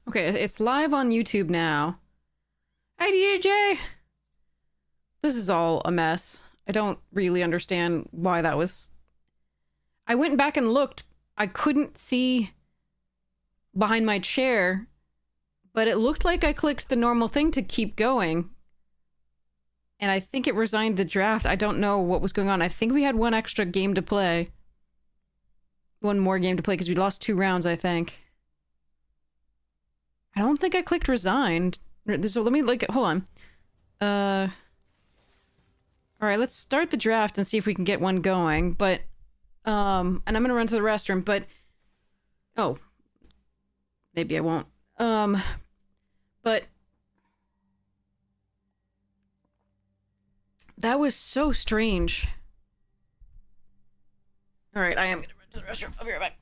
Okay, it's live on YouTube now. Hi, DJ! This is all a mess. I don't really understand why that was... I went back and looked. I couldn't see behind my chair, but it looked like I clicked the normal thing to keep going. And I think it resigned the draft. I don't know what was going on. I think we had one extra game to play. One more game to play because we lost 2 rounds, I think. I don't think I clicked resigned. So let me hold on. All right, let's start the draft and see if we can get one going. But, and I'm gonna run to the restroom, but, oh, maybe I won't. But that was so strange. All right, I am gonna run to the restroom. I'll be right back.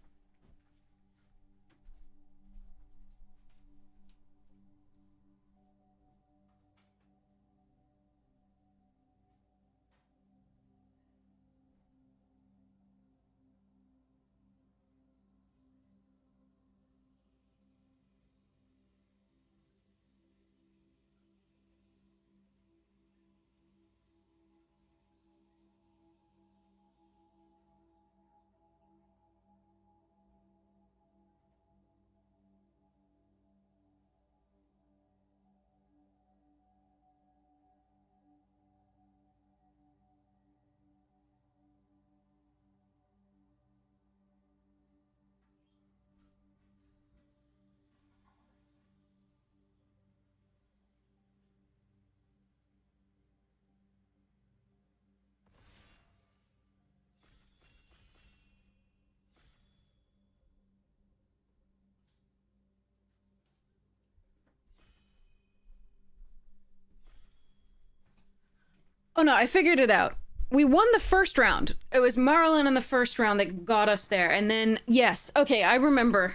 Oh no, I figured it out. We won the first round. It was Marlon in the first round that got us there. And then, yes, okay, I remember.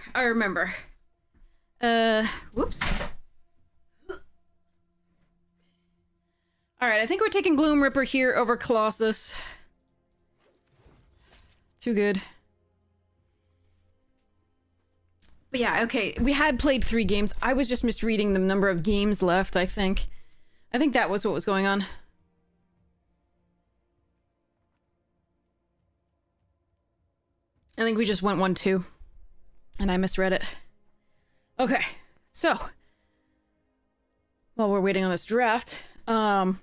Whoops. Alright, I think we're taking Gloom Ripper here over Colossus. Too good. But yeah, okay, we had played 3 games. I was just misreading the number of games left, I think. I think that was what was going on. I think we just went 1-2. And I misread it. Okay, so. While we're waiting on this draft. So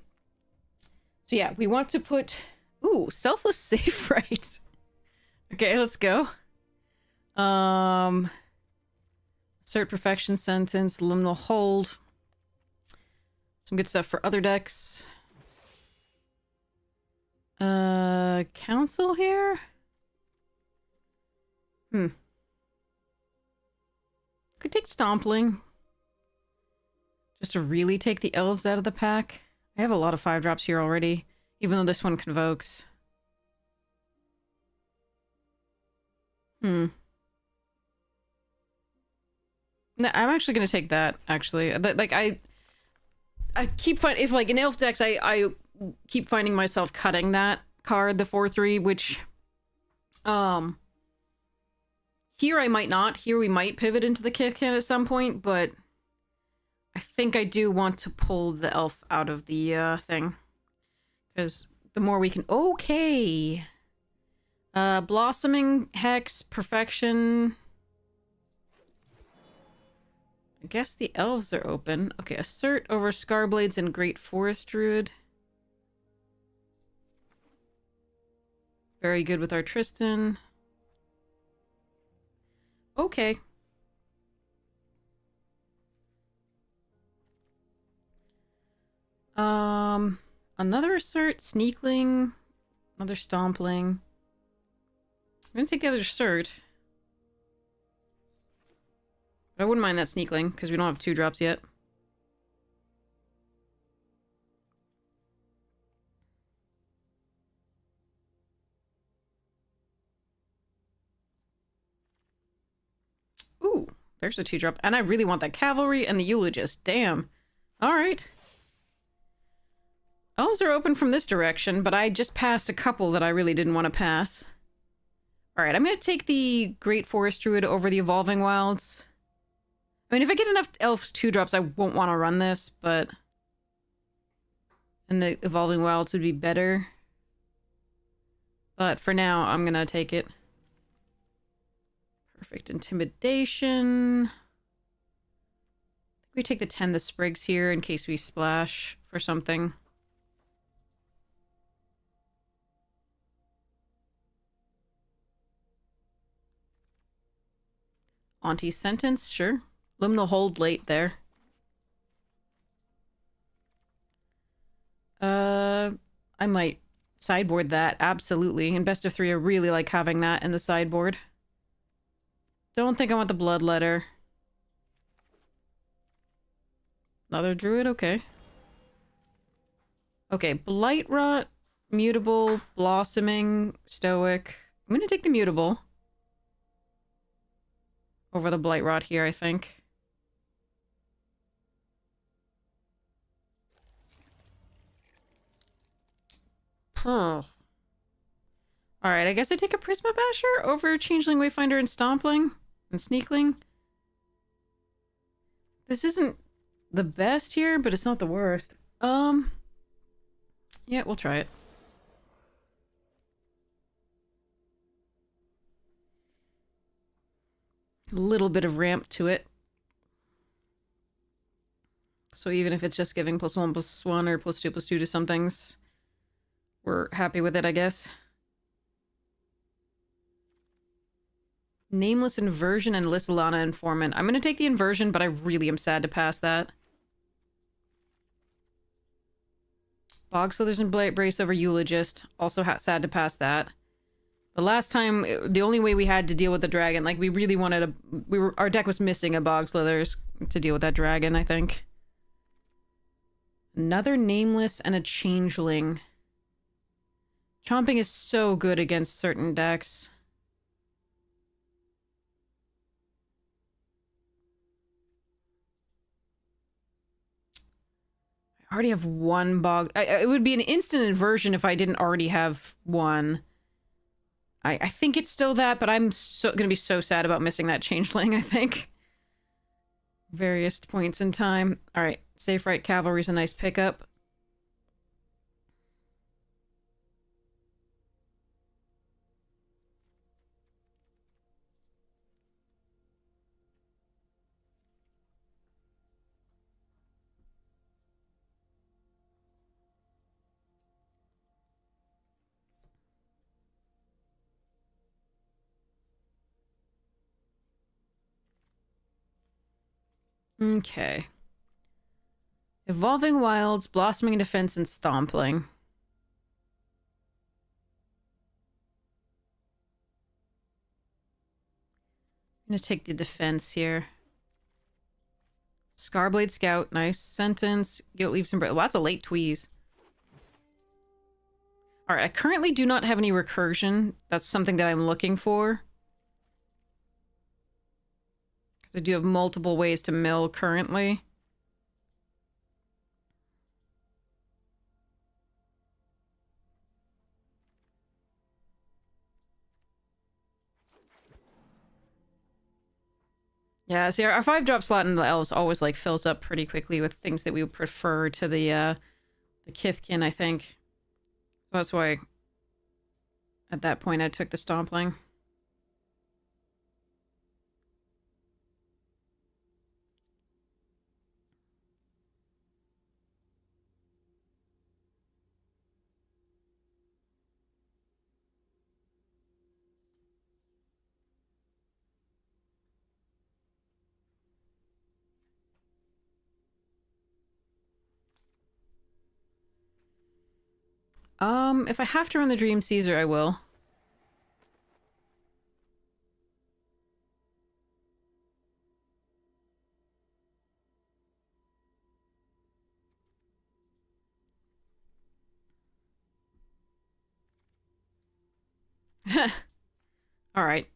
yeah, we want to put... Ooh, selfless save rights. Okay, let's go. Assert perfection sentence, liminal hold. Some good stuff for other decks. Council here? Could take Stompling. Just to really take the elves out of the pack. I have a lot of 5-drops here already, even though this one convokes. No, I'm actually gonna take that, actually. Like, I keep finding... If, like, in elf decks, I keep finding myself cutting that card, the 4-3, which... Here I might not. Here we might pivot into the Kith Can at some point, but I think I do want to pull the elf out of the thing. Because the more we can... Okay! Blossoming, Hex, Perfection... I guess the elves are open. Okay, Assert over Scarblades and Great Forest Druid. Very good with our Tristan. Okay. Another Assert, Sneakling, another Stompling. I'm gonna take the other Assert. But I wouldn't mind that Sneakling, because we don't have 2-drops yet. Ooh, there's a 2-drop. And I really want that Cavalry and the Eulogist. Damn. Alright. Elves are open from this direction, but I just passed a couple that I really didn't want to pass. Alright, I'm going to take the Great Forest Druid over the Evolving Wilds. I mean, if I get enough elves 2-drops, I won't want to run this, but... And the Evolving Wilds would be better. But for now, I'm gonna take it. Perfect Intimidation. We take the 10 the Sprigs here in case we splash for something. Auntie Sentence, sure. Liminal Hold late there. I might sideboard that, absolutely. In Best of 3, I really like having that in the sideboard. Don't think I want the Bloodletter. Another Druid, okay. Okay, Blightrot, Mutable, Blossoming, Stoic. I'm gonna take the Mutable over the Blightrot here, I think. Alright, I guess I take a Prisma Basher over Changeling, Wayfinder, and Stompling and Sneakling. This isn't the best here, but it's not the worst. Yeah, we'll try it. A little bit of ramp to it. So even if it's just giving +1/+1 or +2/+2 to some things, we're happy with it, I guess. Nameless Inversion and Lysolana Informant. I'm gonna take the Inversion, but I really am sad to pass that. Bog Slithers and Blight Brace over Eulogist. Also sad to pass that. The last time, the only way we had to deal with the dragon, like, we really wanted our deck was missing a Bog Slithers to deal with that dragon, I think. Another Nameless and a Changeling. Chomping is so good against certain decks. I already have one Bog... it would be an instant inversion if I didn't already have one. I think it's still that, but I'm gonna be so sad about missing that Changeling, I think. Various points in time. Alright, Safe Right Cavalry's a nice pickup. Okay. Evolving Wilds, Blossoming Defense, and Stompling. I'm gonna take the defense here. Scarblade Scout, nice. Sentence, Guilt Leaves and... Well, that's a late Tweeze. Alright, I currently do not have any recursion. That's something that I'm looking for. Because I do have multiple ways to mill currently. Yeah, see, our 5-drop slot in the elves always, like, fills up pretty quickly with things that we would prefer to the Kithkin, I think. So that's why, at that point, I took the Stompling. If I have to run the Dream Caesar, I will. Alright.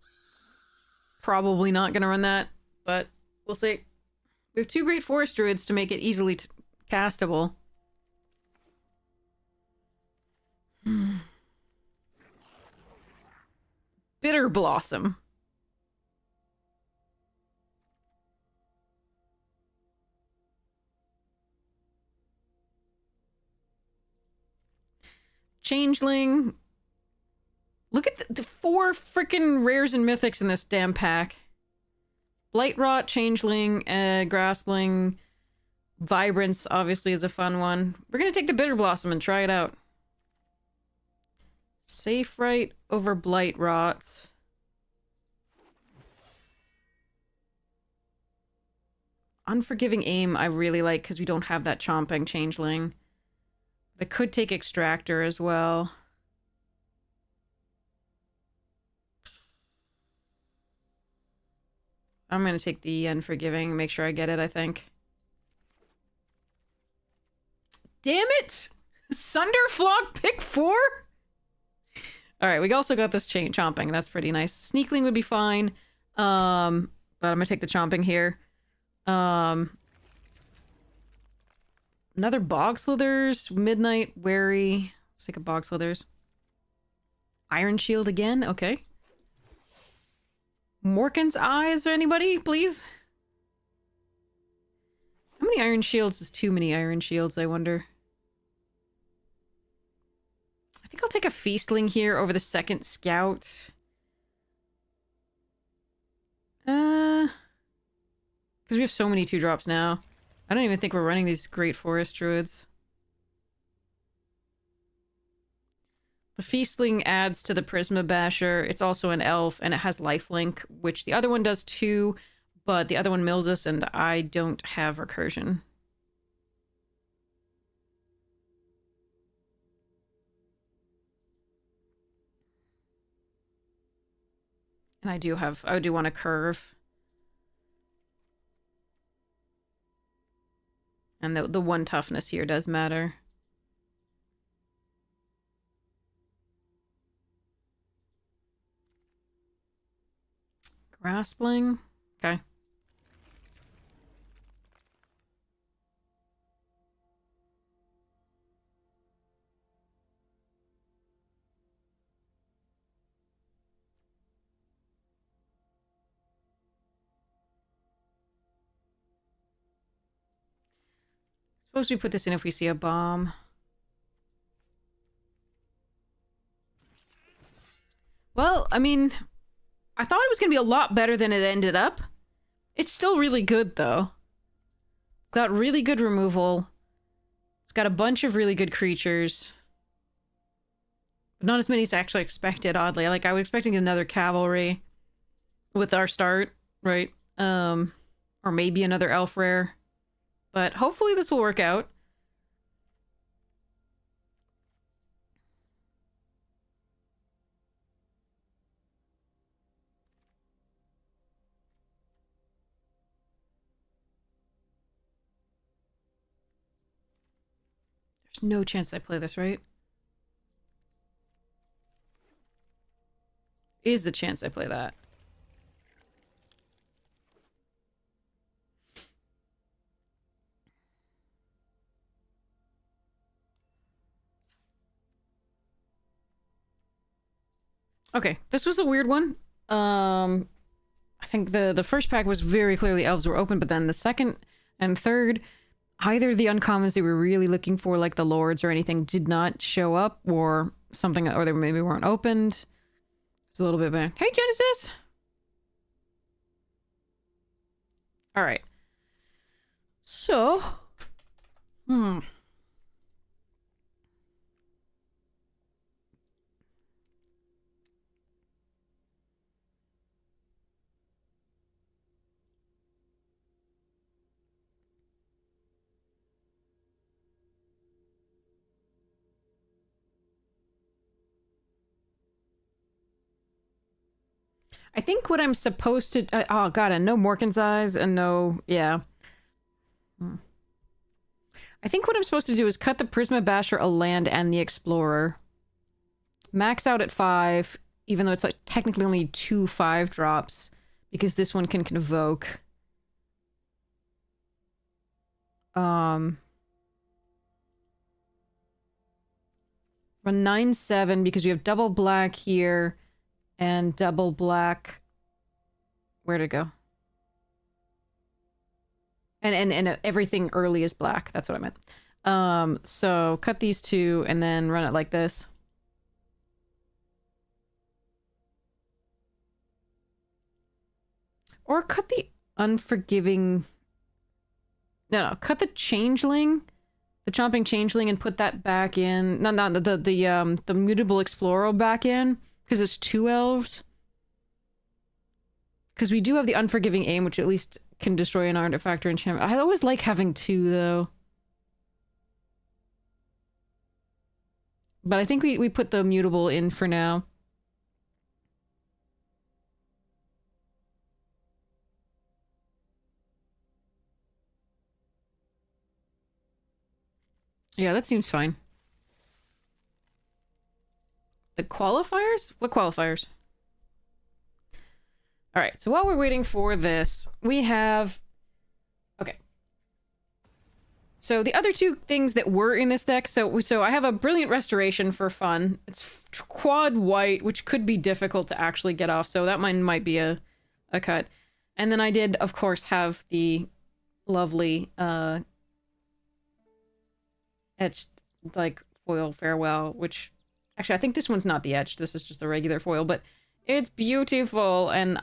Probably not gonna run that, but we'll see. We have 2 Great Forest Druids to make it easily castable. Bitter Blossom. Changeling. Look at the 4 freaking rares and mythics in this damn pack. Blightrot, Changeling, Graspling, Vibrance obviously is a fun one. We're gonna take the Bitter Blossom and try it out. Safe-Right over Blightrot. Unforgiving Aim I really like because we don't have that Chomping Changeling. I could take Extractor as well. I'm going to take the Unforgiving, make sure I get it, I think. Damn it! Sunderflock pick 4? Alright, we also got this Chomping. That's pretty nice. Sneakling would be fine. But I'm going to take the Chomping here. Another Bog Slithers. Midnight, Wary. Let's take a Bog Slithers. Iron Shield again? Okay. Morkan's Eyes, anybody, please? How many Iron Shields is too many Iron Shields, I wonder? I think I'll take a Feastling here over the second Scout. Because we have so many 2-drops now. I don't even think we're running these Great Forest Druids. The Feastling adds to the Prisma Basher. It's also an elf, and it has lifelink, which the other one does too, but the other one mills us, and I don't have recursion. And I do want to curve. And the 1 toughness here does matter. Graspling. Okay. Suppose we put this in if we see a bomb. Well, I mean, I thought it was going to be a lot better than it ended up. It's still really good, though. It's got really good removal. It's got a bunch of really good creatures. But not as many as I actually expected, oddly. Like, I was expecting another Cavalry with our start, right? Or maybe another Elf Rare. But hopefully this will work out. There's no chance I play this, right? Is the chance I play that. Okay, this was a weird one. I think the first pack was very clearly elves were open, but then the second and third, either the uncommons they were really looking for, like the lords or anything, did not show up, or something, or they maybe weren't opened. It's a little bit bad. Hey, Genesis! Alright. So... I think what I'm supposed to... oh, God, and no Morkan's Eyes, and no... Yeah. I think what I'm supposed to do is cut the Prisma Basher, a land, and the Explorer. Max out at 5, even though it's like technically only 2 5-drops, because this one can convoke. Run 9/7 because we have double black here and double black. Where'd it go? And everything early is black. That's what I meant. So cut these two and then run it like this. Or cut the unforgiving... No, cut the changeling, the chomping changeling, and put that back in. No, not the mutable explorer back in, because it's 2 elves. Because we do have the unforgiving aim, which at least can destroy an artifact or enchantment. I always like having 2, though. But I think we put the mutable in for now. Yeah, that seems fine. The qualifiers? What qualifiers? Alright, so while we're waiting for this, we have... Okay. So the other 2 things that were in this deck, so I have a Brilliant Restoration for fun. It's quad white, which could be difficult to actually get off, so that might be a cut. And then I did, of course, have the lovely, etched, like, foil farewell, which... Actually, I think this one's not the etched, this is just the regular foil, but it's beautiful, and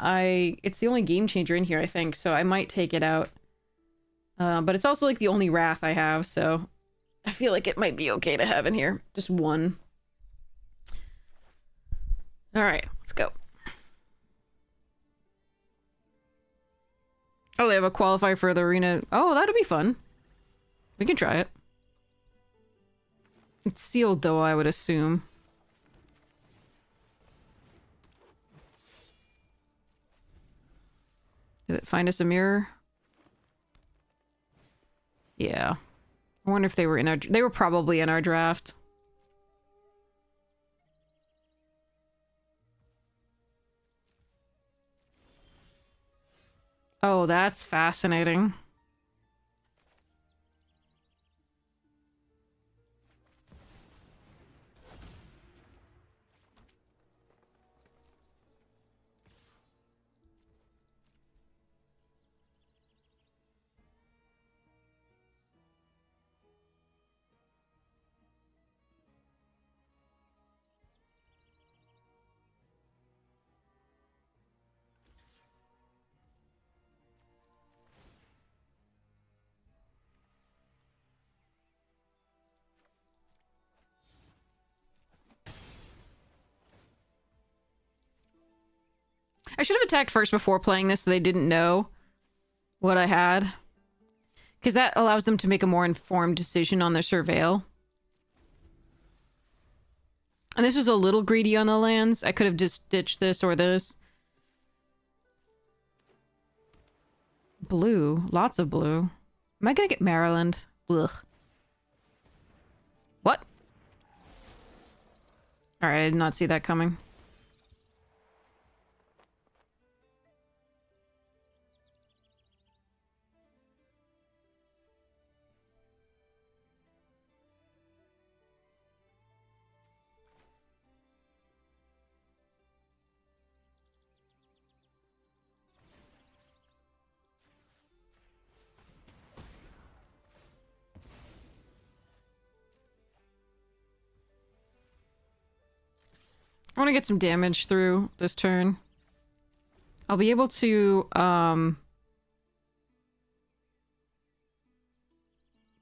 it's the only game changer in here, I think, so I might take it out. But it's also, like, the only wrath I have, so I feel like it might be okay to have in here. Just 1. Alright, let's go. Oh, they have a qualifier for the arena. Oh, that'll be fun. We can try it. It's sealed, though, I would assume. Did it find us a mirror? Yeah. I wonder if they were in our... They were probably in our draft. Oh, that's fascinating. I should have attacked first before playing this so they didn't know what I had. Because that allows them to make a more informed decision on their surveil. And this was a little greedy on the lands. I could have just ditched this or this. Blue. Lots of blue. Am I gonna get Maryland? Ugh. What? Alright, I did not see that coming. I want to get some damage through this turn. I'll be able to,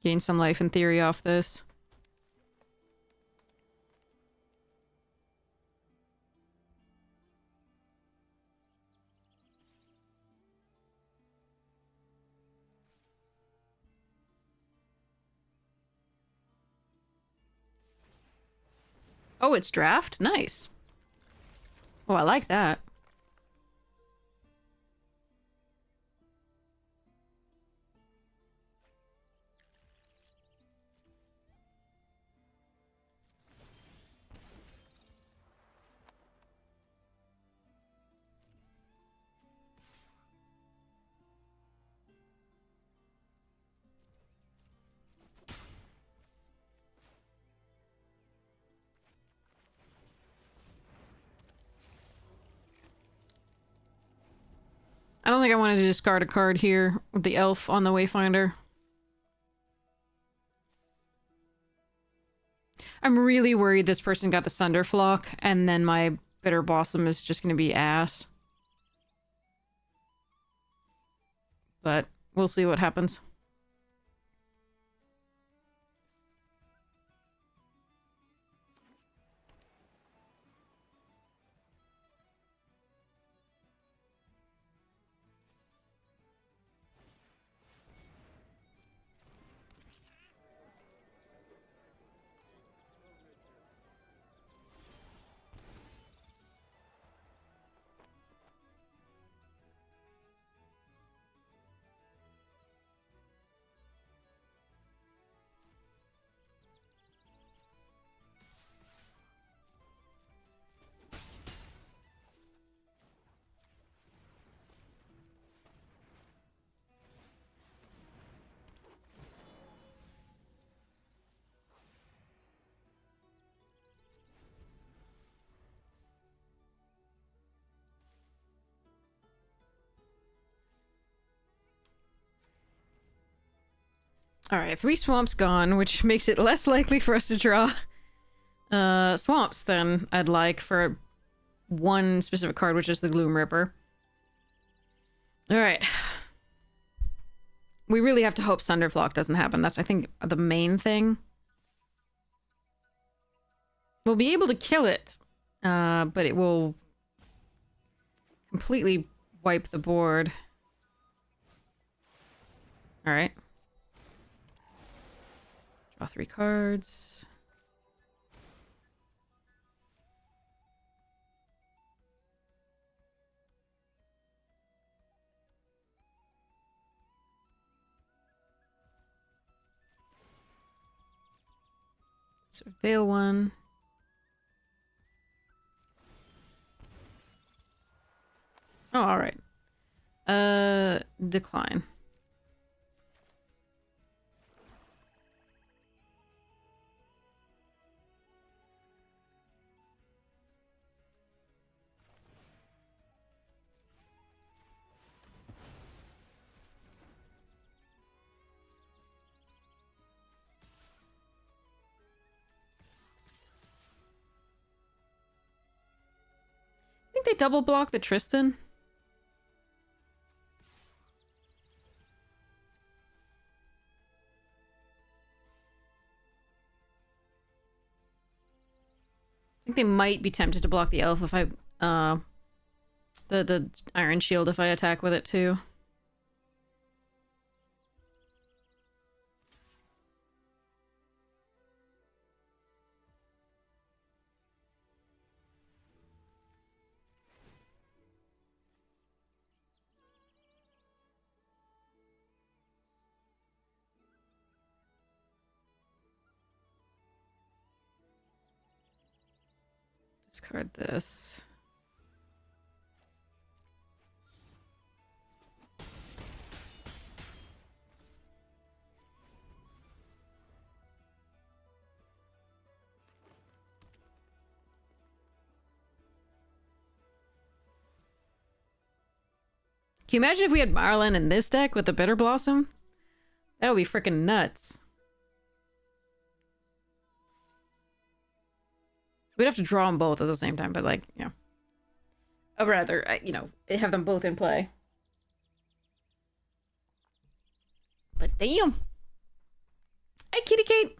gain some life in theory off this. Oh, it's draft? Nice. Oh, I like that. I don't think I wanted to discard a card here with the elf on the Wayfinder. I'm really worried this person got the Sunderflock, and then my Bitter Blossom is just going to be ass. but we'll see what happens. Alright, 3 swamps gone, which makes it less likely for us to draw swamps than I'd like for one specific card, which is the Gloom Ripper. Alright. We really have to hope Sunderflock doesn't happen. That's, I think, the main thing. We'll be able to kill it, but it will completely wipe the board. Alright. Draw 3 cards. Surveil one. Oh, alright. Decline. I think they double block the Tristan. I think they might be tempted to block the elf if I, the Iron Shield if I attack with it too. Discard this. Can you imagine if we had Marlin in this deck with the Bitter Blossom? That would be freaking nuts. We'd have to draw them both at the same time, but like, you know. Or rather, you know, have them both in play. But damn. Hey, Kitty Kate.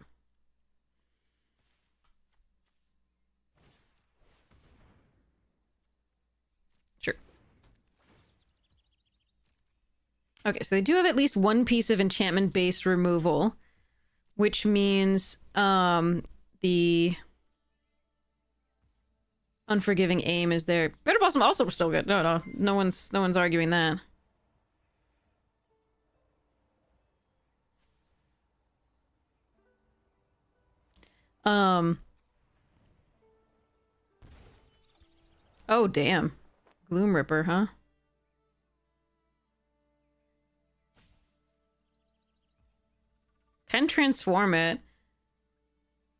Sure. Okay, so they do have at least one piece of enchantment-based removal, which means the Unforgiving Aim is there. Bitter Blossom also still good. No one's arguing that. Oh damn. Gloom Ripper, huh? Can transform it.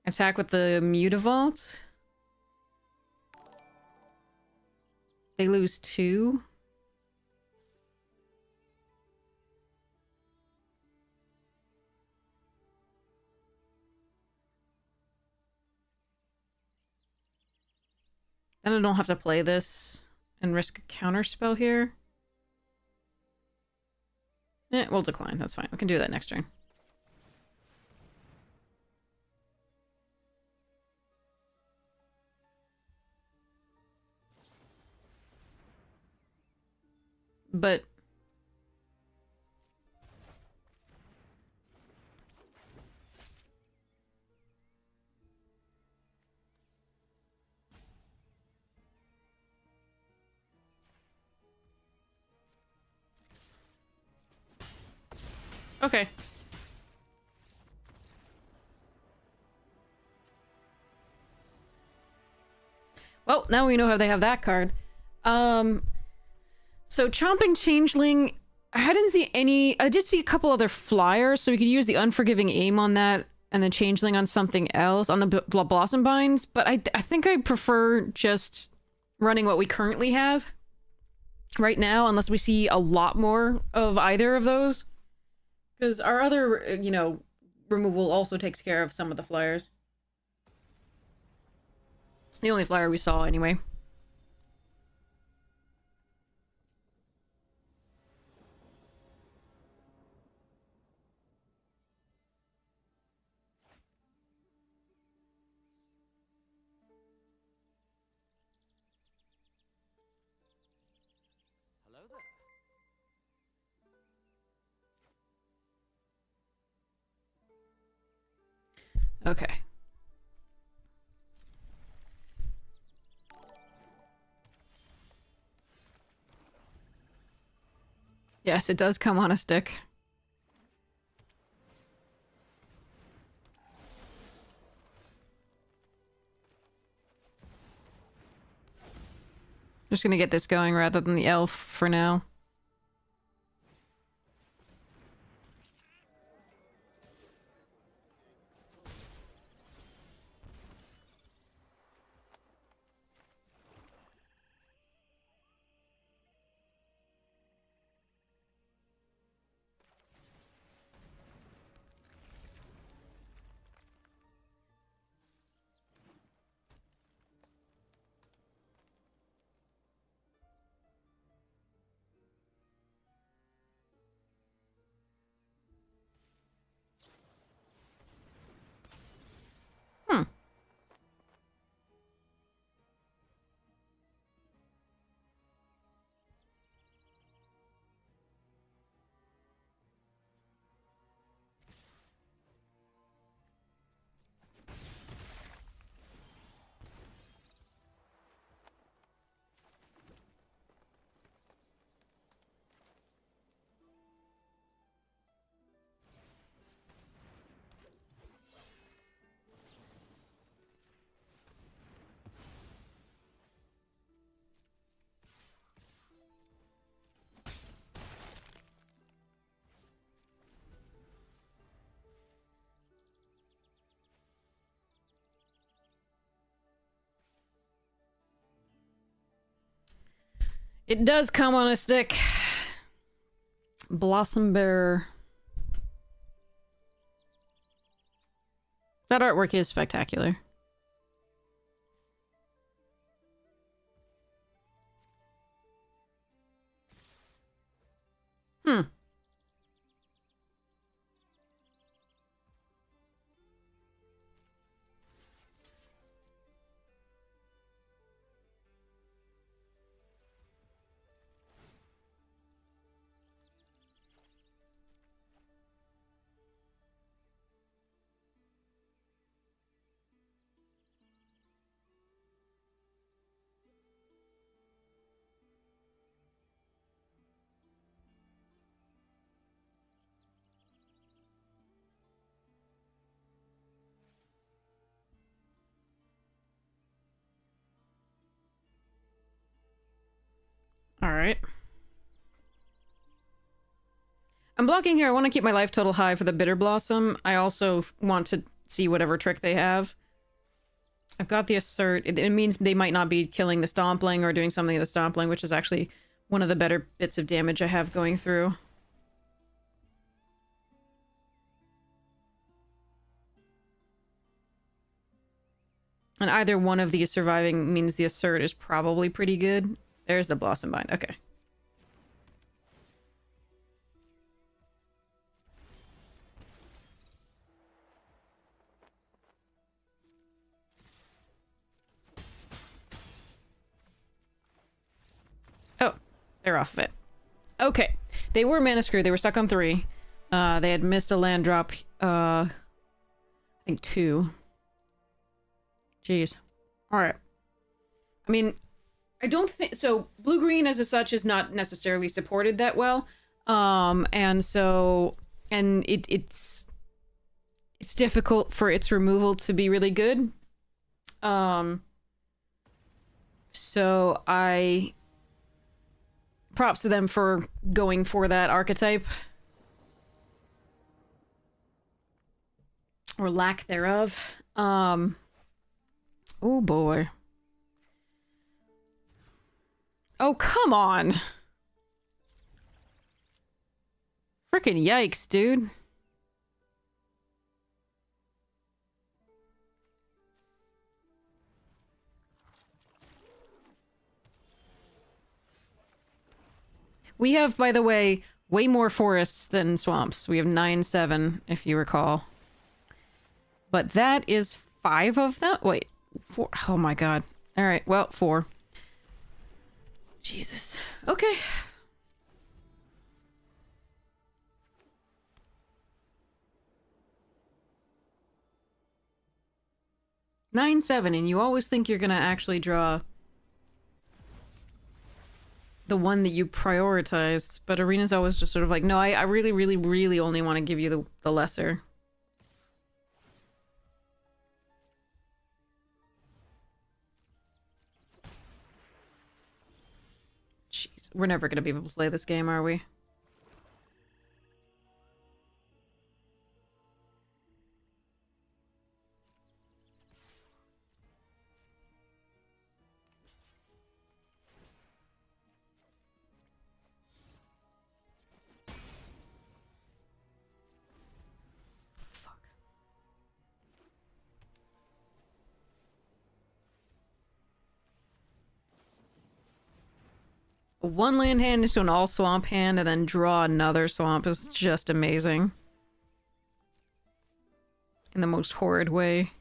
Attack with the Mutavault. They lose 2. Then I don't have to play this and risk a counter spell here. We'll decline. That's fine. We can do that next turn. But... Okay. Well, now we know how they have that card. So Chomping Changeling, I didn't see any... I did see a couple other flyers, so we could use the Unforgiving Aim on that, and then Changeling on something else, on the Blossom Binds, but I think I prefer just running what we currently have right now, unless we see a lot more of either of those. Because our other, you know, removal also takes care of some of the flyers. The only flyer we saw, anyway. Hello there. Okay. Yes, it does come on a stick. Just gonna get this going rather than the elf for now. Hmm. It does come on a stick. Blossom Bear. That artwork is spectacular. Hmm. Alright. I'm blocking here. I want to keep my life total high for the Bitter Blossom. I also want to see whatever trick they have. I've got the Assert. It means they might not be killing the Stompling or doing something to the Stompling, which is actually one of the better bits of damage I have going through. And either one of these surviving means the Assert is probably pretty good. There's the Blossom Bind. Okay. They're off of it. Okay. They were mana screwed. They were stuck on 3. They had missed a land drop. I think 2. Jeez. Alright. I mean, I don't think... So, blue-green as such is not necessarily supported that well. And so... And it's difficult for its removal to be really good. So I... Props to them for going for that archetype. Or lack thereof. Oh boy. Oh, come on! Frickin' yikes, dude. We have, by the way, way more forests than swamps. We have 9-7, if you recall. But that is 5 of them? Wait, 4. Oh my god. Alright, well, 4. Jesus. Okay. Nine, 7, and you always think you're gonna actually draw the one that you prioritized, but Arena's always just sort of like, no, I really, really, really only want to give you the lesser. Jeez, we're never gonna be able to play this game, are we? One land hand into an all swamp hand and then draw another swamp is just amazing. In the most horrid way.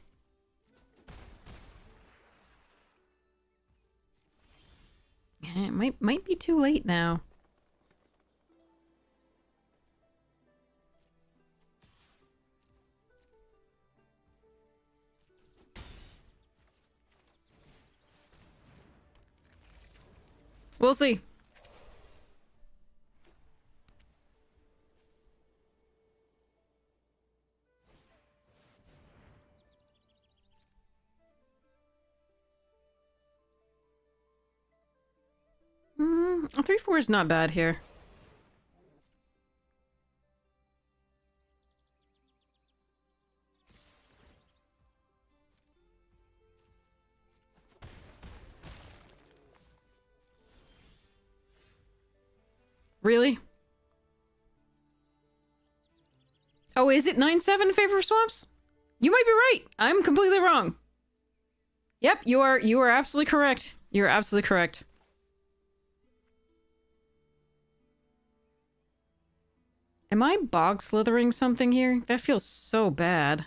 Yeah, it might be too late now. We'll see. A 3-4 is not bad here. Really? Oh, is it 9-7 in favor of swamps? You might be right. I'm completely wrong. Yep, you are absolutely correct. You're absolutely correct. Am I bog slithering something here? That feels so bad.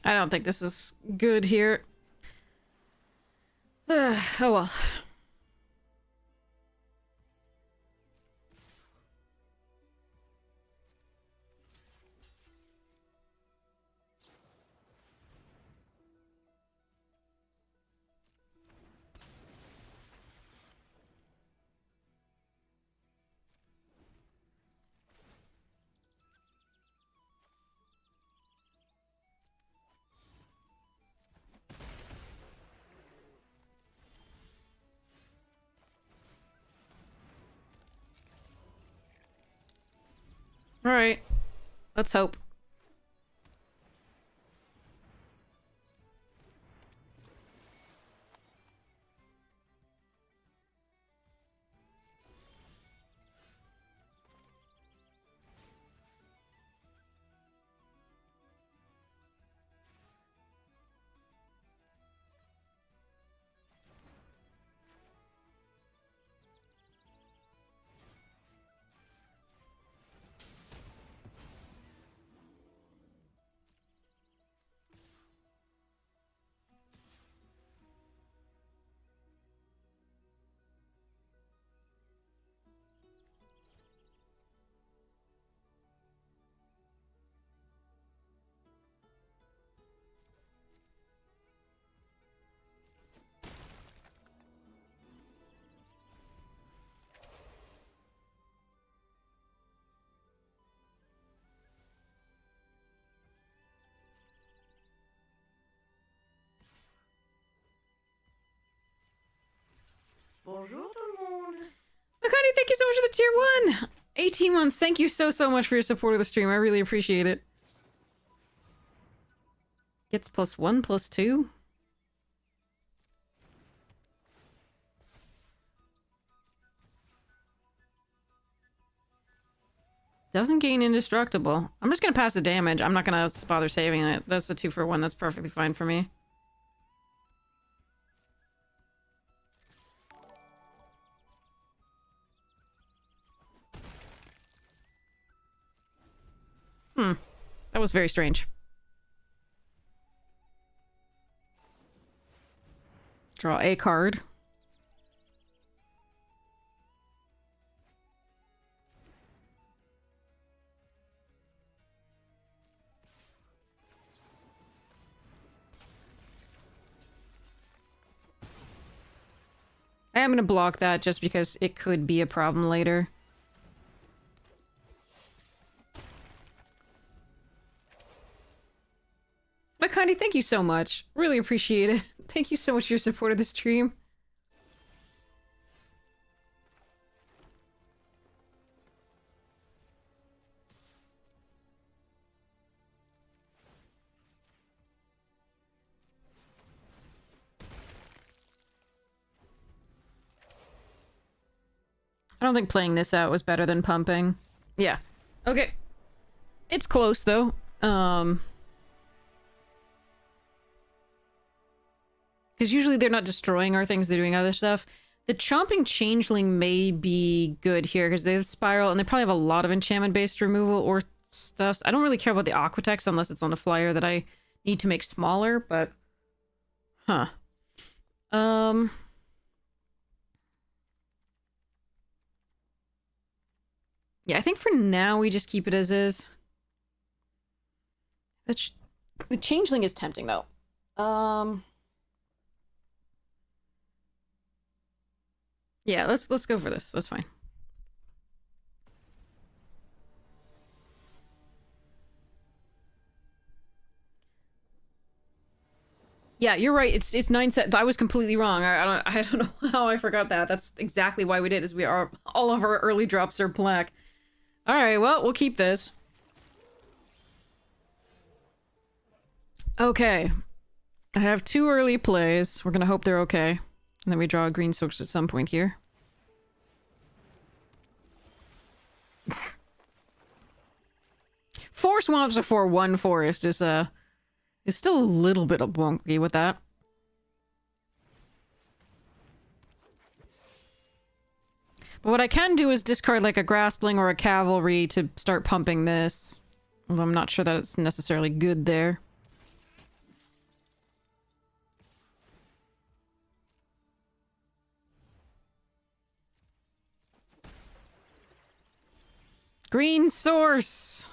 I don't think this is good here. Oh well. Alright. Let's hope. Makani, thank you so much for the tier 1! 18 months, thank you so much for your support of the stream. I really appreciate it. Gets +1, +2. Doesn't gain indestructible. I'm just gonna pass the damage. I'm not gonna bother saving it. That's a 2 for 1. That's perfectly fine for me. That was very strange. Draw a card. I am going to block that just because it could be a problem later. But Connie, thank you so much. Really appreciate it. Thank you so much for your support of the stream. I don't think playing this out was better than pumping. Yeah. Okay. It's close, though. Because usually they're not destroying our things, they're doing other stuff. The Chomping Changeling may be good here, because they have Spiral, and they probably have a lot of enchantment-based removal or stuffs. I don't really care about the Aquatex unless it's on a flyer that I need to make smaller, but... Huh. Yeah, I think for now we just keep it as is. The Changeling is tempting, though. Yeah, let's go for this. That's fine. Yeah, you're right. It's 9 set. I was completely wrong. I don't know how I forgot that. That's exactly why we did. Is we are all of our early drops are black. All right, well, we'll keep this. Okay. I have 2 early plays. We're gonna hope they're okay. And then we draw a green source at some point here. Four swamps before 1 forest is still a little bit wonky with that. But what I can do is discard like a Graspling or a Cavalry to start pumping this. Although I'm not sure that it's necessarily good there. Green source!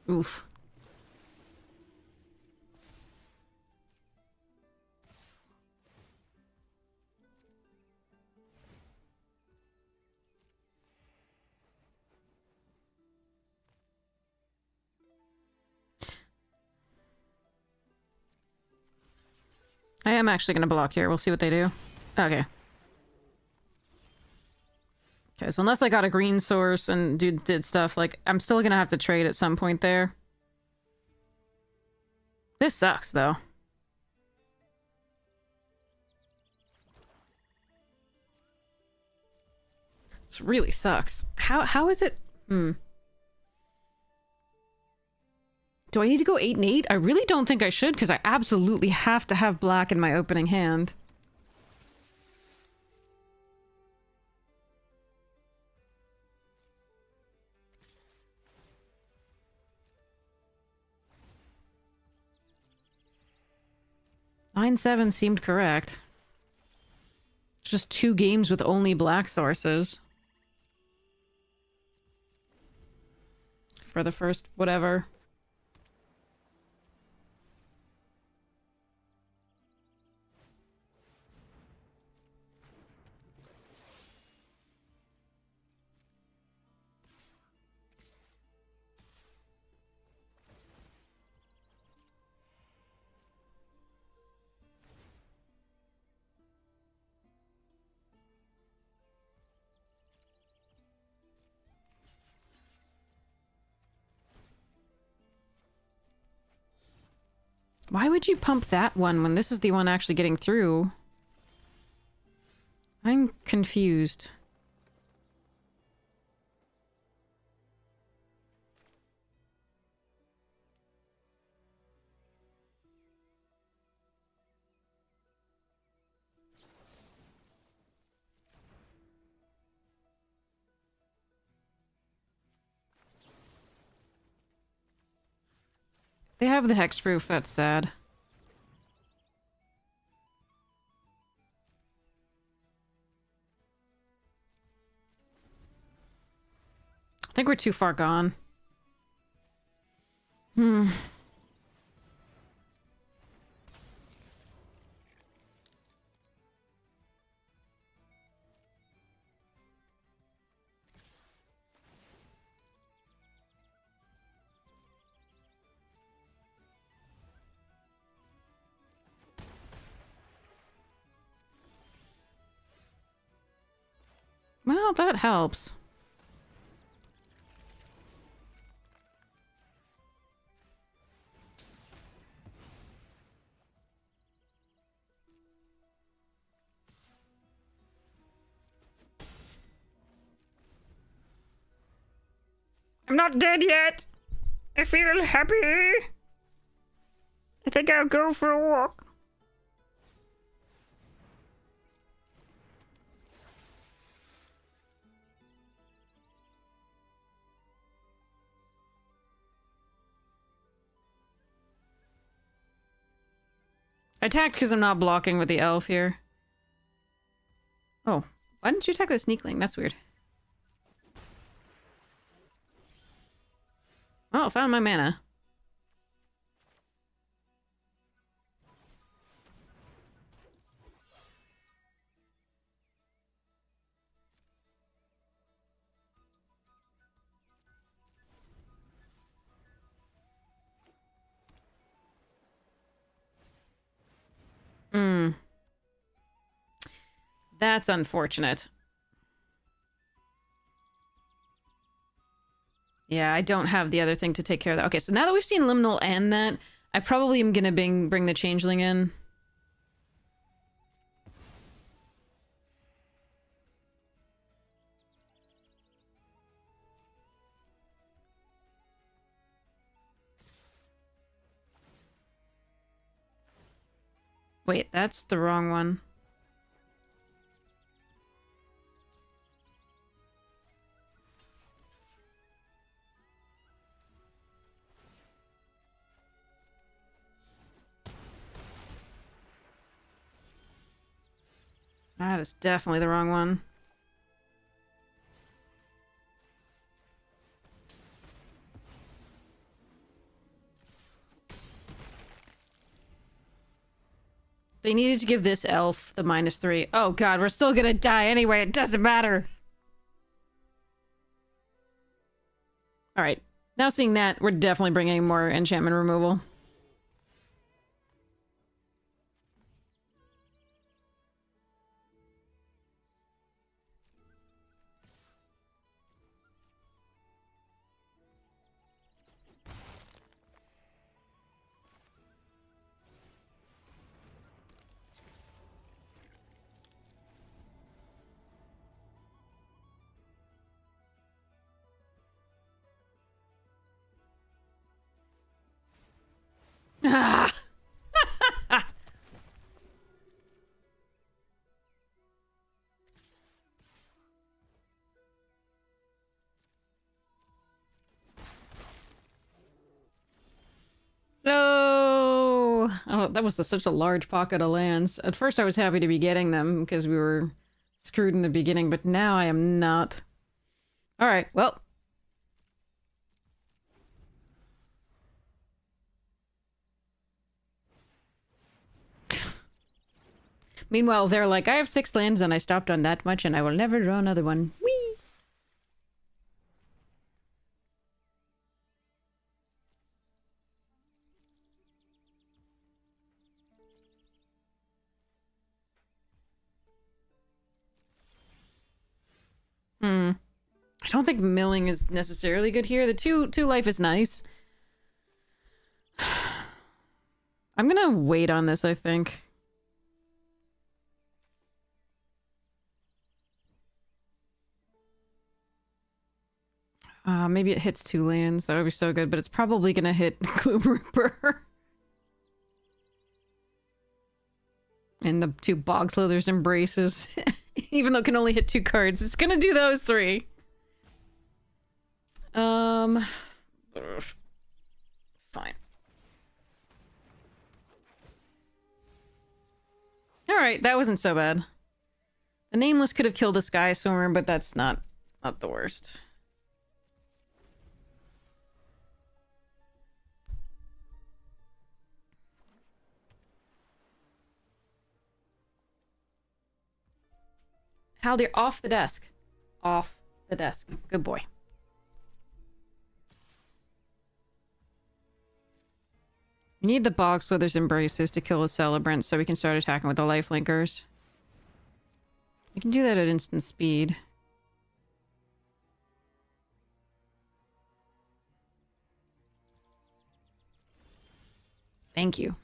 Oof. I am actually going to block here. We'll see what they do. Okay. Okay, so unless I got a green source and did stuff, like, I'm still gonna have to trade at some point there. This sucks, though. This really sucks. How is it? Do I need to go 8 and 8? I really don't think I should, because I absolutely have to have black in my opening hand. Nine seven seemed correct. Just 2 games with only black sources. For the first whatever. Why would you pump that one when this is the one actually getting through? I'm confused. They have the hexproof, that's sad. I think we're too far gone. Well, that helps. I'm not dead yet. I feel happy. I think I'll go for a walk. I attacked because I'm not blocking with the elf here. Oh, why didn't you attack the sneakling? That's weird. Oh, found my mana. That's unfortunate. Yeah, I don't have the other thing to take care of that. Okay, so now that we've seen Liminal and that, I probably am gonna bring the Changeling in. Wait, that's the wrong one. That is definitely the wrong one. They needed to give this elf the -3. Oh god, we're still gonna die anyway, it doesn't matter! Alright, now seeing that, we're definitely bringing more enchantment removal. Ah! No! Oh, that was such a large pocket of lands. At first I was happy to be getting them because we were screwed in the beginning, but now I am not. Alright, well. Meanwhile, they're like, I have 6 lands and I stopped on that much and I will never draw another one. Whee! Hmm. I don't think milling is necessarily good here. The two life is nice. I'm gonna wait on this, I think. Maybe it hits 2 lands. That would be so good, but it's probably gonna hit Gloom Ripper. And the 2 Bogslither's Embraces. Even though it can only hit 2 cards, it's gonna do those 3. Fine. Alright, that wasn't so bad. The Nameless could have killed a Sky Swimmer, but that's not the worst. Haldir, off the desk. Off the desk. Good boy. We need the Bogslither's Embraces to kill the Celebrant so we can start attacking with the Lifelinkers. We can do that at instant speed. Thank you.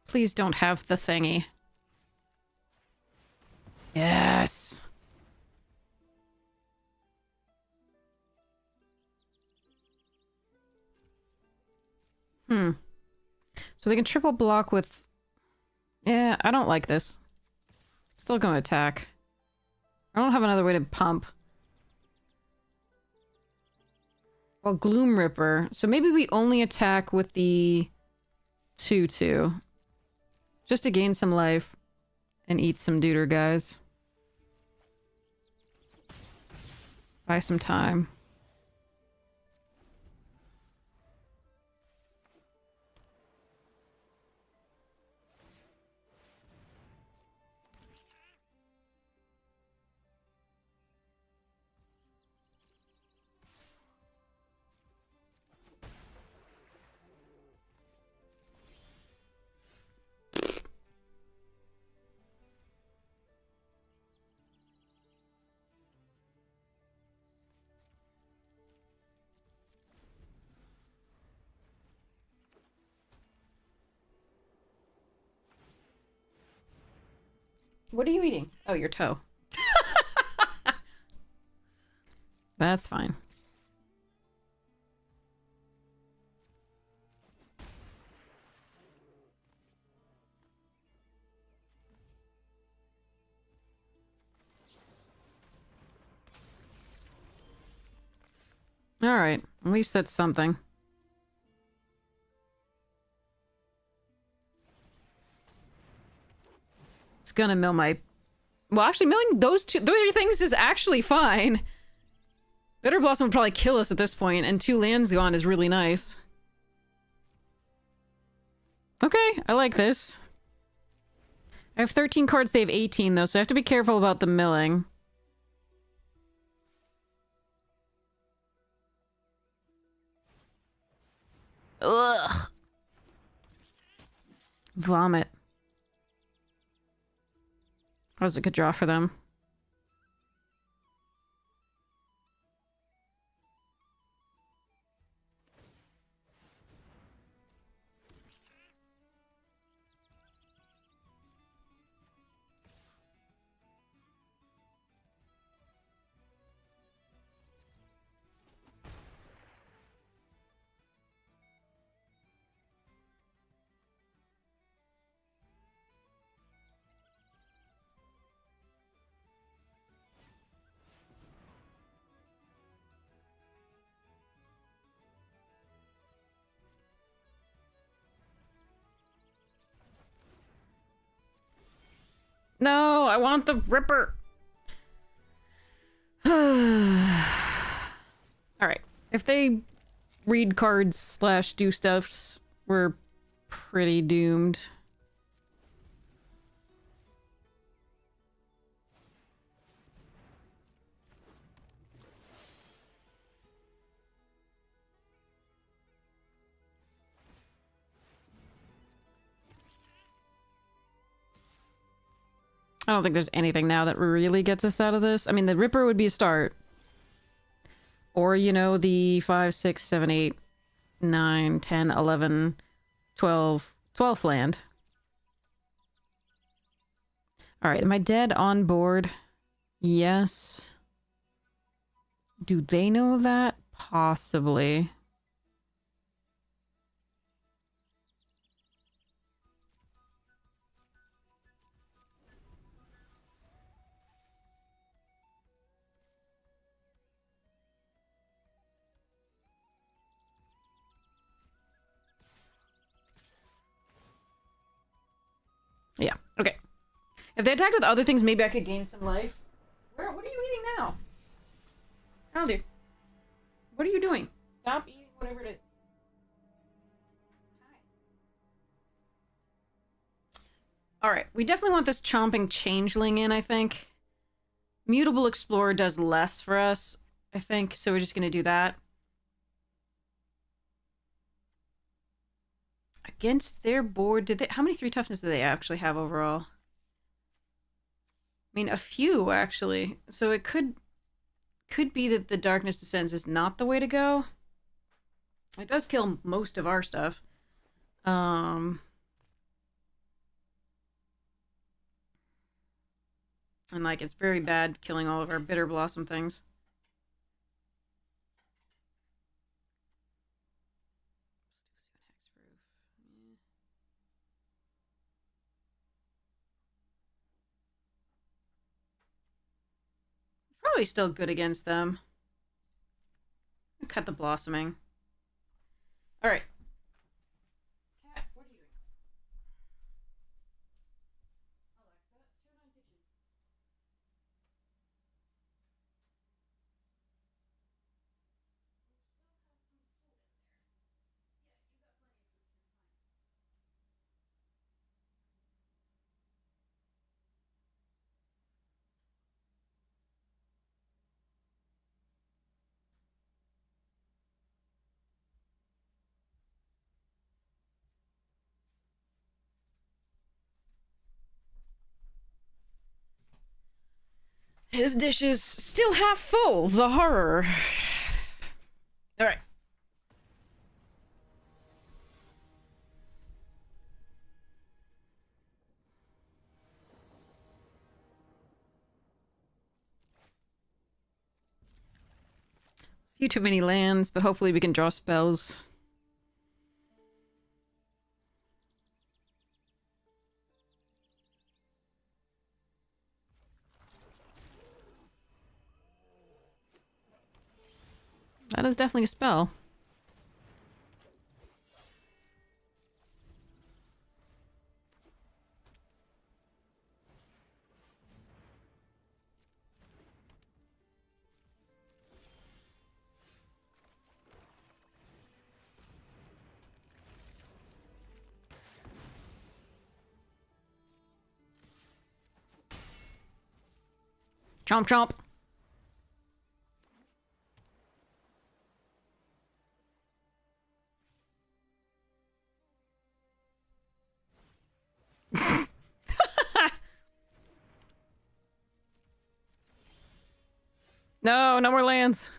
Please don't have the thingy. Yes! So they can triple block with... Yeah, I don't like this. Still gonna attack. I don't have another way to pump. Well, Gloom Ripper. So maybe we only attack with the 2/2. Just to gain some life. And eat some Deuter guys. Buy some time. What are you eating? Oh, your toe. That's fine. Alright, at least that's something. It's gonna mill my... Well, actually, milling those 3 things is actually fine. Bitter Blossom would probably kill us at this point, and 2 lands gone is really nice. Okay, I like this. I have 13 cards, they have 18 though, so I have to be careful about the milling. Ugh. Vomit. That was a good draw for them. No, I want the Ripper. Alright. If they read cards slash do stuffs, we're pretty doomed. I don't think there's anything now that really gets us out of this. I mean, the Ripper would be a start. Or, you know, the 5, 6, 7, 8, 9, 10, 11, 12, 12th land. Alright, am I dead on board? Yes. Do they know that? Possibly. Yeah, okay. If they attacked with other things, maybe I could gain some life. What are you eating now? Aldir, what are you doing? Stop eating whatever it is. Alright, we definitely want this Chomping Changeling in, I think. Mutable Explorer does less for us, I think, so we're just gonna do that. Against their board, did they... How many 3 toughness do they actually have overall? I mean, a few, actually. So it could be that the Darkness Descends is not the way to go. It does kill most of our stuff. And, like, it's very bad killing all of our Bitter Blossom things. Probably still good against them. Cut the Blossoming. Alright. Cat, what are you doing? Alexa, turn on kitchen. His dish is still half full. The horror. Alright. Few too many lands, but hopefully we can draw spells. That is definitely a spell. Chomp chomp. No, no more lands.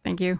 Thank you.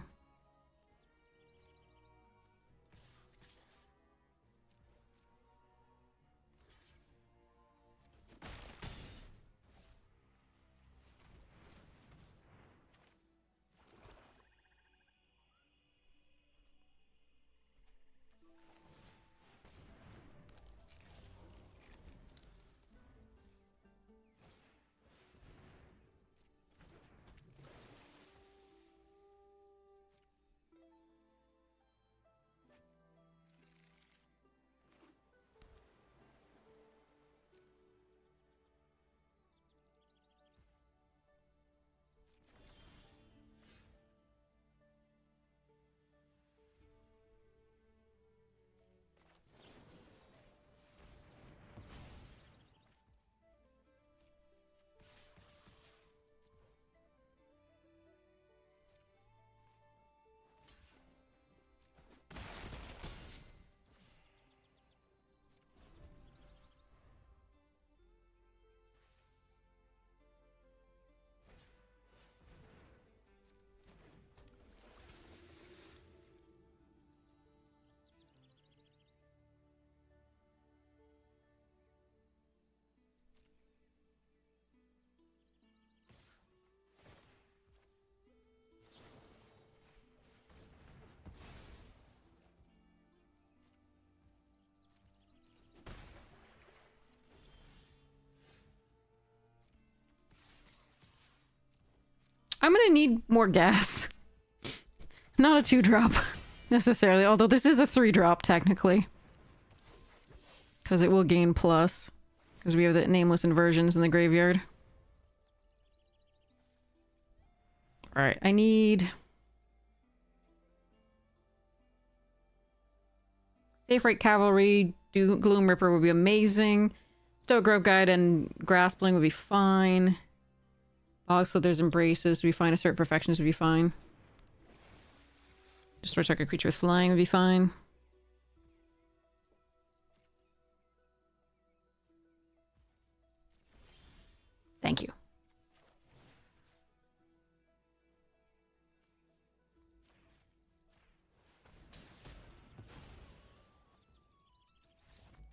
gonna need more gas. Not a 2-drop, necessarily. Although this is a 3-drop, technically. Because it will gain plus. Because we have the nameless inversions in the graveyard. Alright, I need... Safe Right Cavalry, Gloom Ripper would be amazing. Stoic Grove Guide and Graspling would be fine. Bog Slither's Embraces would be fine. Assert Perfections would be fine. Destroy target creature with flying would be fine. Thank you.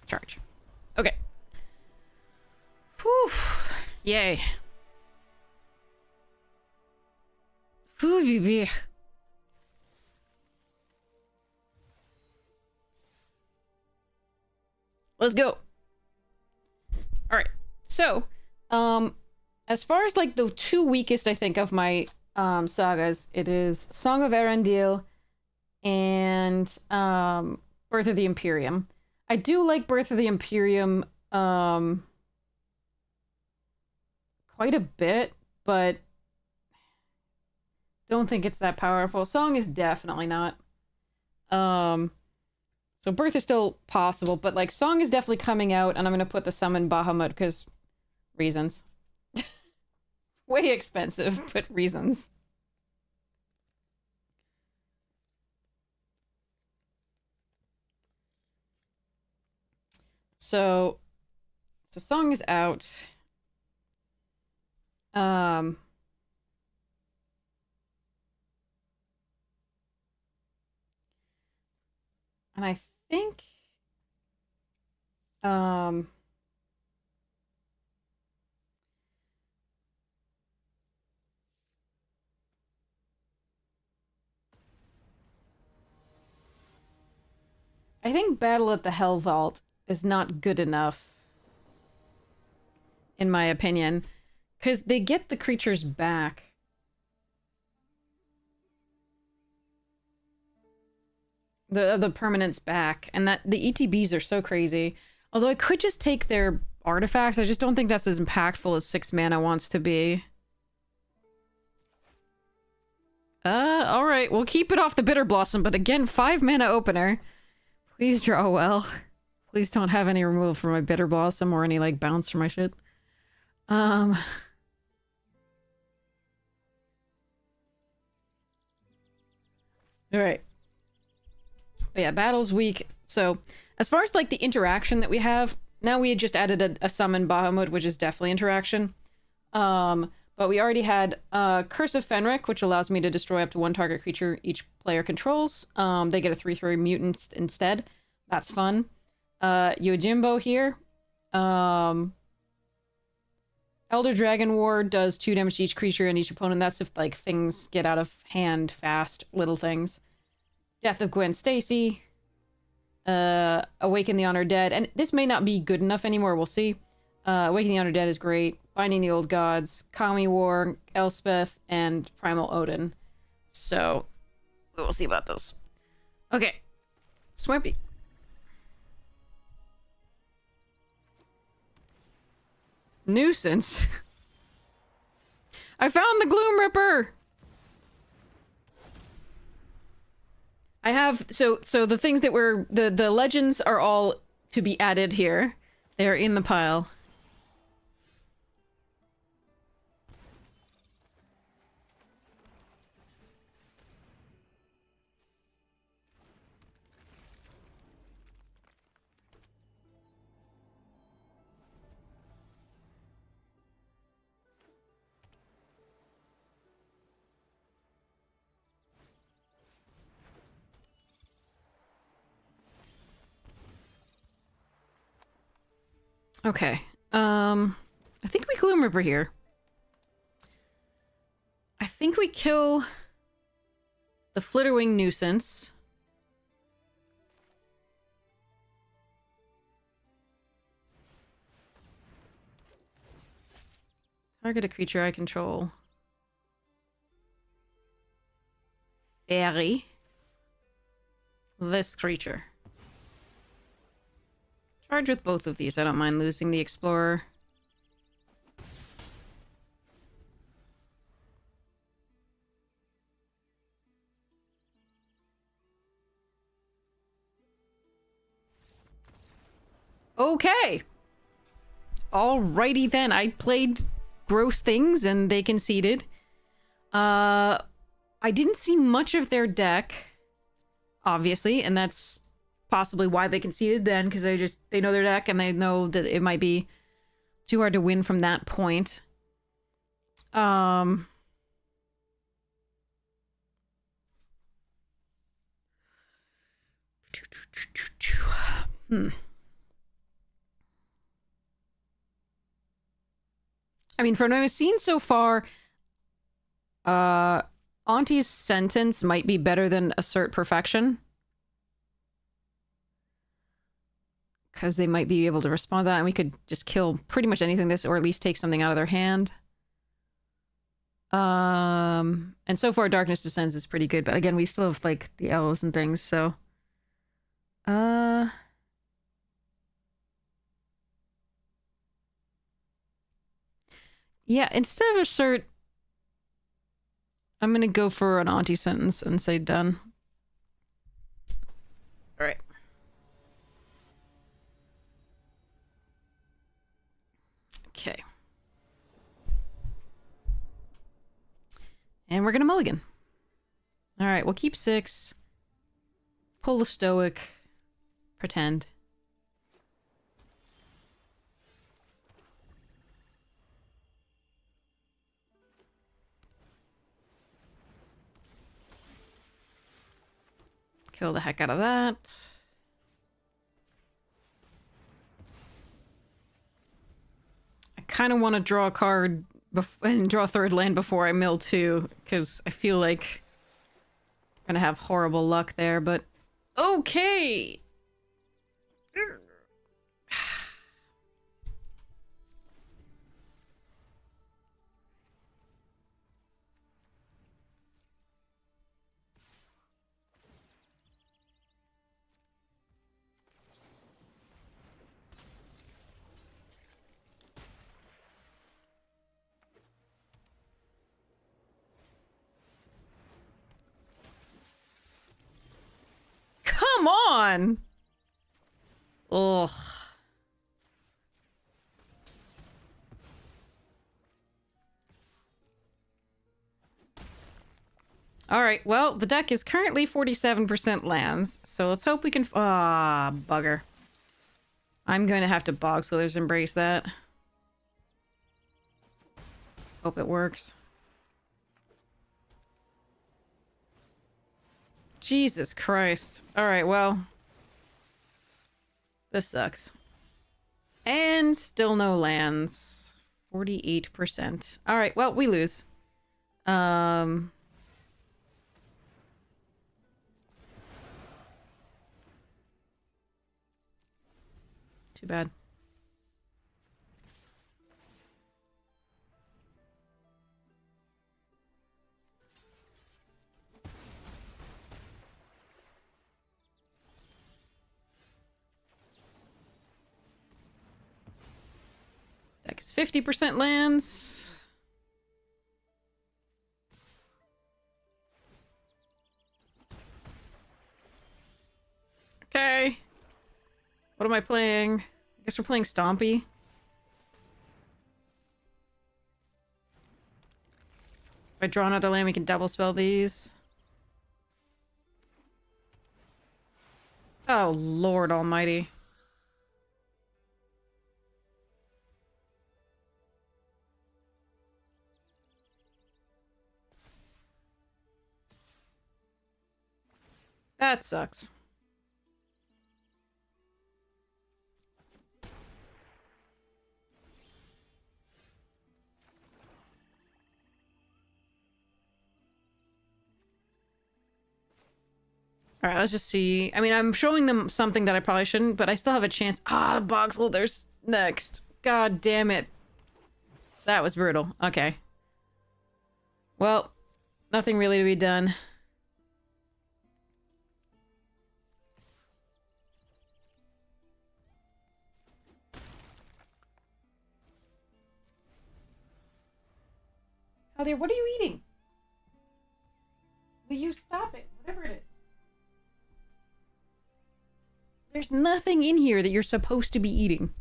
Charge. Okay. Whew. Yay. Whew. Let's go. All right. So, as far as like the 2 weakest, I think, of my sagas, it is Song of Erendil and Birth of the Imperium. I do like Birth of the Imperium quite a bit, but don't think it's that powerful. Song is definitely not. So Birth is still possible, but like Song is definitely coming out, and I'm gonna put the summon Bahamut because reasons. Way expensive, but reasons. So Song is out. And I think I think Battle at the Hell Vault is not good enough, in my opinion, because they get the creatures back. The permanents back, and that the ETBs are so crazy. Although I could just take their artifacts, I just don't think that's as impactful as 6 mana wants to be. Alright, we'll keep it off the Bitter Blossom, but again, 5 mana opener. Please draw well. Please don't have any removal for my Bitter Blossom or any, like, bounce for my shit. Alright. But yeah, Battle's weak. So, as far as, like, the interaction that we have, now we had just added a summon Bahamut, which is definitely interaction. But we already had Curse of Fenric, which allows me to destroy up to 1 target creature each player controls. They get a 3/3 mutant instead. That's fun. Yojimbo here. Elder Dragon Ward does 2 damage to each creature and each opponent. That's if, like, things get out of hand fast, little things. Death of Gwen Stacy. Awaken the Honored Dead. And this may not be good enough anymore, we'll see. Awaken the Honored Dead is great. Binding the Old Gods, Kami War, Elspeth, and Primal Odin. So, we'll see about those. Okay. Swampy. Nuisance. I found the Gloom Ripper! I have, so the things that were, the legends are all to be added here. They are in the pile. Okay. I think we Gloom Ripper here. I think we kill the Flitterwing Nuisance. Target a creature I control. Airy. This creature. Charge with both of these. I don't mind losing the Explorer. Okay. Alrighty then. I played gross things and they conceded. I didn't see much of their deck, obviously, and that's possibly why they conceded then, because they know their deck and they know that it might be too hard to win from that point. Hmm. I mean, from what I've seen so far, Auntie's Sentence might be better than Assert Perfection. Because they might be able to respond to that, and we could just kill pretty much anything this, or at least take something out of their hand. And so far, Darkness Descends is pretty good, but again, we still have, like, the elves and things, so... Yeah, instead of Assert, I'm gonna go for an Auntie Sentence and say done. Alright. Okay. And we're gonna mulligan. Alright, we'll keep 6. Pull the Stoic. Pretend. Kill the heck out of that. I kind of want to draw a card and draw a third land before I mill 2, because I feel like I'm gonna have horrible luck there, but okay! Come on! Ugh. Alright, well, the deck is currently 47% lands, so let's hope we can... Ah, bugger. I'm going to have to Bog Slithers embrace that. Hope it works. Jesus Christ. Alright, well. This sucks. And still no lands. 48%. Alright, well, we lose. Too bad. Deck is 50% lands. Okay. What am I playing? I guess we're playing Stompy. If I draw another land, we can double spell these. Oh, Lord Almighty. That sucks. Alright, let's just see. I mean, I'm showing them something that I probably shouldn't, but I still have a chance. Ah, Bog Slithers next. God damn it. That was brutal. Okay. Well, nothing really to be done. Oh, there. What are you eating? Will you stop it? Whatever it is. There's nothing in here that you're supposed to be eating.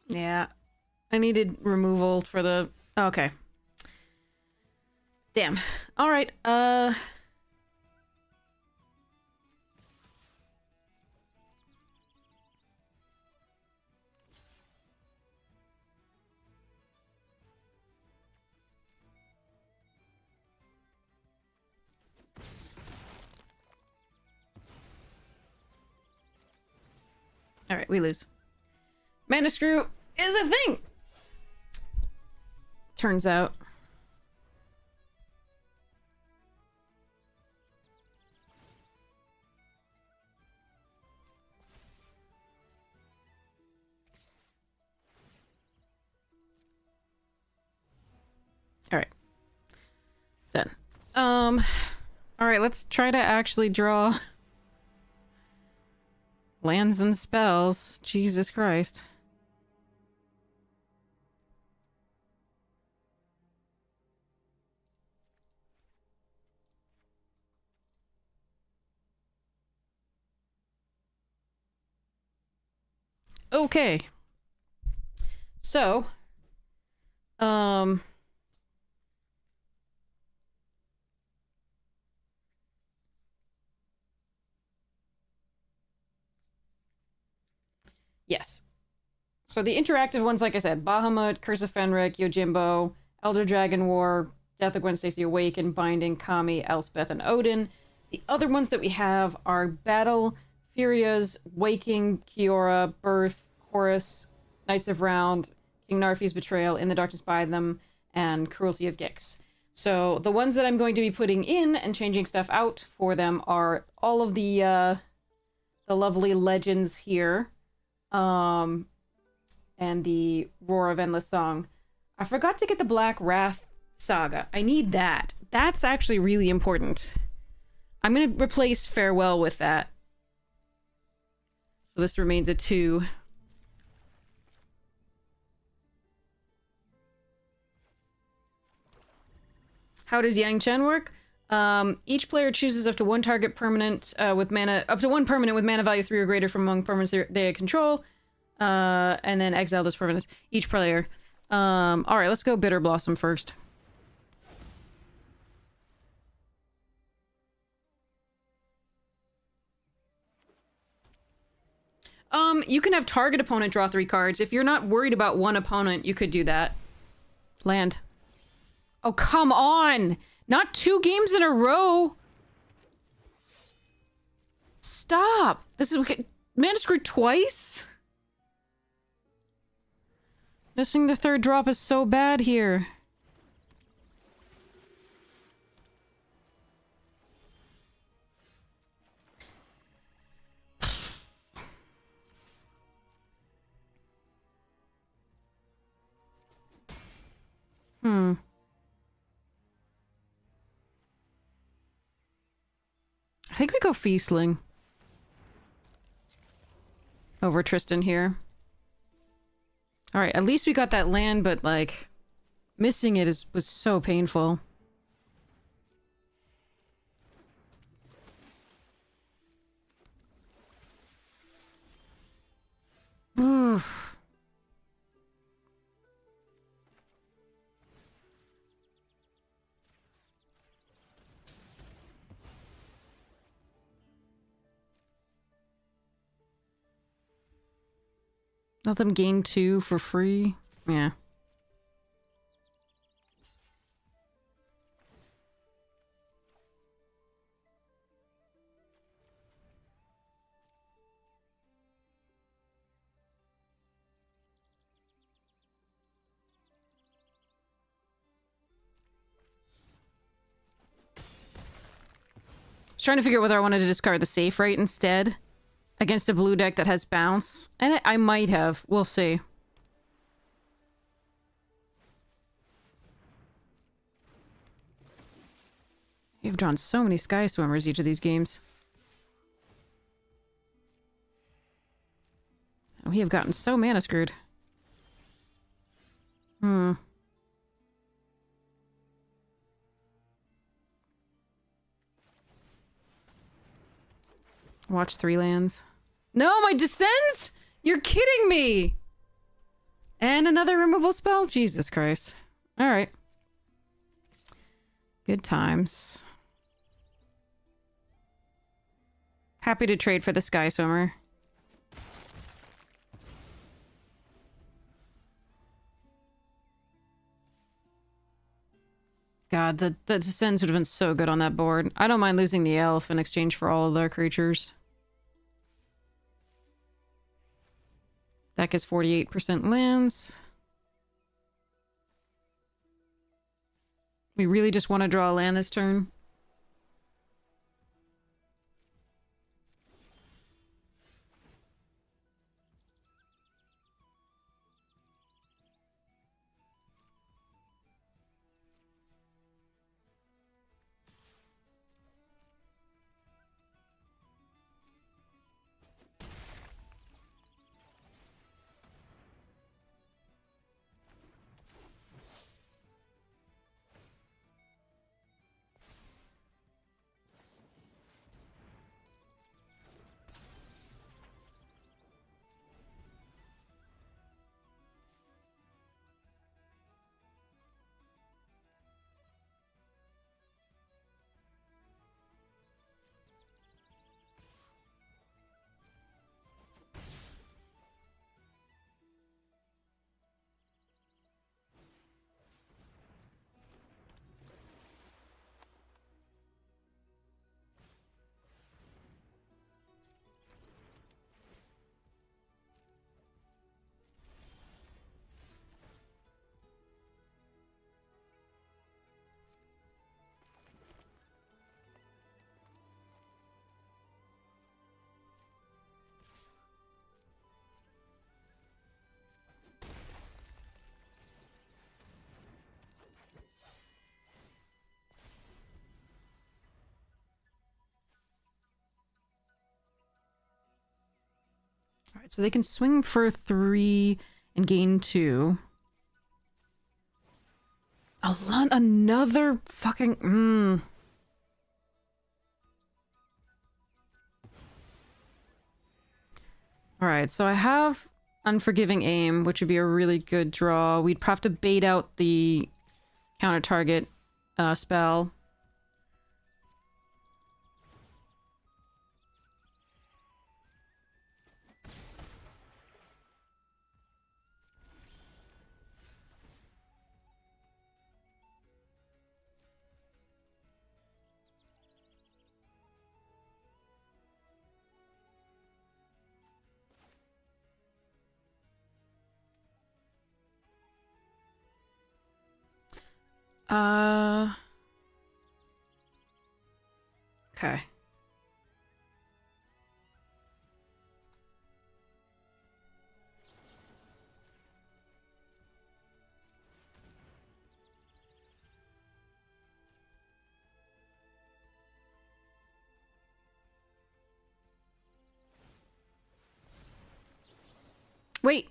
Yeah. I needed removal for the... Okay. Damn. Alright, Alright, we lose. Mana Screw is a thing! Turns out. Alright. Done. Alright, let's try to actually draw lands and spells. Jesus Christ. Okay. So, yes. So the interactive ones, like I said, Bahamut, Curse of Fenric, Yojimbo, Elder Dragon War, Death of Gwen Stacy Awaken, Binding, Kami, Elspeth, and Odin. The other ones that we have are Battle, Furia's, Waking, Kiora, Birth, Horus, Knights of Round, King Narfi's Betrayal, In the Darkness by Them, and Cruelty of Gix. So the ones that I'm going to be putting in and changing stuff out for them are all of the lovely legends here. And the Roar of Endless Song. I forgot to get the Black Wrath Saga. I need that. That's actually really important. I'm going to replace Farewell with that. So this remains a 2. How does Yang Chen work? Each player chooses up to one target permanent with mana, up to one permanent with mana value 3 or greater from among permanents they control. And then exile this permanent. Each player. Alright, let's go Bitter Blossom first. You can have target opponent draw 3 cards. If you're not worried about one opponent, you could do that. Land. Oh, come on! Not 2 games in a row! Stop! This is... Mana Screw twice? Missing the 3rd drop is so bad here. I think we go Feastling over Tristan here. Alright, at least we got that land, but, like, missing it was so painful. Oof. Let them gain 2 for free? Yeah. I was trying to figure out whether I wanted to discard the safe right instead. against a blue deck that has bounce. And I might have. We'll see. You've drawn so many Sky Swimmers each of these games. We have gotten so mana screwed. Watch 3 lands. No, my Descends? You're kidding me! And another removal spell? Jesus Christ. Alright. Good times. Happy to trade for the Sky Swimmer. God, the Descends would have been so good on that board. I don't mind losing the elf in exchange for all of their creatures. Deck is 48% lands. We really just want to draw a land this turn. Alright, so they can swing for 3 and gain 2. Another fucking... Alright, so I have Unforgiving Aim, which would be a really good draw. We'd have to bait out the counter target spell. Okay. Wait.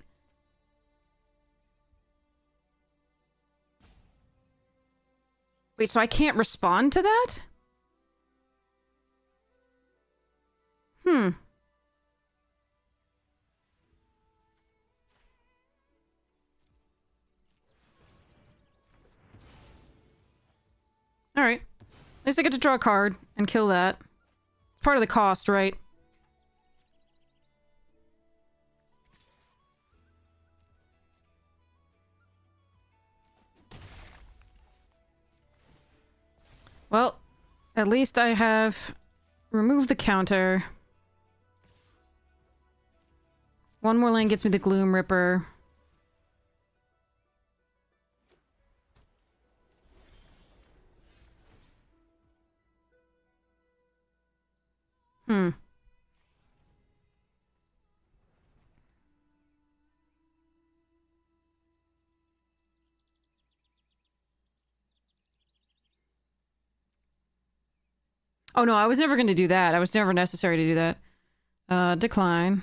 Wait, so I can't respond to that? Alright. At least I get to draw a card and kill that. Part of the cost, right? Well, at least I have removed the counter. One more land gets me the Gloom Ripper. Oh no, I was never going to do that. I was never necessary to do that. Decline.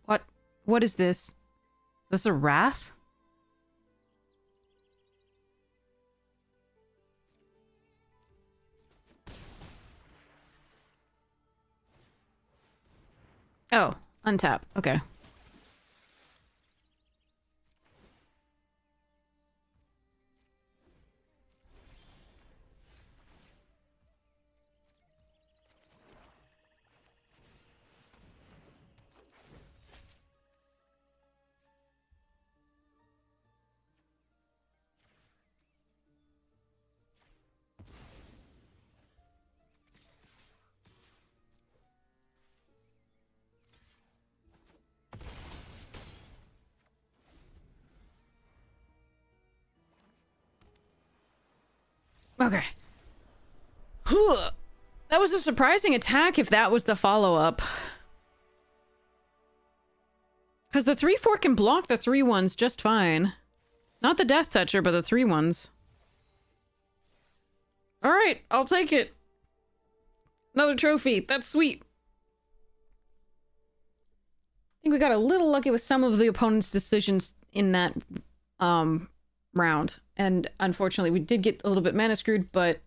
What? What is this? Is this a wrath? Oh, untap. Okay. Okay. That was a surprising attack if that was the follow-up. Because the 3/4 can block the 3/1s just fine. Not the Death Toucher, but the 3/1s. Alright, I'll take it. Another trophy. That's sweet. I think we got a little lucky with some of the opponent's decisions in that round. And unfortunately, we did get a little bit mana screwed, but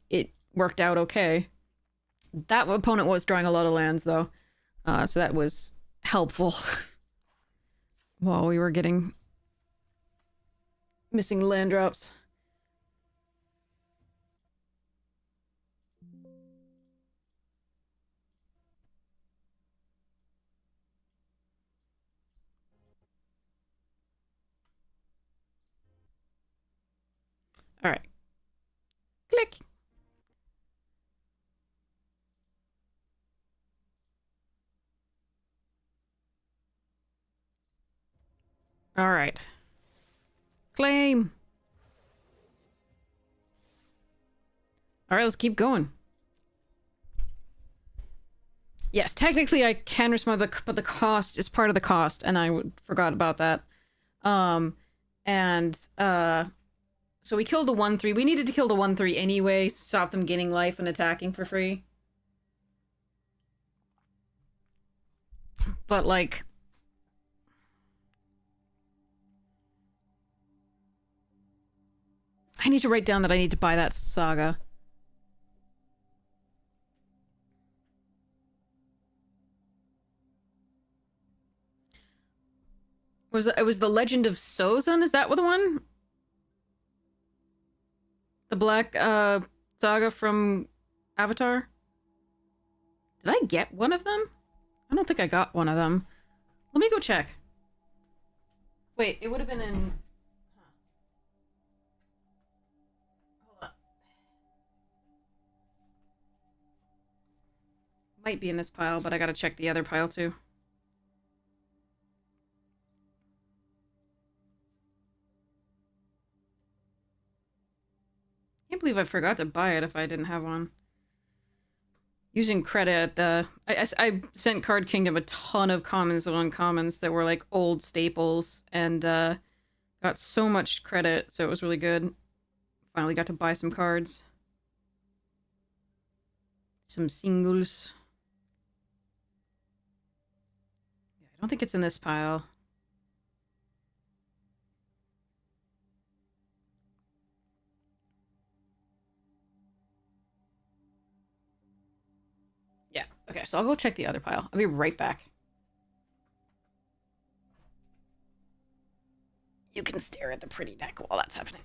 it worked out okay. That opponent was drawing a lot of lands, though. So that was helpful. While we were getting missing land drops. All right. Click. All right. Claim. All right, let's keep going. Yes, technically I can respond, but the cost is part of the cost, and I forgot about that. So we killed the 1/3. We needed to kill the 1/3 anyway, stop them gaining life and attacking for free. But, like... I need to write down that I need to buy that saga. It was the Legend of Sozin? Is that the one? The black saga from Avatar? Did I get one of them? I don't think I got one of them. Let me go check. Wait, it would have been in... Hold up. Might be in this pile, but I gotta check the other pile too. Can't believe I forgot to buy it if I didn't have one. Using credit at the... I sent Card Kingdom a ton of commons and uncommons that were like old staples and got so much credit, so it was really good. Finally got to buy some cards. Some singles. Yeah, I don't think it's in this pile. Yeah, okay, so I'll go check the other pile. I'll be right back. You can stare at the pretty deck while that's happening.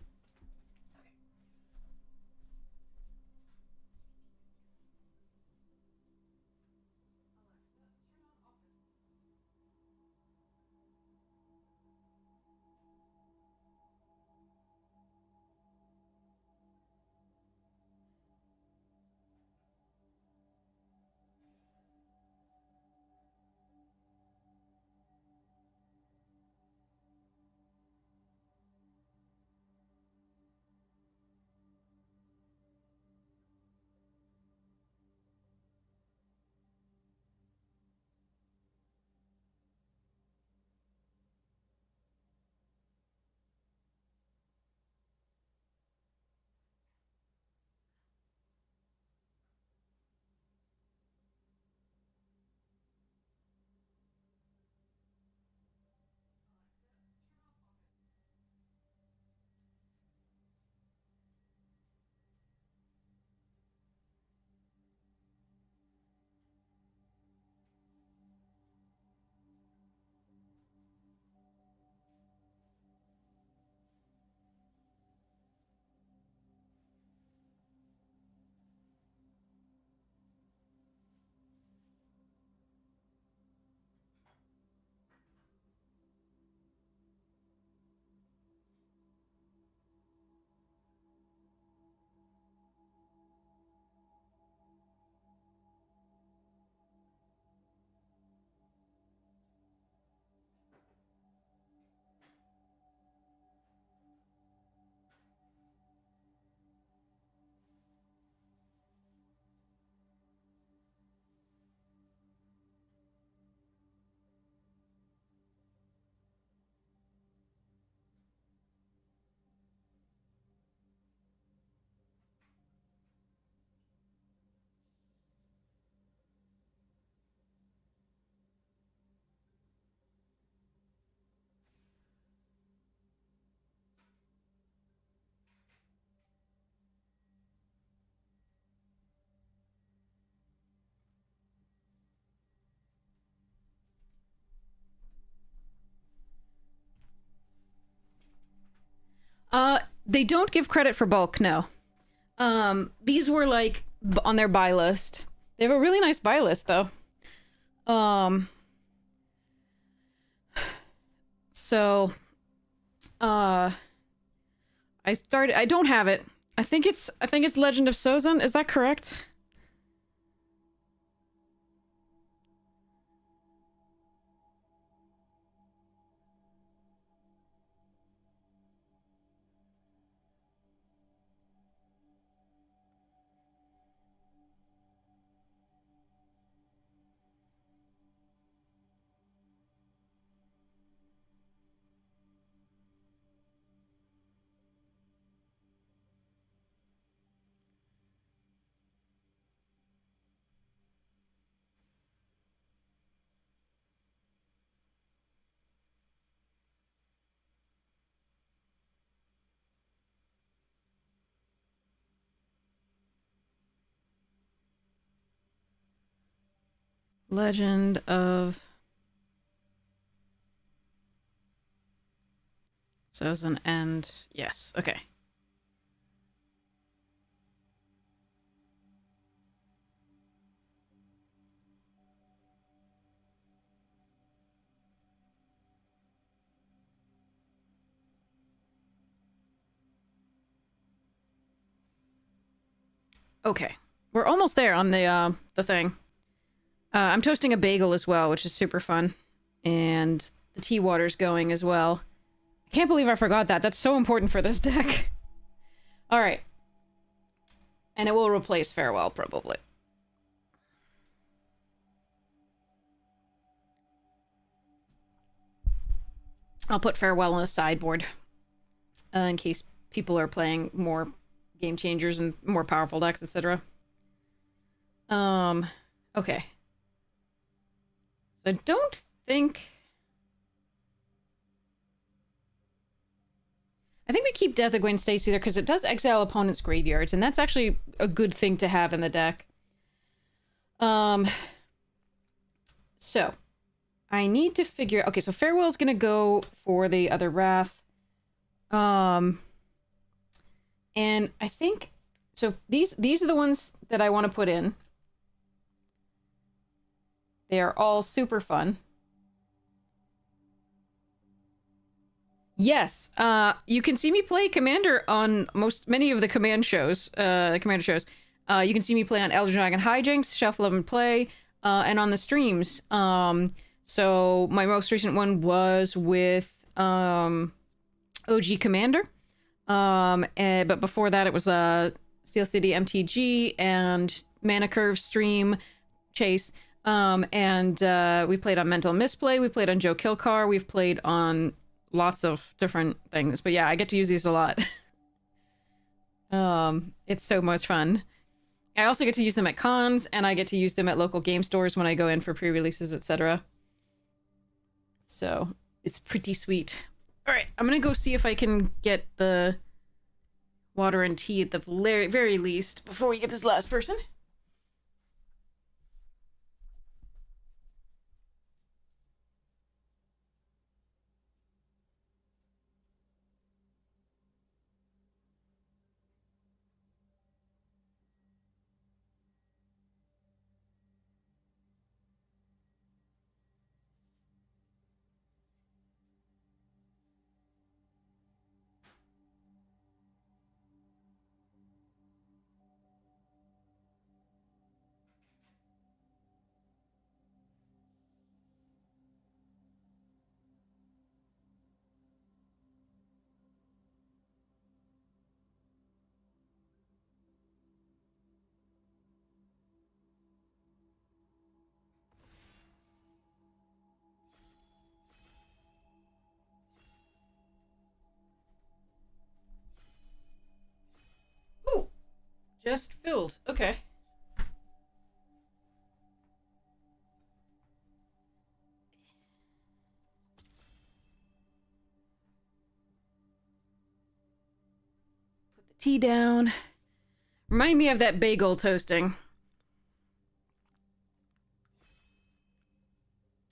They don't give credit for bulk, no. These were like on their buy list. They have a really nice buy list though. So I don't have it. I think it's Legend of Sozin, is that correct? Legend of Sozin and yes, okay. Okay. We're almost there on the thing. I'm toasting a bagel as well, which is super fun. And the tea water's going as well. I can't believe I forgot that. That's so important for this deck. Alright. And it will replace Farewell, probably. I'll put Farewell on the sideboard. In case people are playing more game changers and more powerful decks, etc. Okay. So I don't think... I think we keep Death of Gwen Stacy there because it does exile opponents' graveyards, and that's actually a good thing to have in the deck. So, I need to figure... Okay, so Farewell's gonna go for the other Wrath. And I think... So, these are the ones that I want to put in. They are all super fun. Yes, you can see me play Commander on many of the Commander shows. You can see me play on Elder Dragon Hijinks, Shuffle Up and Play, and on the streams. So my most recent one was with OG Commander. But before that, it was Steel City MTG and Mana Curve stream Chase. And we played on Mental Misplay. We played on Joe Kilcar. We've played on lots of different things, but yeah, I get to use these a lot. It's so much fun. I also get to use them at cons, and I get to use them at local game stores when I go in for pre-releases, etc. So it's pretty sweet. All right, I'm gonna go see if I can get the water and tea at the very least before we get this last person. Ooh, just filled. Okay. Put the tea down. Remind me of that bagel toasting.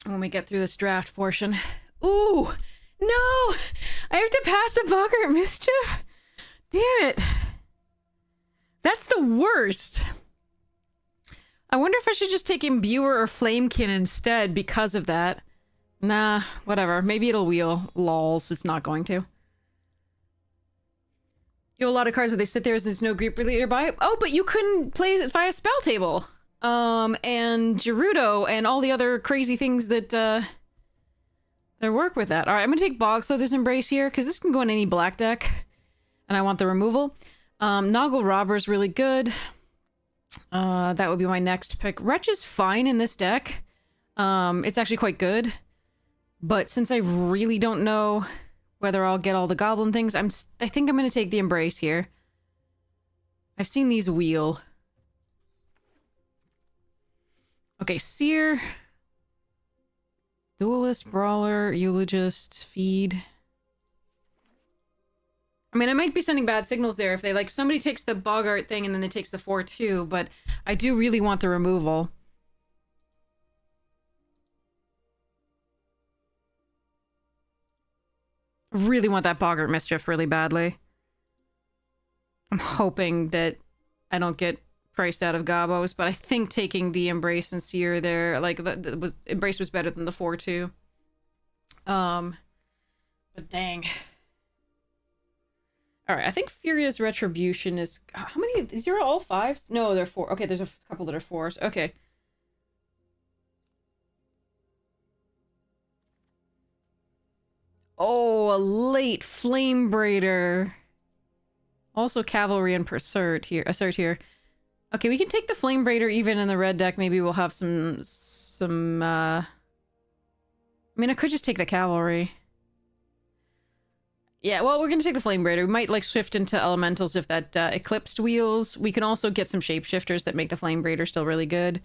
When we get through this draft portion. Ooh, no! I have to pass the Boggart Mischief? Damn it. That's the worst. I wonder if I should just take Imbuer or Flamekin instead because of that. Nah, whatever. Maybe it'll wheel. Lols, it's not going to. You have a lot of cards that they sit there as there's no group leader by. Oh, but you couldn't play it via spell table. And Gerudo and all the other crazy things that, that work with that. All right, I'm gonna take Bogslither's Embrace here, because this can go in any black deck. And I want the removal. Noggle Robber's really good. That would be my next pick. Wretch is fine in this deck. It's actually quite good. But since I really don't know whether I'll get all the goblin things, I think I'm going to take the Embrace here. I've seen these wheel. Okay, Seer. Duelist, Brawler, Eulogist, Feed. I mean, I might be sending bad signals there if they, like, if somebody takes the Boggart thing and then they takes the 4-2, but I do really want the removal. Really want that Boggart Mischief really badly. I'm hoping that I don't get priced out of Gobos, but I think taking the Embrace and Seer there, like, Embrace was better than the 4-2. But dang. Alright, I think Furious Retribution is... How many? Is there all 5s? No, they're 4. Okay, there's a couple that are 4s. Okay. Oh, a late Flame Braider. Also Cavalry and Assert here. Okay, we can take the Flame Braider even in the red deck. Maybe we'll have some I mean, I could just take the Cavalry. Yeah, well, we're gonna take the Flame Braider. We might, like, shift into Elementals if that Eclipsed wheels. We can also get some Shapeshifters that make the Flame Braider still really good.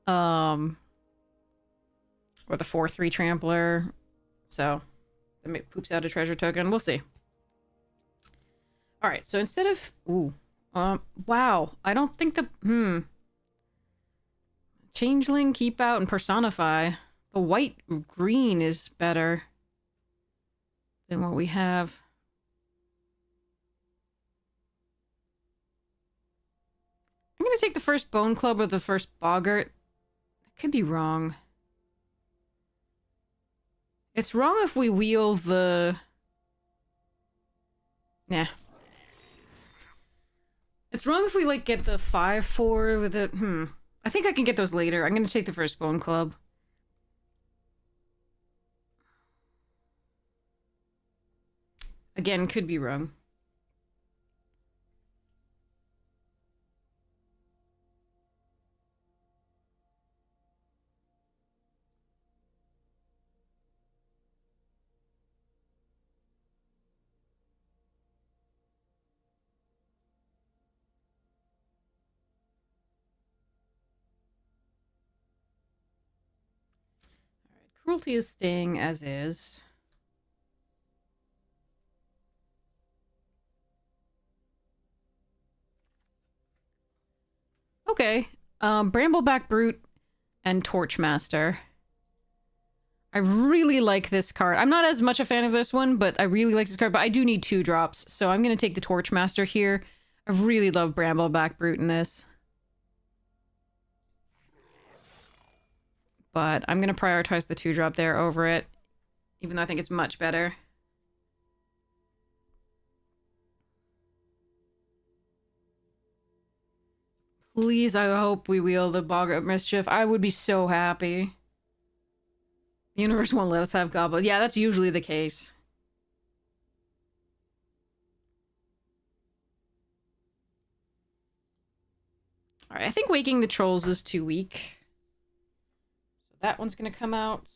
Or the 4-3 Trampler. So... it poops out a treasure token. We'll see. Alright, so instead of... Ooh. Wow. I don't think the... Changeling, Keep Out, and Personify. The white-green is better than what we have. I'm gonna take the first Bone Club or the first Boggart. I could be wrong. It's wrong if we wheel the... Nah. It's wrong if we, like, get the 5-4 with it. I think I can get those later. I'm gonna take the first Bone Club. Again, could be wrong. Cruelty is staying as is. Okay. Brambleback Brute and Torchmaster. I really like this card. I'm not as much a fan of this one, but I really like this card, but I do need 2 drops, so I'm going to take the Torchmaster here. I really love Brambleback Brute in this. But I'm going to prioritize the 2-drop there over it, even though I think it's much better. Please, I hope we wheel the Boggart Mischief. I would be so happy. The universe won't let us have Gobos. Yeah, that's usually the case. Alright, I think Waking the Trolls is too weak. So that one's gonna come out.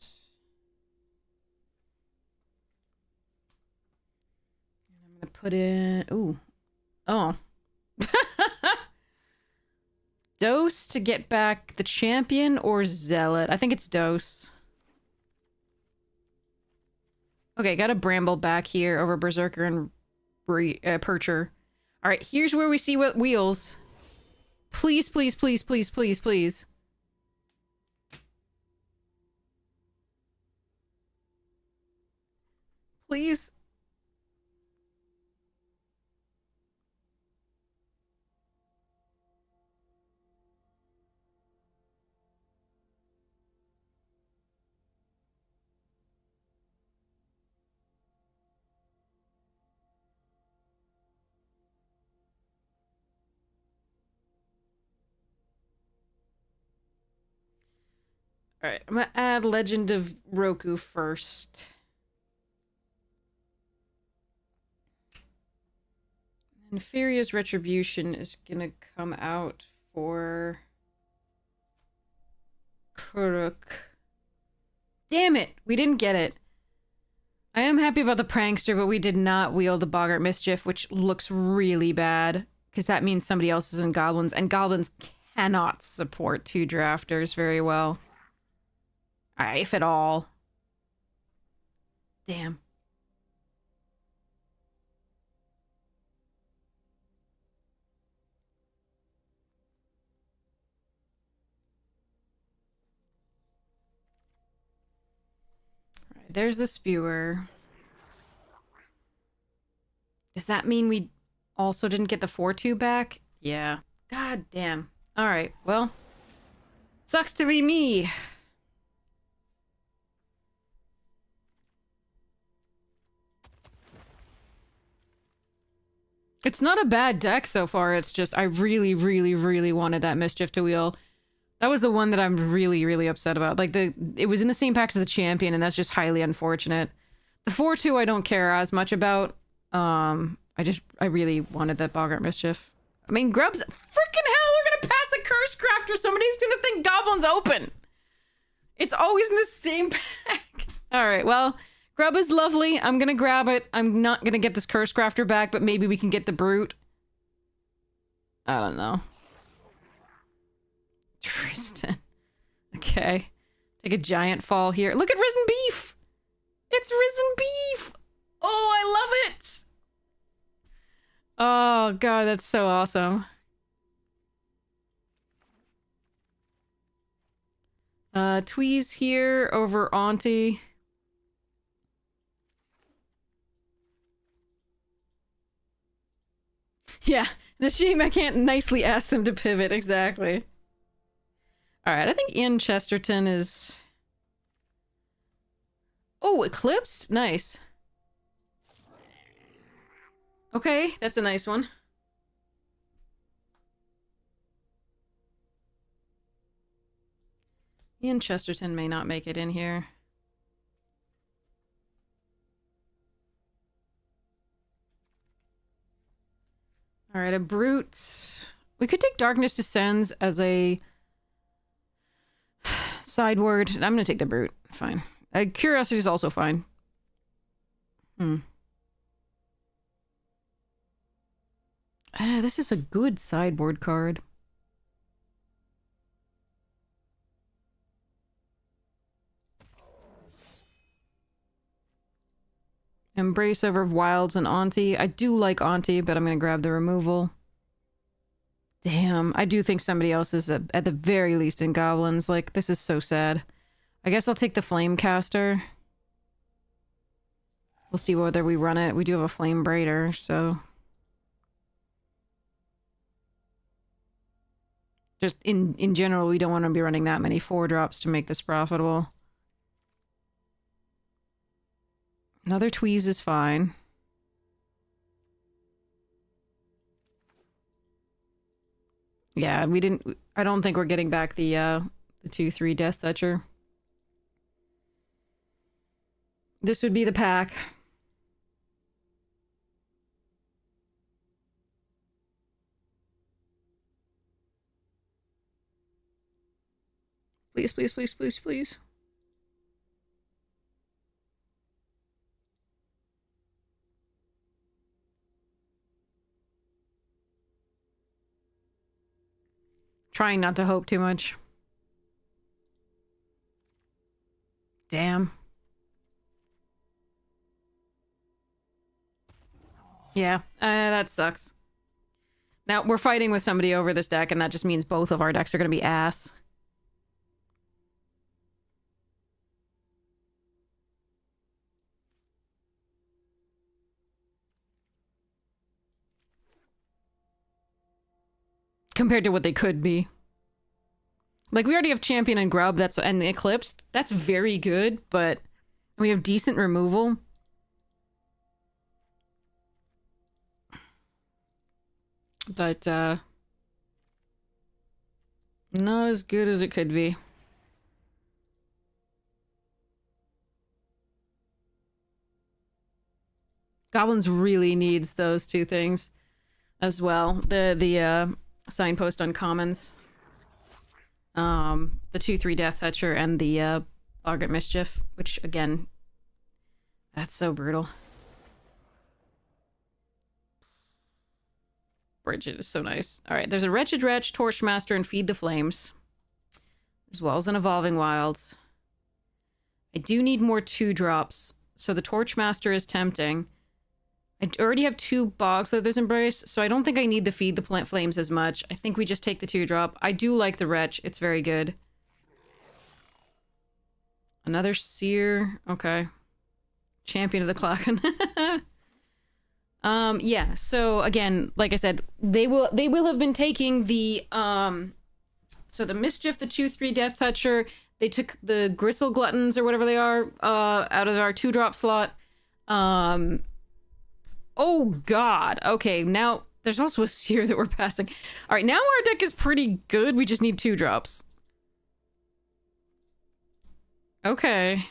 I'm gonna put in... Ooh. Oh. Dose to get back the champion or Zealot? I think it's Dose. Okay, got a Bramble back here over Berserker and Percher. Alright, here's where we see what wheels. Please, please, please, please, please, please. Please. Alright, I'm gonna add Legend of Roku first. And Furious Retribution is gonna come out for Kuruk. Damn it! We didn't get it. I am happy about the Prankster, but we did not wield the Boggart Mischief, which looks really bad. Because that means somebody else is in Goblins, and Goblins cannot support 2 drafters very well. If at all. Damn. Alright, there's the Spewer. Does that mean we also didn't get the 4-2 back? Yeah. God damn. Alright, well. Sucks to be me. It's not a bad deck so far, it's just I really, really, really wanted that Mischief to wheel. That was the one that I'm really, really upset about. Like, it was in the same pack as the Champion, and that's just highly unfortunate. The 4-2 I don't care as much about. I really wanted that Boggart Mischief. I mean, Grub's... Freaking hell, we're gonna pass a Curse Crafter! Somebody's gonna think Goblin's open! It's always in the same pack! Alright, well... Grub is lovely. I'm gonna grab it. I'm not gonna get this Curse Crafter back, but maybe we can get the Brute. I don't know. Tristan. Okay. Take a giant fall here. Look at Risen Beef! It's Risen Beef! Oh, I love it! Oh, God, that's so awesome. Tweez here over Auntie. Yeah, it's a shame I can't nicely ask them to pivot, exactly. Alright, I think Ian Chesterton is... Oh, Eclipsed? Nice. Okay, that's a nice one. Ian Chesterton may not make it in here. Alright, a Brute. We could take Darkness Descends as a sideward. I'm gonna take the Brute. Fine. Curiosity is also fine. This is a good sideboard card. Embrace over Wilds and Auntie. I do like Auntie, but I'm gonna grab the removal. Damn, I do think somebody else is at the very least in Goblins. Like, this is so sad. I guess I'll take the Flamecaster. We'll see whether we run it. We do have a Flame Braider, so... Just in general, we don't want to be running that many 4-drops to make this profitable. Another Tweez is fine. Yeah, we didn't... I don't think we're getting back the 2-3 Death Toucher. This would be the pack. Please, please, please, please, please. Trying not to hope too much. Damn. Yeah, that sucks. Now, we're fighting with somebody over this deck, and that just means both of our decks are going to be ass. Compared to what they could be. Like, we already have Champion and Grub, and Eclipsed. That's very good, but we have decent removal. But, not as good as it could be. Goblins really needs those two things as well. The signpost on commons. The 2/3 Death Toucher and the Boggart Mischief, which again, that's so brutal. Bridget is so nice. All right, there's a Wretched Wretch, Torchmaster, and Feed the Flames, as well as an Evolving Wilds. I do need more 2-drops, so the Torchmaster is tempting. I already have 2 Bogslaither's Embrace, so I don't think I need the Feed the Flames as much. I think we just take the 2-drop. I do like the Wretch. It's very good. Another Seer. Okay. Champion of the Klaken. Yeah, so again, like I said, they will have been taking the so the Mischief, the 2/3 Death Toucher, they took the Gristle Gluttons or whatever they are out of our 2-drop slot. Oh god. Okay, now there's also a Seer that we're passing. All right, now our deck is pretty good. We just need 2-drops. Okay.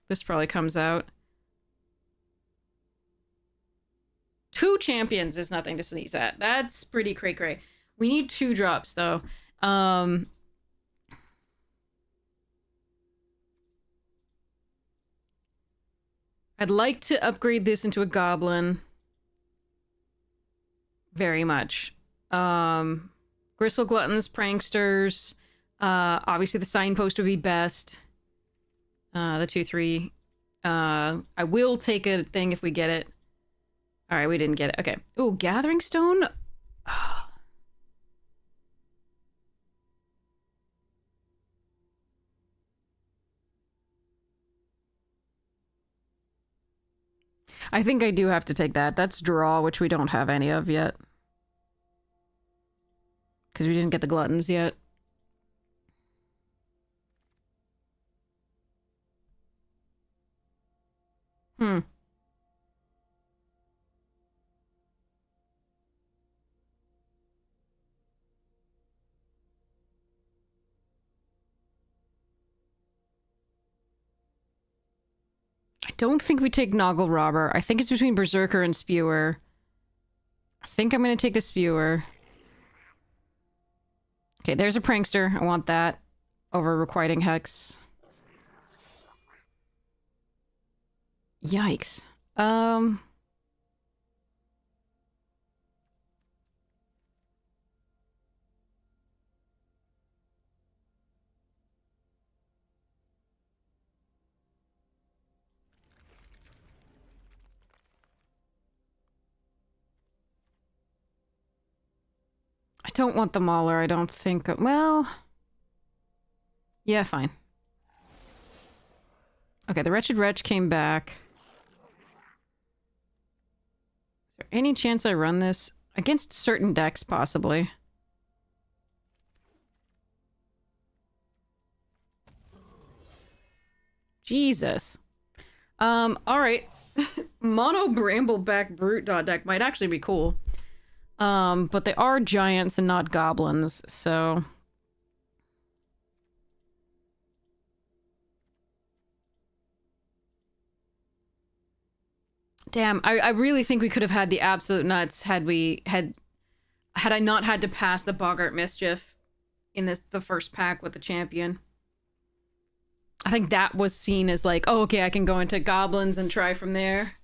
This probably comes out. 2 champions is nothing to sneeze at. That's pretty cray-cray. We need 2-drops, though. I'd like to upgrade this into a goblin. Very much. Gristle Gluttons, Pranksters. Obviously, the Signpost would be best. The 2/3. I will take a thing if we get it. All right, we didn't get it. Okay. Ooh, Gathering Stone. I think I do have to take that. That's Draw, which we don't have any of yet. Because we didn't get the Gluttons yet. I don't think we take Noggle Robber. I think it's between Berserker and Spewer. I think I'm going to take the Spewer. Okay, there's a Prankster. I want that over Requiting Hex. Yikes. I don't want the Mauler, I don't think... Well... Yeah, fine. Okay, the Wretched Wretch came back. Is there any chance I run this? Against certain decks, possibly. Jesus. Alright. Mono Brambleback Brute deck might actually be cool. But they are giants and not goblins, so... Damn, I really think we could have had the absolute nuts had I not had to pass the Boggart Mischief in the first pack with the champion. I think that was seen as like, oh, okay, I can go into goblins and try from there.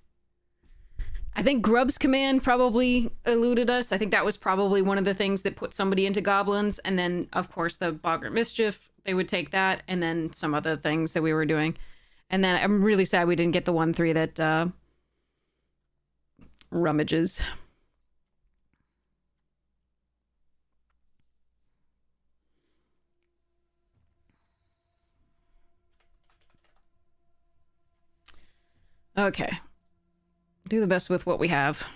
I think Grub's Command probably eluded us. I think that was probably one of the things that put somebody into goblins. And then, of course, the Boggart Mischief, they would take that. And then some other things that we were doing. And then I'm really sad we didn't get the 1/3 that rummages. Okay. Do the best with what we have.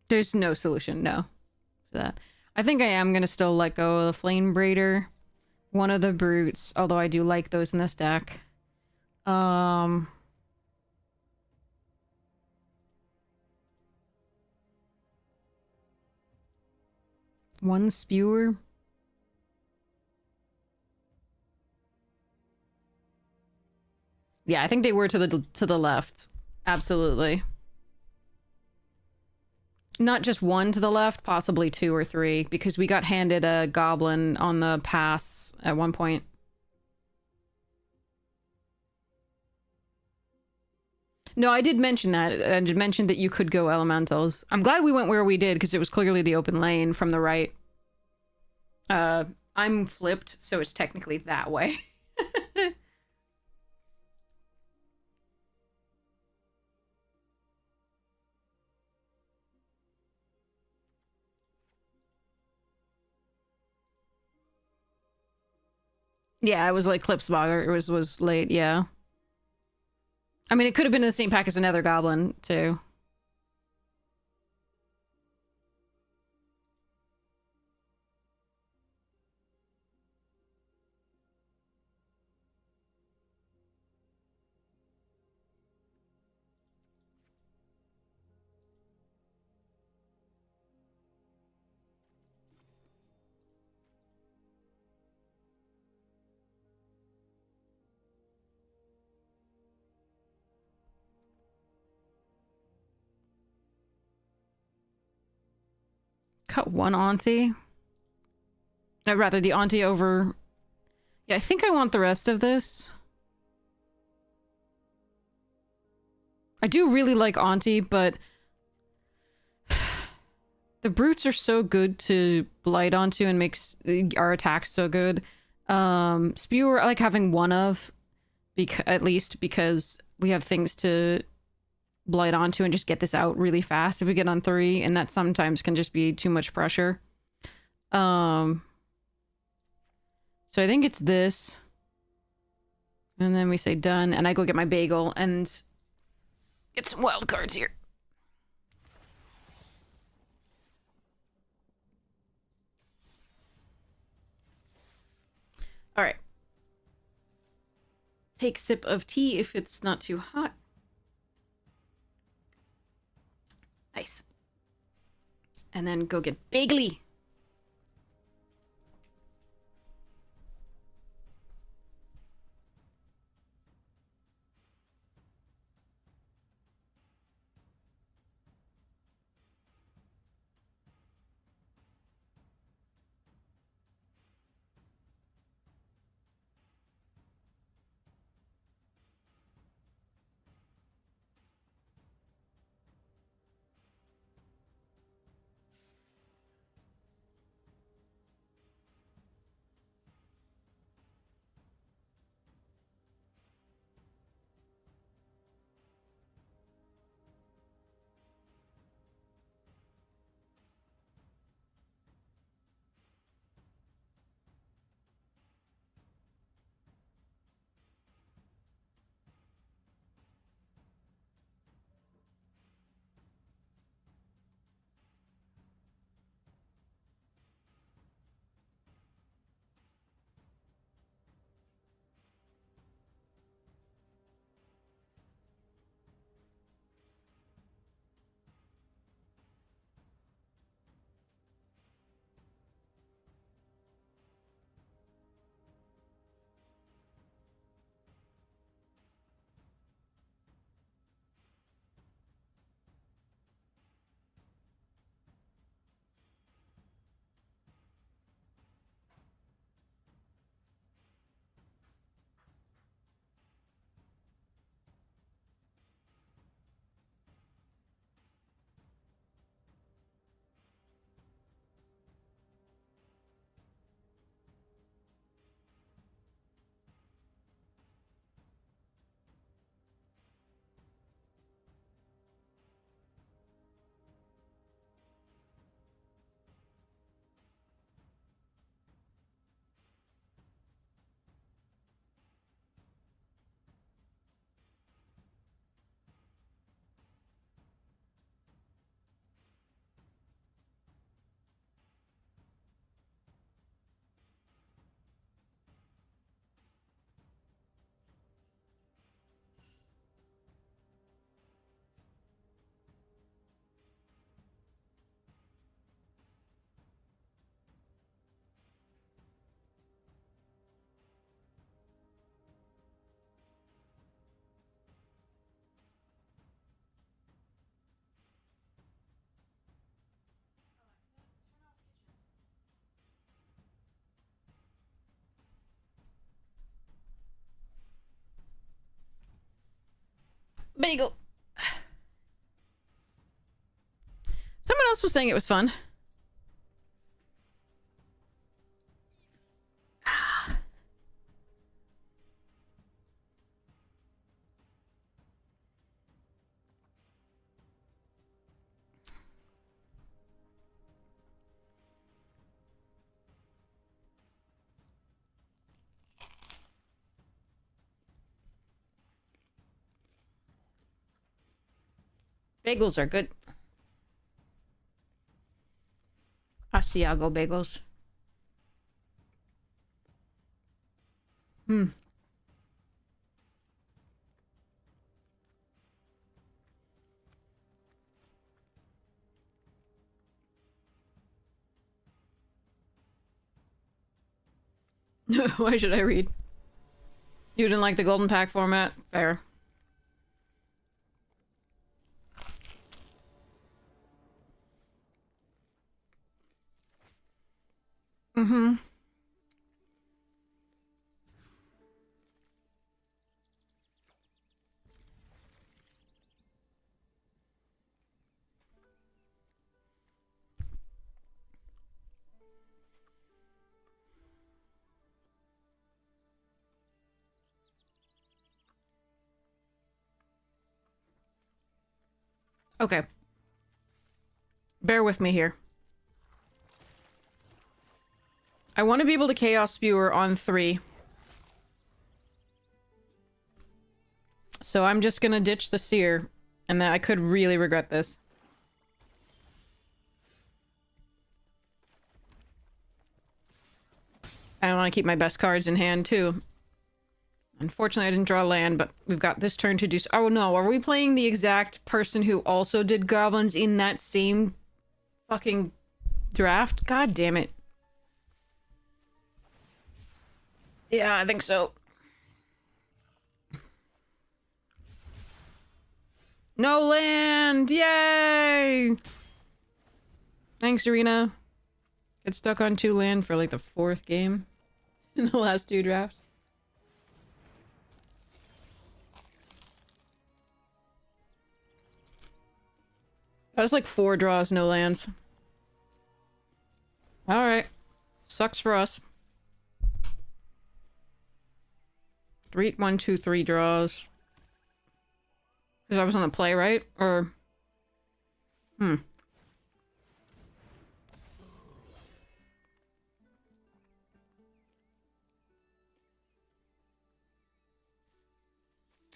There's no solution, no. For that. I think I am going to still let go of the Flame Braider. One of the Brutes, although I do like those in this deck. One Spewer. Yeah, I think they were to the left. Absolutely. Not just one to the left, possibly two or three, because we got handed a goblin on the pass at one point. No, I did mention that. I did mention that you could go elementals. I'm glad we went where we did, because it was clearly the open lane from the right. I'm flipped, so it's technically that way. Yeah, it was like Clipsbogger. It was late, yeah. I mean, it could have been in the same pack as another goblin, too. Cut one auntie. Rather, the auntie over... Yeah, I think I want the rest of this. I do really like auntie, but... the brutes are so good to blight onto and makes our attacks so good. Spewer, I like having one of, at least, because we have things to blight onto and just get this out really fast if we get on 3, and that sometimes can just be too much pressure. So I think it's this. And then we say done, and I go get my bagel and get some wild cards here. All right. Take a sip of tea if it's not too hot. Nice. And then go get bagely. bagel. Someone else was saying it was fun. Bagels are good. Asiago bagels. Hmm. Why should I read? You didn't like the golden pack format? Fair. Mm-hmm. Okay. Bear with me here. I want to be able to Chaos Spewer on 3. So I'm just gonna ditch the Seer. And that I could really regret this. I want to keep my best cards in hand, too. Unfortunately, I didn't draw land, but we've got this turn to do so. Oh no, are we playing the exact person who also did goblins in that same fucking draft? God damn it. Yeah, I think so. No land! Yay! Thanks, Arena. Get stuck on 2 land for like the 4th game in the last 2 drafts. That was like 4 draws, no lands. Alright. Sucks for us. 1, 2, 3 draws. Because I was on the play, right? Or...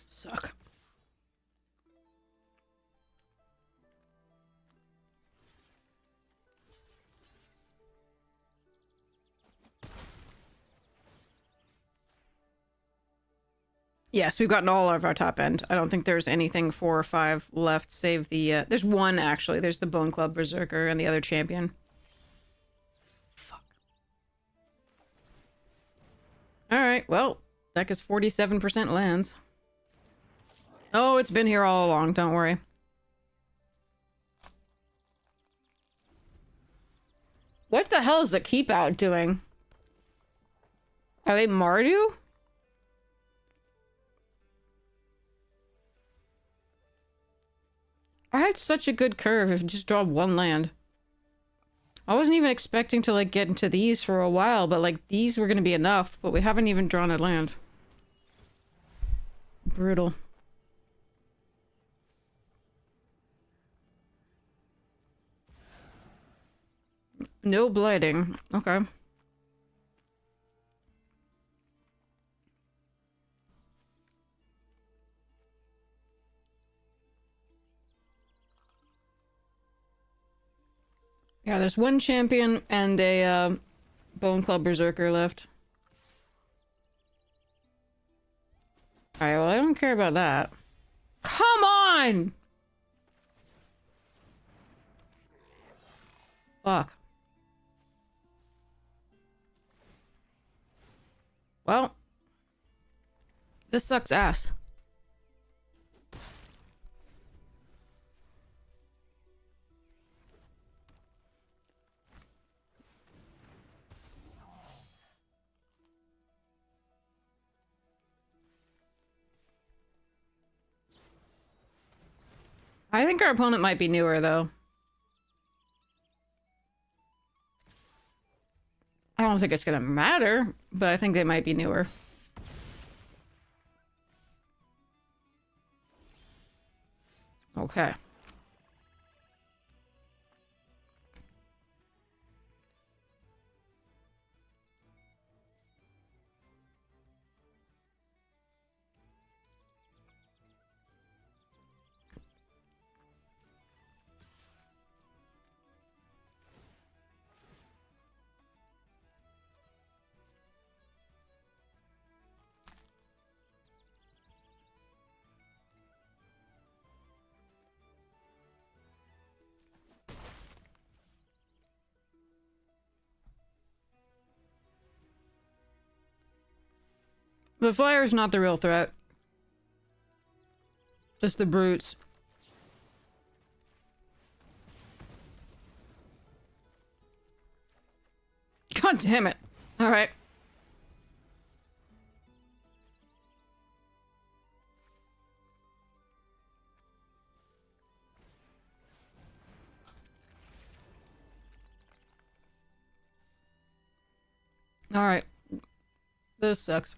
Suck. Yes, we've gotten all of our top end. I don't think there's anything 4 or 5 left, save the, there's 1, actually. There's the Bone Club Berserker and the other champion. Fuck. Alright, well, deck is 47% lands. Oh, it's been here all along, don't worry. What the hell is the Keep Out doing? Are they Mardu? I had such a good curve if just draw 1 land. I wasn't even expecting to, like, get into these for a while, but, like, these were gonna be enough, but we haven't even drawn a land. Brutal. No blighting. Okay. Yeah, there's 1 champion and a Bone Club Berserker left. Alright, well, I don't care about that. Come on! Fuck. Well, this sucks ass. I think our opponent might be newer, though. I don't think it's gonna matter, but I think they might be newer. Okay. The Flyer's not the real threat. Just the brutes. God damn it. Alright. Alright. This sucks.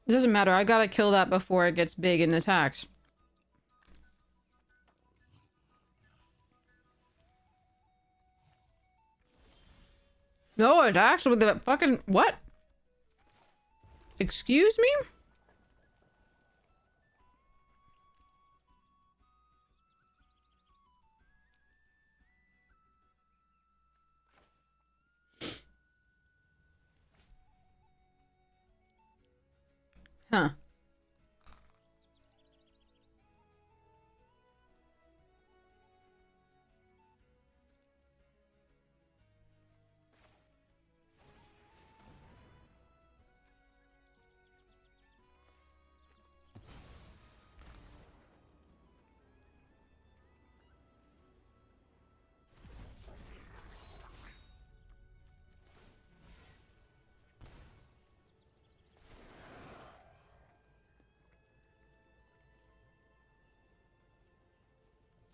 It doesn't matter. I gotta kill that before it gets big and attacks. No, it attacks with the fucking... What? Excuse me? Huh.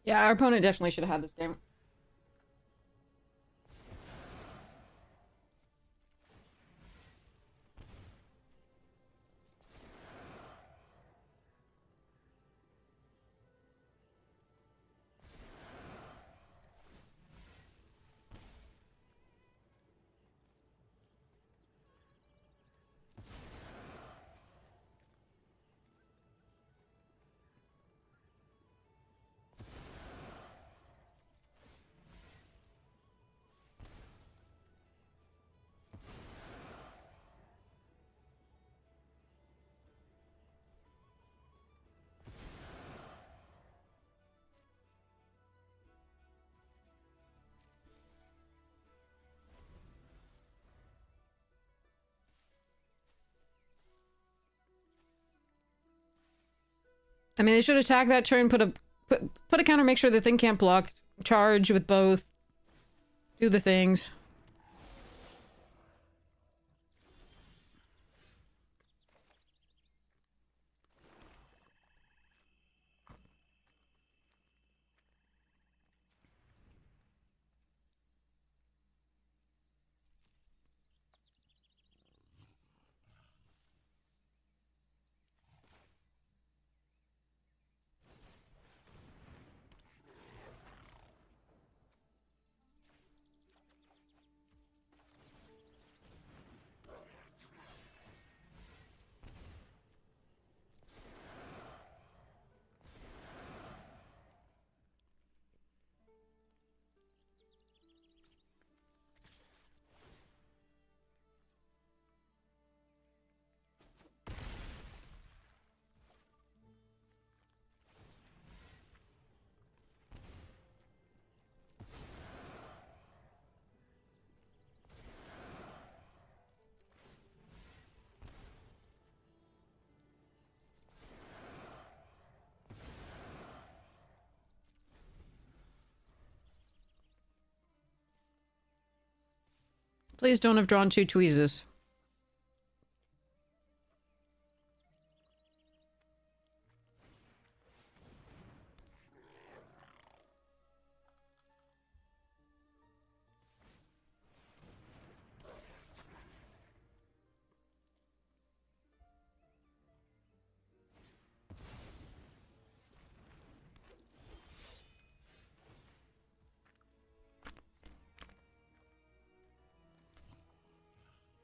Yeah, our opponent definitely should have had this game. I mean, they should attack that turn, put a counter, make sure the thing can't block, charge with both, do the things. Please don't have drawn two tweezers.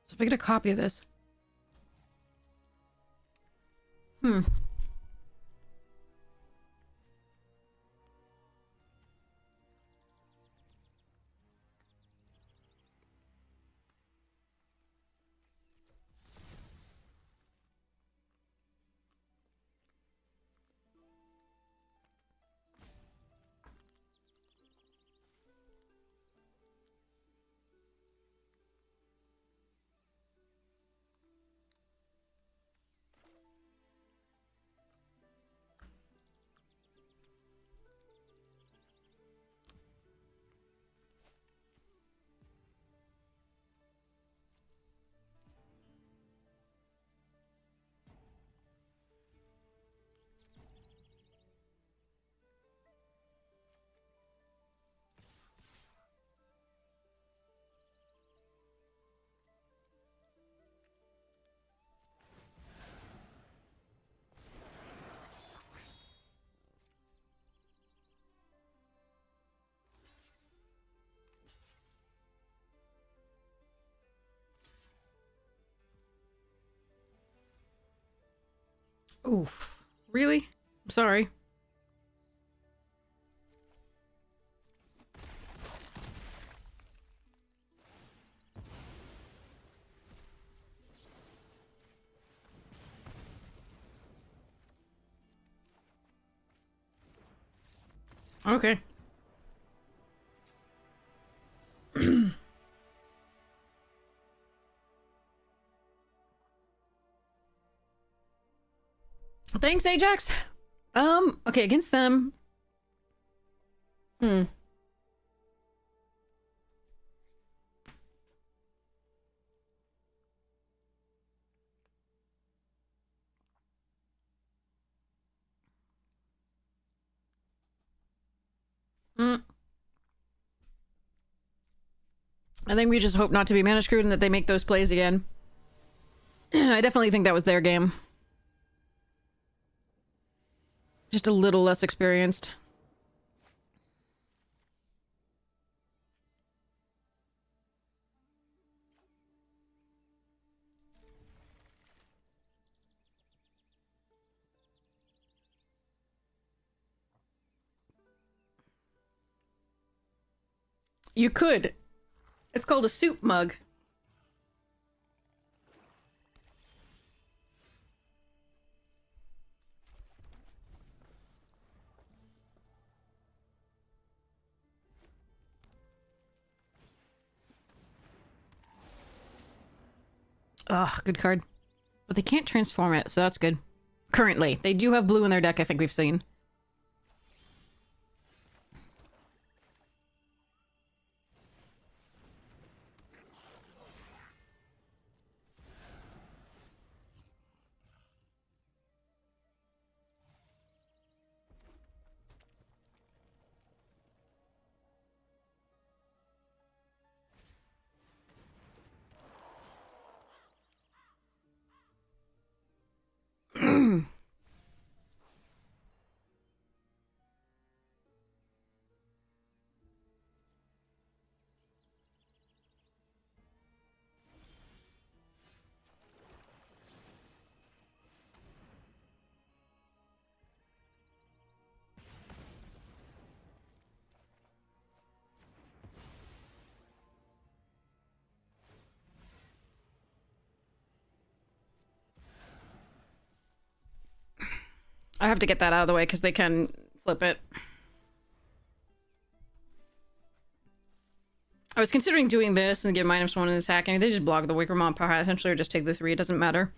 So if I get a copy of this. Oof. Really? I'm sorry. Okay. Thanks, Ajax. Okay, against them. Hmm. Mm. I think we just hope not to be mana screwed and that they make those plays again. I definitely think that was their game. Just a little less experienced. You could. It's called a soup mug. Ugh, good card. But they can't transform it, so that's good. Currently. They do have blue in their deck, I think we've seen. I have to get that out of the way because they can flip it. I was considering doing this and give -1 in attacking. They just block the Wickermont essentially, or just take the 3. It doesn't matter.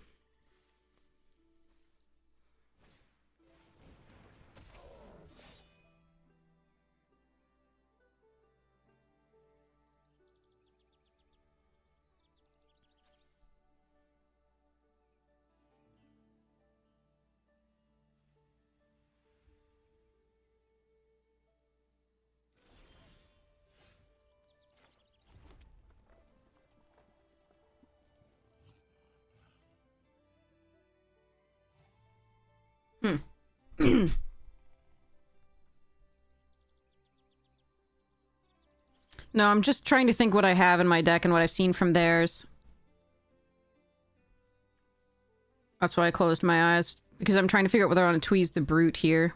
Hmm. No, I'm just trying to think what I have in my deck and what I've seen from theirs. That's why I closed my eyes, because I'm trying to figure out whether I want to tweeze the Brute here.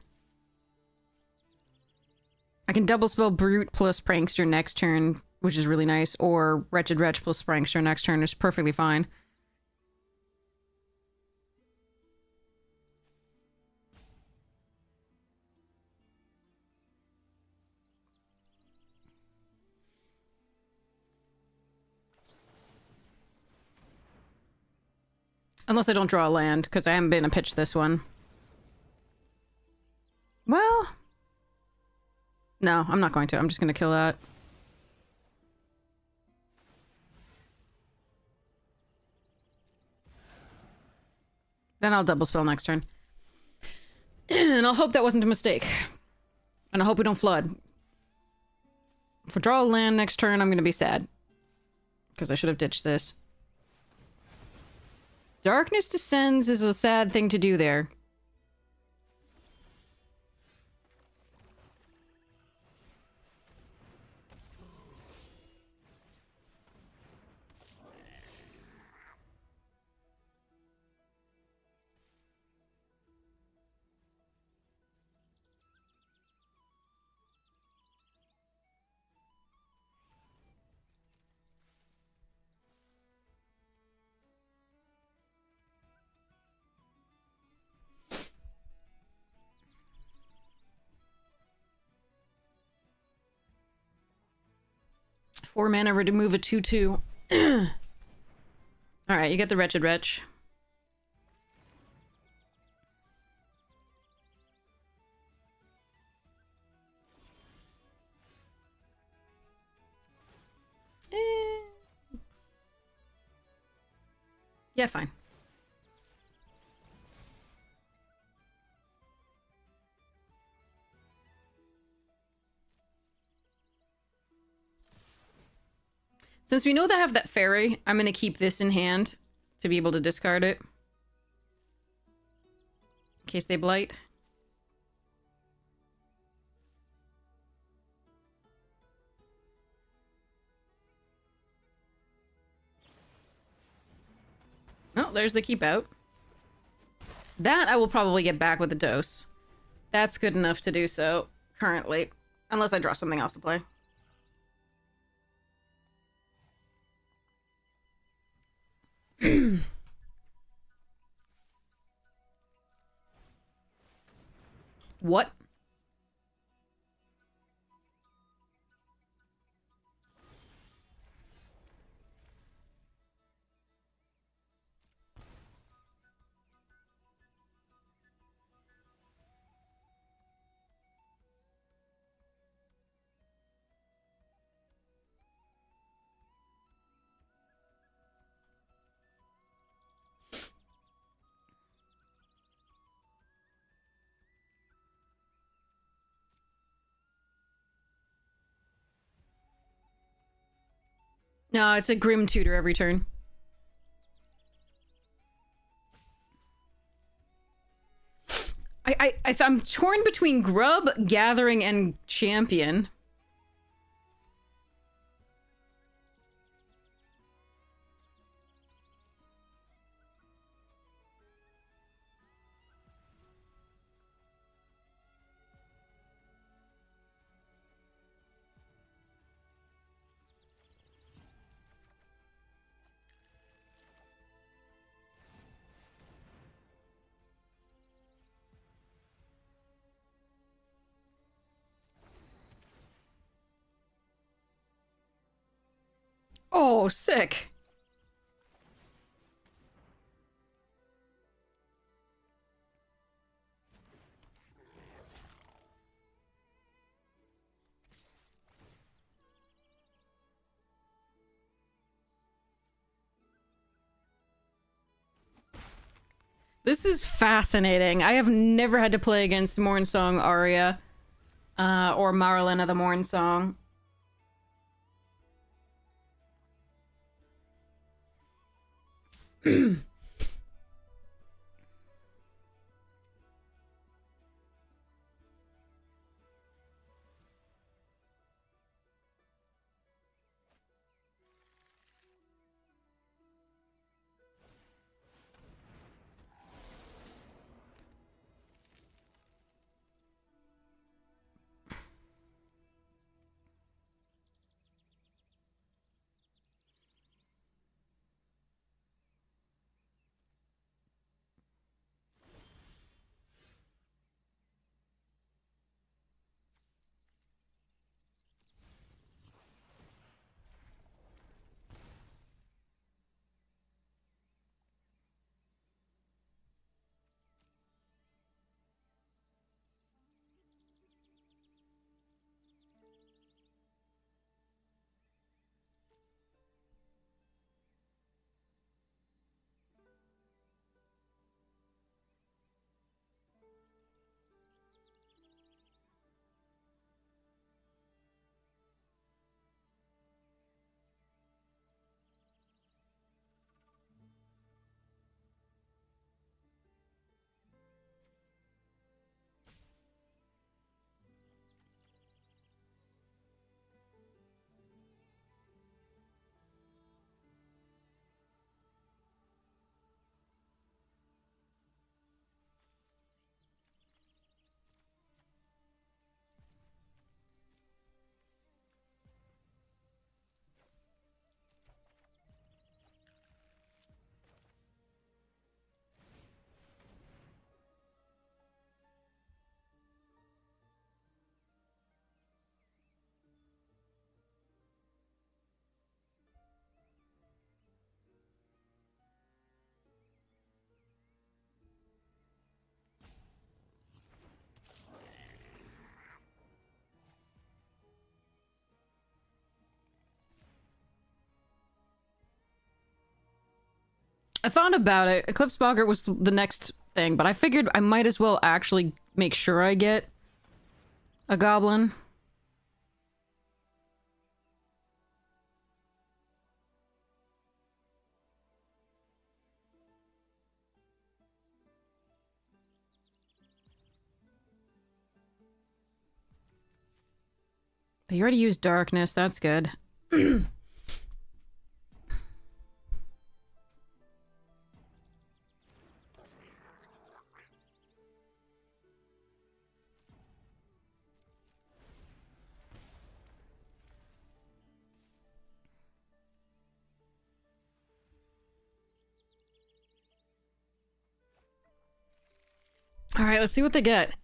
I can double spell Brute plus Prankster next turn, which is really nice, or Wretched Wretch plus Prankster next turn is perfectly fine. Unless I don't draw a land, because I haven't been to pitch this one. Well... No, I'm not going to. I'm just going to kill that. Then I'll double spell next turn. And I'll hope that wasn't a mistake. And I hope we don't flood. If we draw a land next turn, I'm going to be sad. Because I should have ditched this. Darkness Descends is a sad thing to do there. Four mana, remove a 2/2. Alright, you get the Wretched Wretch. Yeah, fine. Since we know that I have that fairy, I'm going to keep this in hand to be able to discard it. In case they blight. Oh, there's the keep out. That I will probably get back with a dose. That's good enough to do so currently. Unless I draw something else to play. What? No, it's a Grim Tutor every turn. I'm torn between Grub, Gathering, and Champion. Oh, sick. This is fascinating. I have never had to play against Mornsong Aria or Marlena the Mornsong. I thought about it. Eclipse Boggart was the next thing, but I figured I might as well actually make sure I get a goblin. But you already used darkness, that's good. All right, let's see what they get.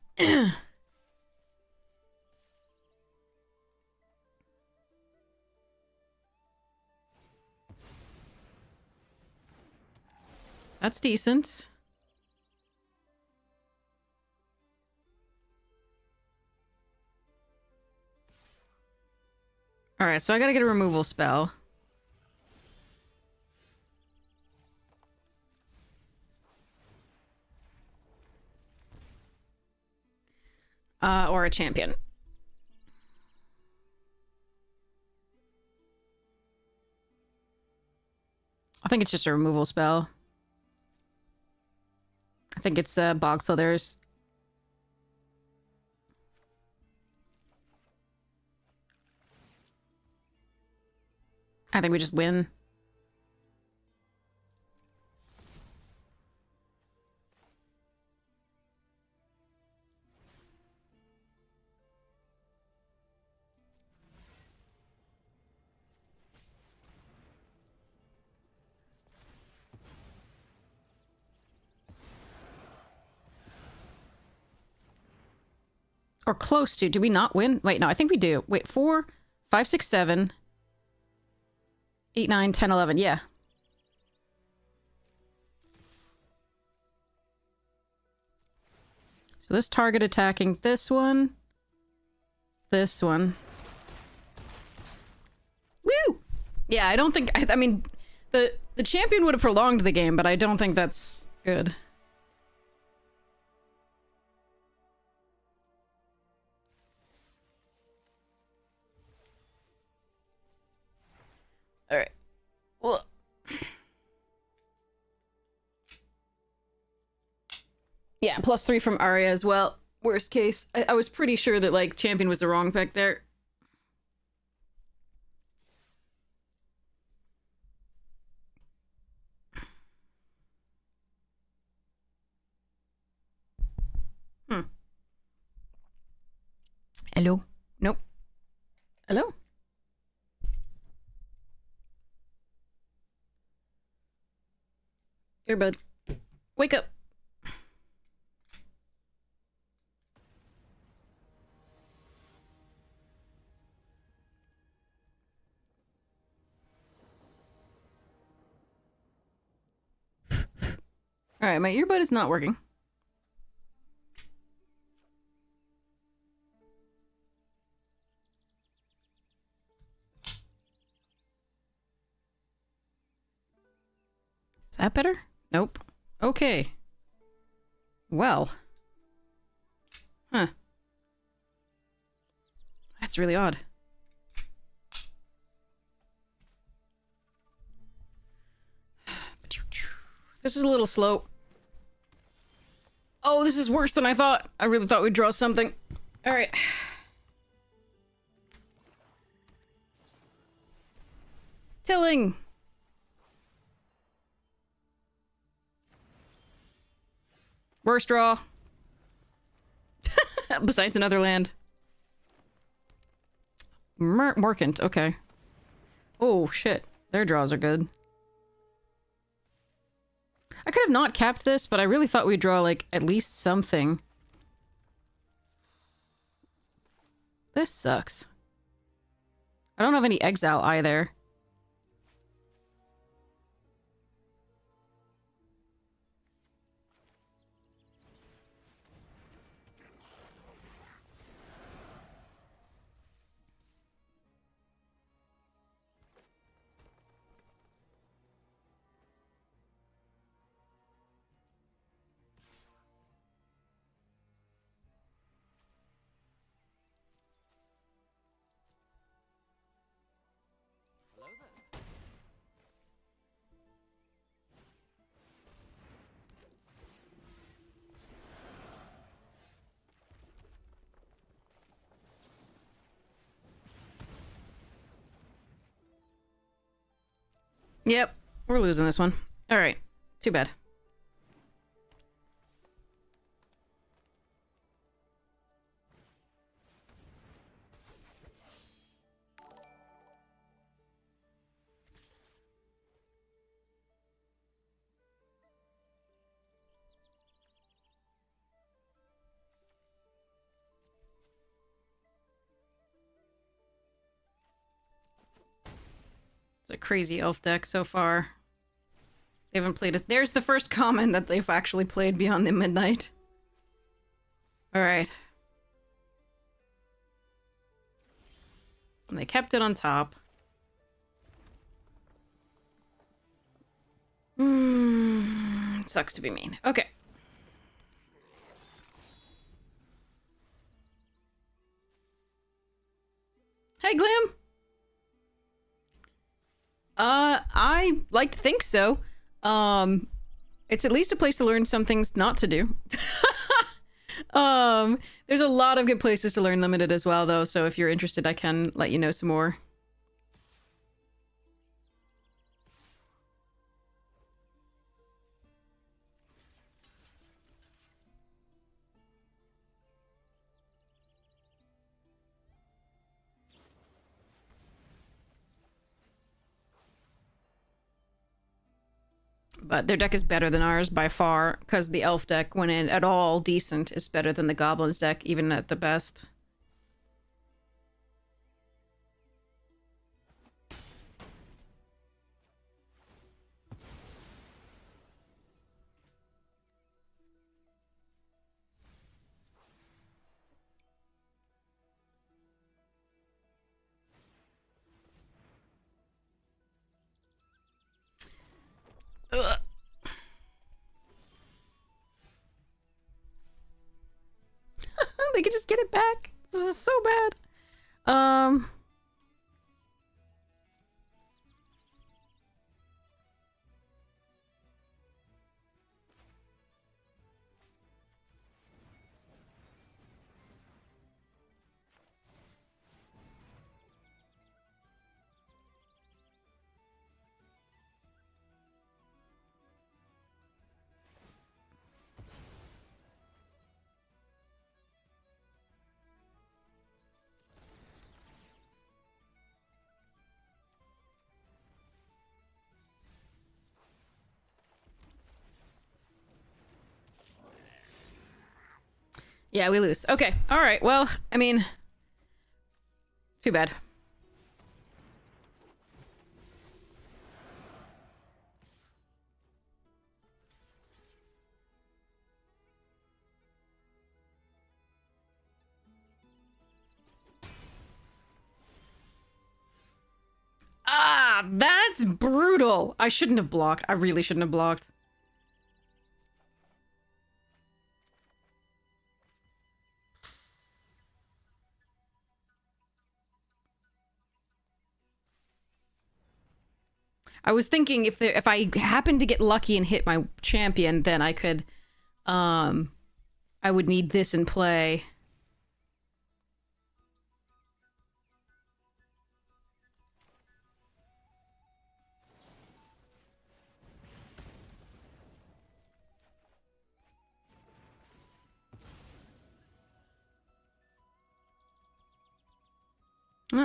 That's decent. All right, so I gotta get a removal spell. Or a champion. I think it's just a removal spell. I think it's Bog Slithers. I think we just win. Or close to. Do we not win? Wait, no, I think we do. Wait, 4, 5, 6, 7, 8, 9, 10, 11. Yeah. So this target attacking this one. This one. Woo! Yeah, I don't think... I mean, the champion would have prolonged the game, but I don't think that's good. All right. Well, yeah, +3 from Arya as well. Worst case. I was pretty sure that, like, champion was the wrong pick there. Hello? Nope. Hello? Here, bud. Wake up. Alright, my earbud is not working. Is that better? Nope. Okay. Well. Huh. That's really odd. This is a little slow. Oh, this is worse than I thought. I really thought we'd draw something. Alright. Tilling! Worst draw. Besides another land. Mercant, okay. Oh, shit. Their draws are good. I could have not capped this, but I really thought we'd draw, like, at least something. This sucks. I don't have any exile either. Yep, we're losing this one. All right, too bad. It's a crazy elf deck so far. They haven't played it. There's the first common that they've actually played Beyond the Midnight. Alright. And they kept it on top. Sucks to be mean. Okay. Hey, Glim! I like to think so. It's at least a place to learn some things not to do. There's a lot of good places to learn limited as well, though, so if you're interested, I can let you know some more. But their deck is better than ours by far, because the elf deck, when in at all decent, is better than the goblins deck, even at the best. Ugh. They could just get it back. This is so bad. Yeah, we lose. Okay. All right. Well, I mean, too bad. Ah, that's brutal. I shouldn't have blocked. I really shouldn't have blocked. I was thinking if I happened to get lucky and hit my champion, then I could, I would need this in play.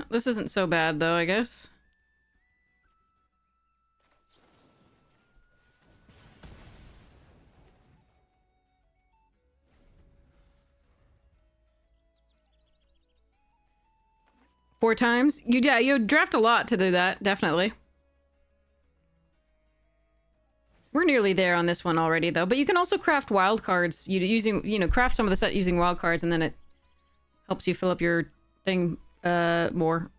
This isn't so bad, though, I guess. Four times? Yeah, you draft a lot to do that, definitely. We're nearly there on this one already, though. But you can also craft wild cards. Craft some of the set using wild cards, and then it helps you fill up your thing more.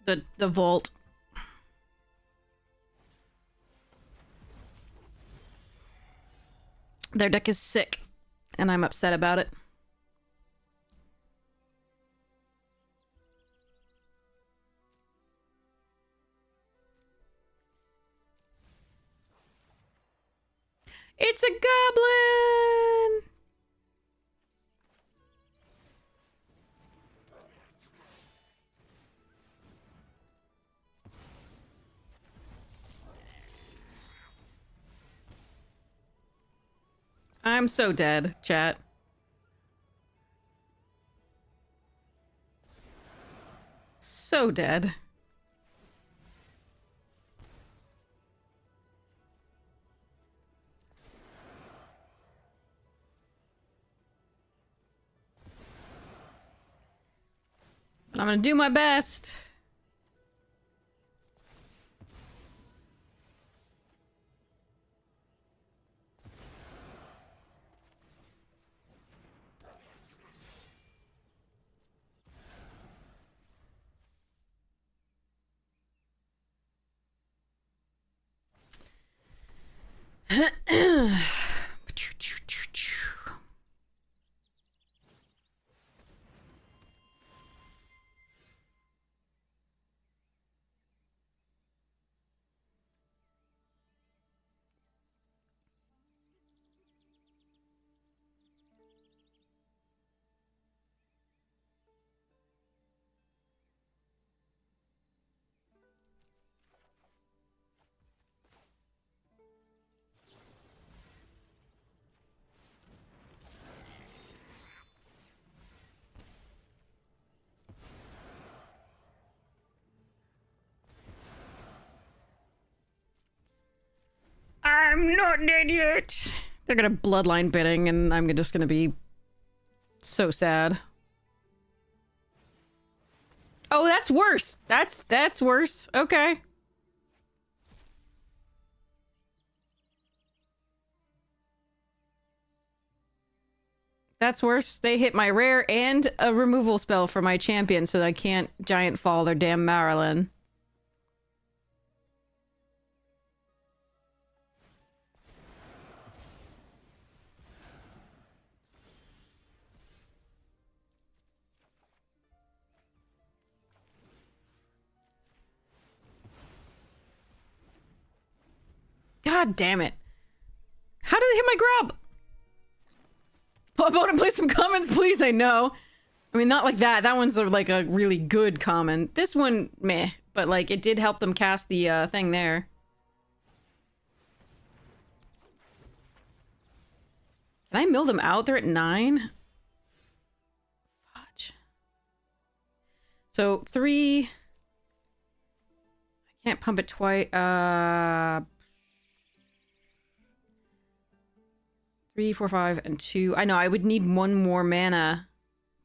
The vault. Their deck is sick, and I'm upset about it. It's a goblin! I'm so dead, chat. So dead. But I'm gonna do my best. I'm not dead yet. They're gonna bloodline bidding, and I'm just gonna be so sad. Oh, that's worse. That's worse. Okay. That's worse. They hit my rare and a removal spell for my champion, so I can't giant fall their damn Marilyn. God damn it. How did they hit my grub? Opponent, play some comments, please. I know. I mean, not like that. That one's like a really good comment. This one, meh. But like, it did help them cast the thing there. Can I mill them out? They're at 9. Fudge. So 3. I can't pump it twice. 3, 4, 5, and 2. I know, I would need 1 more mana.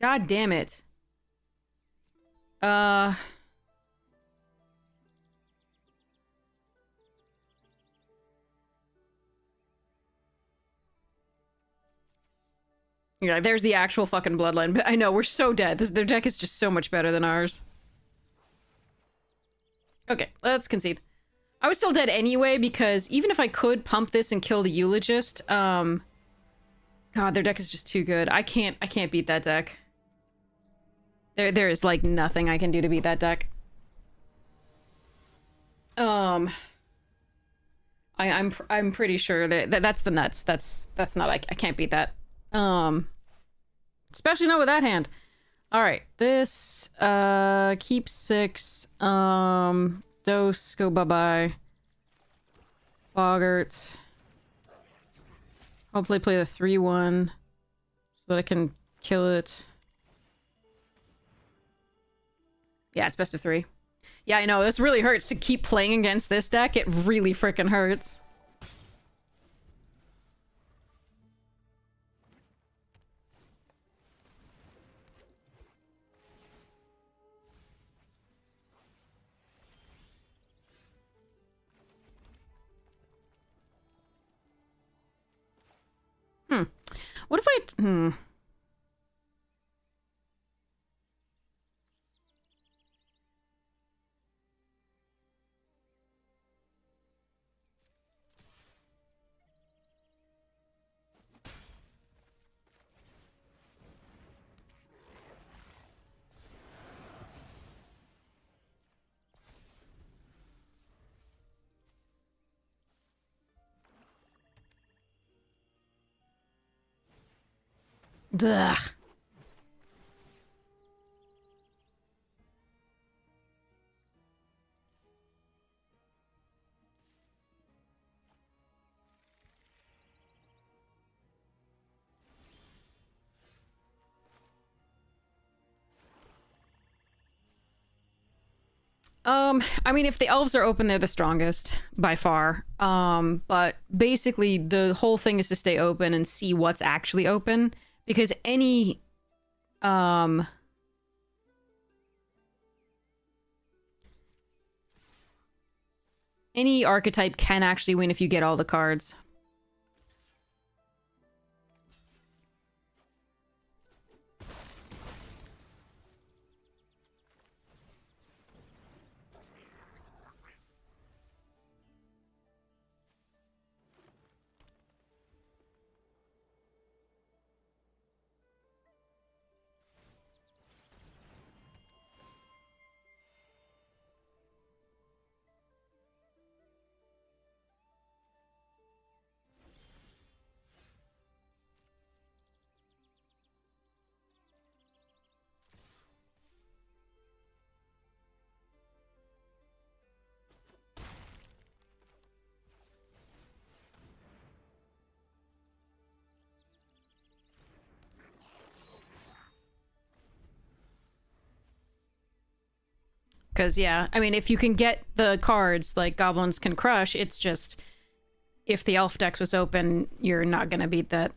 God damn it. Yeah, there's the actual fucking bloodline. But I know, we're so dead. Their deck is just so much better than ours. Okay, let's concede. I was still dead anyway, because even if I could pump this and kill the Eulogist, God, their deck is just too good. I can't beat that deck. There is like nothing I can do to beat that deck. I'm pretty sure that's the nuts. That's not, I can't beat that. Especially not with that hand. All right, this keep 6. Dose, go bye-bye. Boggart. Hopefully play the 3-1 so that I can kill it. Yeah, it's best of 3. Yeah, I know, this really hurts to keep playing against this deck. It really freaking hurts. What if I... Ugh. I mean, if the elves are open, they're the strongest by far. But basically, the whole thing is to stay open and see what's actually open, because any archetype can actually win if you get all the cards. Because, yeah, I mean, if you can get the cards like Goblins Can Crush, it's just, if the Elf Dex was open, you're not going to beat that.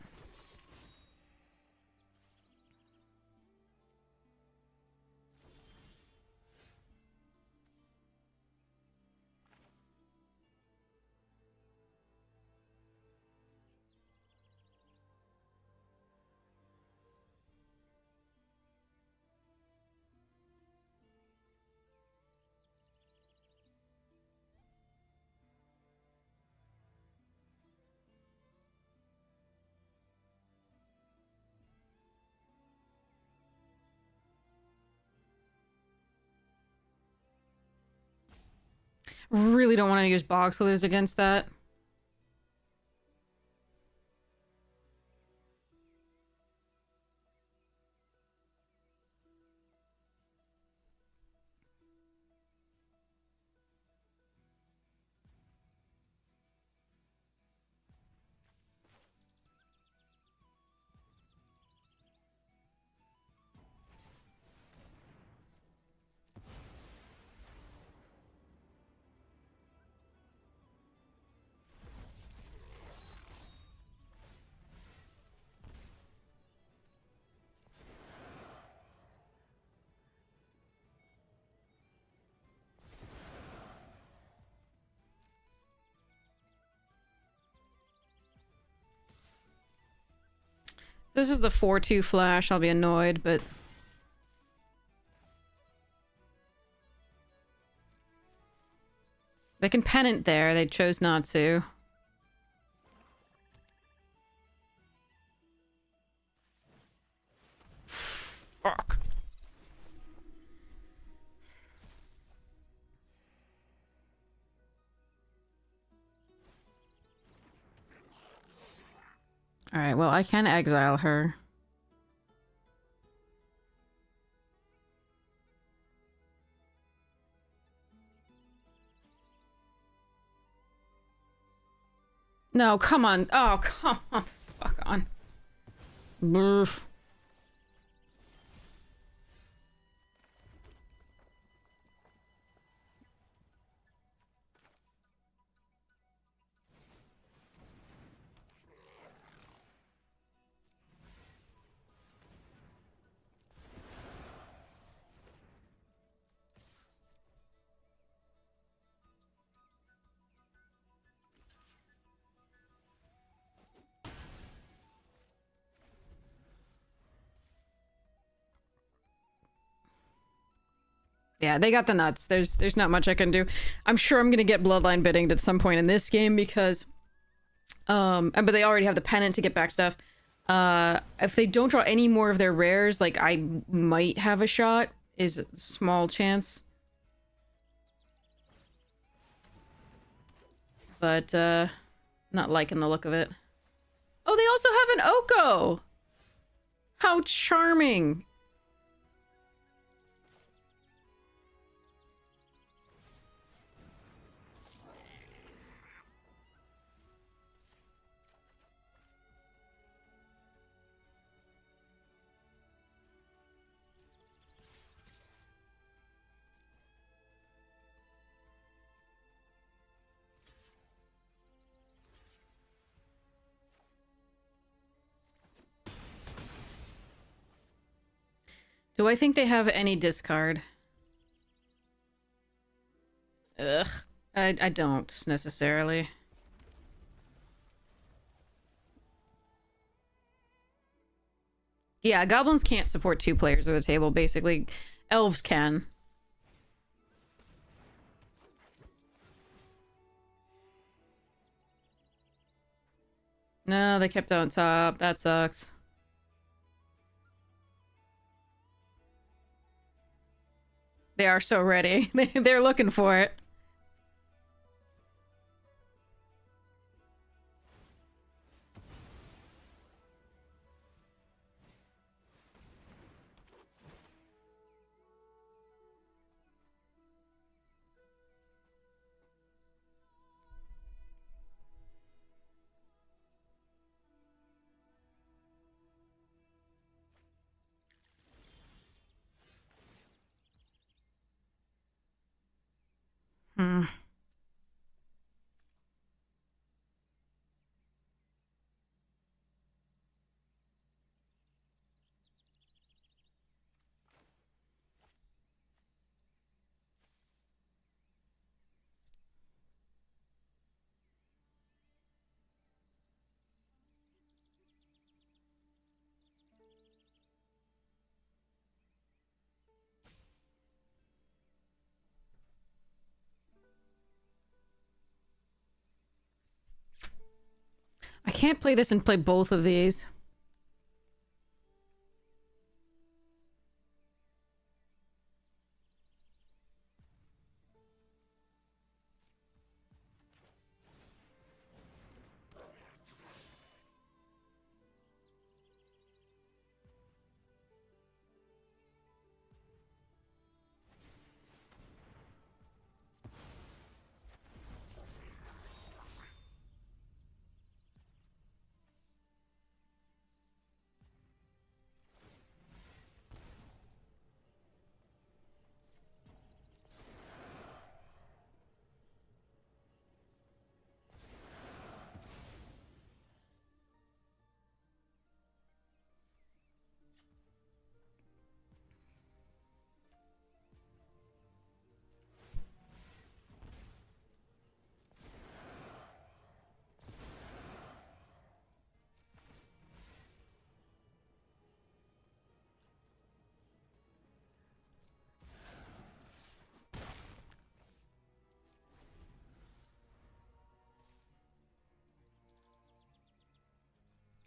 Really don't want to use Bog Slithers against that. This is the 4-2 flash. I'll be annoyed, but... They can pennant there. They chose not to. Fuck. Alright, well, I can exile her. No, come on. Oh, come on. Fuck on. Brr. Yeah, they got the nuts. There's not much I can do. I'm sure I'm gonna get Bloodline bidding at some point in this game because, but they already have the pennant to get back stuff. If they don't draw any more of their rares, like I might have a shot. Is a small chance. But not liking the look of it. Oh, they also have an Oko. How charming. Do I think they have any discard? Ugh. I don't, necessarily. Yeah, goblins can't support 2 players at the table, basically. Elves can. No, they kept on top. That sucks. They are so ready. They're looking for it. Hmm. I can't play this and play both of these.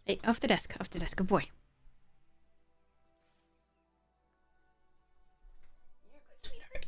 Hey, off the desk, good boy. Sweetheart.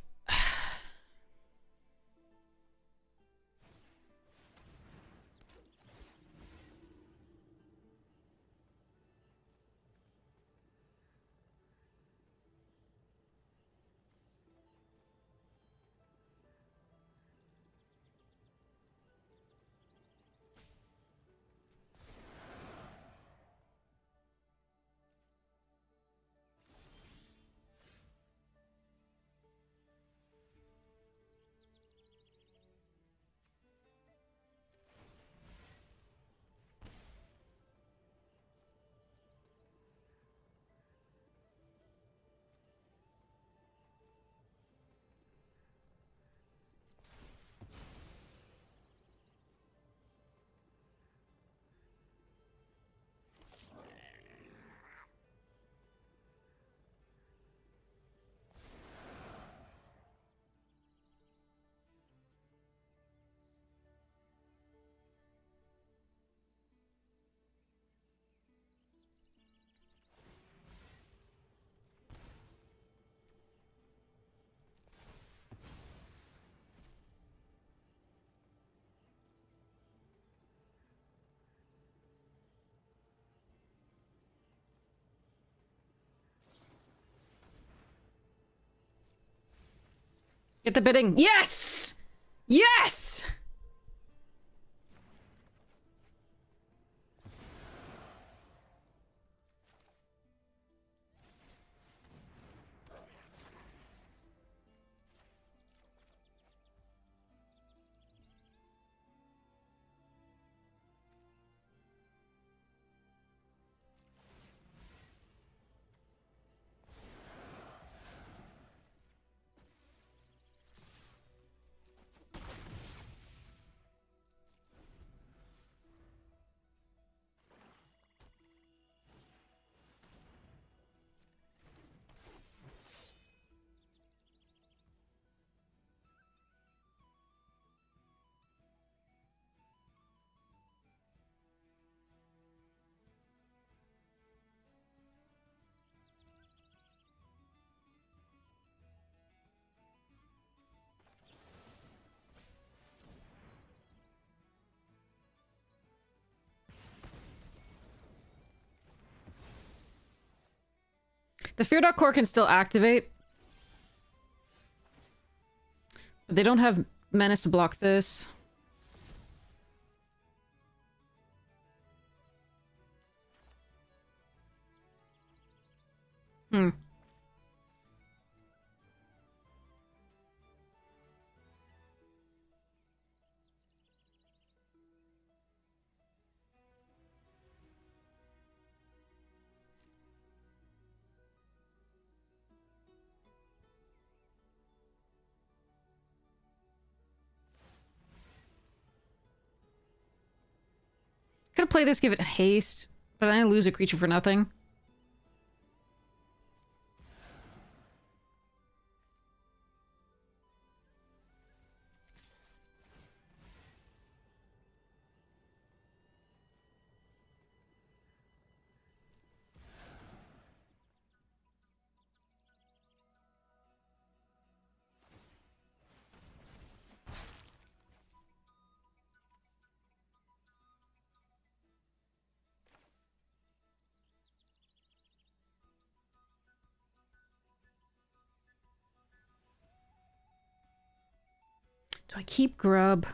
Get the bidding. Yes! Yes! The Fear Dot core can still activate. But they don't have Menace to block this. Hmm. Could play this, give it haste, but then I lose a creature for nothing. Do I keep Grub?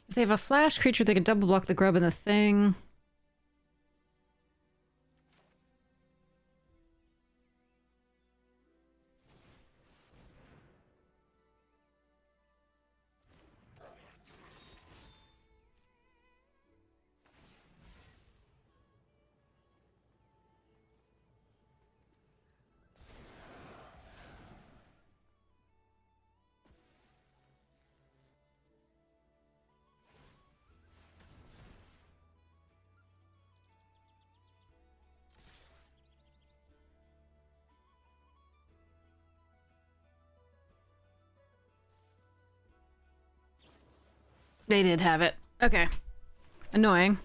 If they have a flash creature, they can double block the Grub and the thing. They did have it. Okay. Annoying.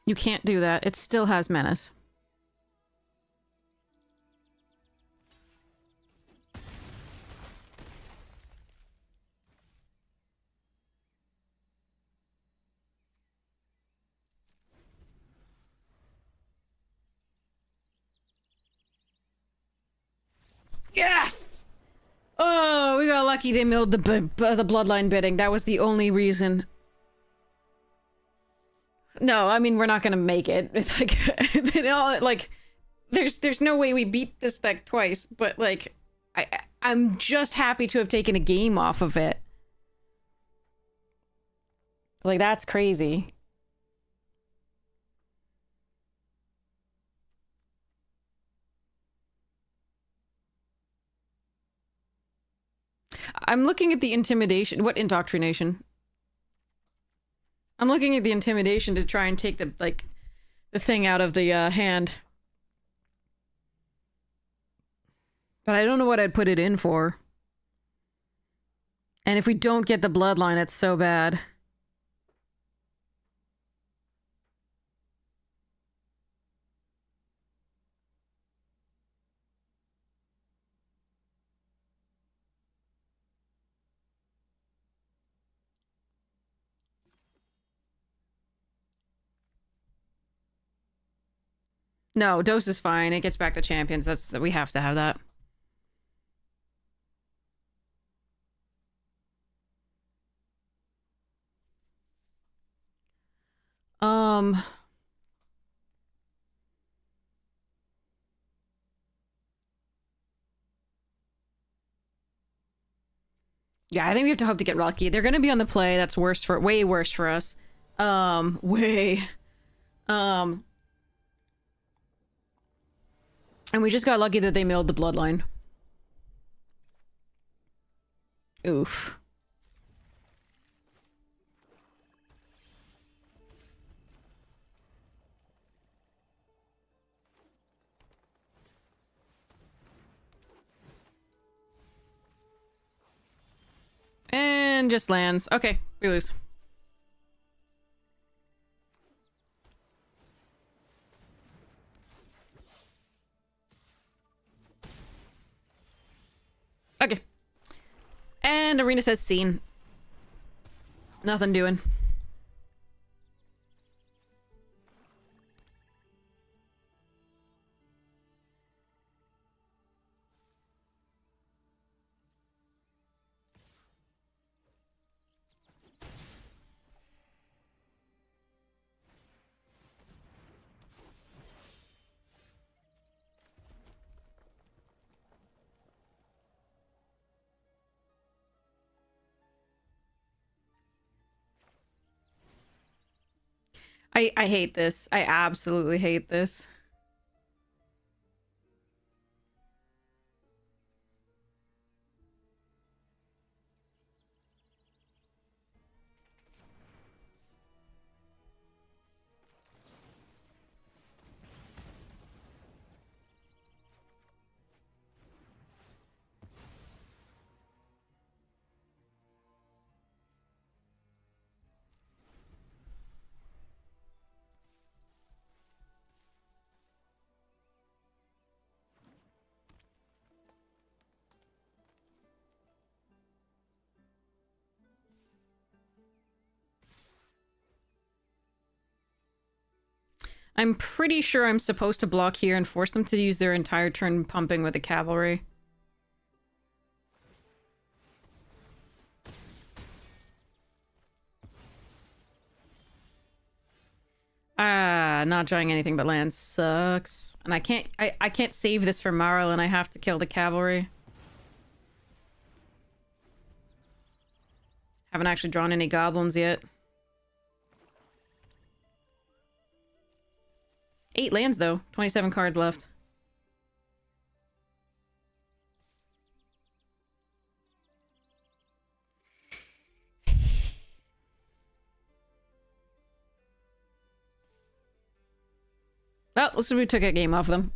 You can't do that. It still has Menace. Yes! Oh, we got lucky they milled the bloodline bidding. That was the only reason. No, I mean, we're not gonna make it. It's like, they all, like, There's no way we beat this deck twice, but like I'm just happy to have taken a game off of it. Like that's crazy. I'm looking at the intimidation. What indoctrination? I'm looking at the intimidation to try and take the the thing out of the hand. But I don't know what I'd put it in for. And if we don't get the bloodline, it's so bad. No, dose is fine. It gets back to champions. We have to have that. Um Yeah, I think we have to hope to get lucky. They're gonna be on the play. That's way worse for us. Way. Um and we just got lucky that they milled the bloodline. Oof. And just lands. Okay, we lose. Okay. And Arena says scene. Nothing doing. I hate this. I absolutely hate this. I'm pretty sure I'm supposed to block here and force them to use their entire turn pumping with the cavalry. Not drawing anything but lands sucks. And I can't save this for Marl and I have to kill the cavalry. Haven't actually drawn any goblins yet. 8 lands though. 27 cards left. Well, let's see, we took a game off them.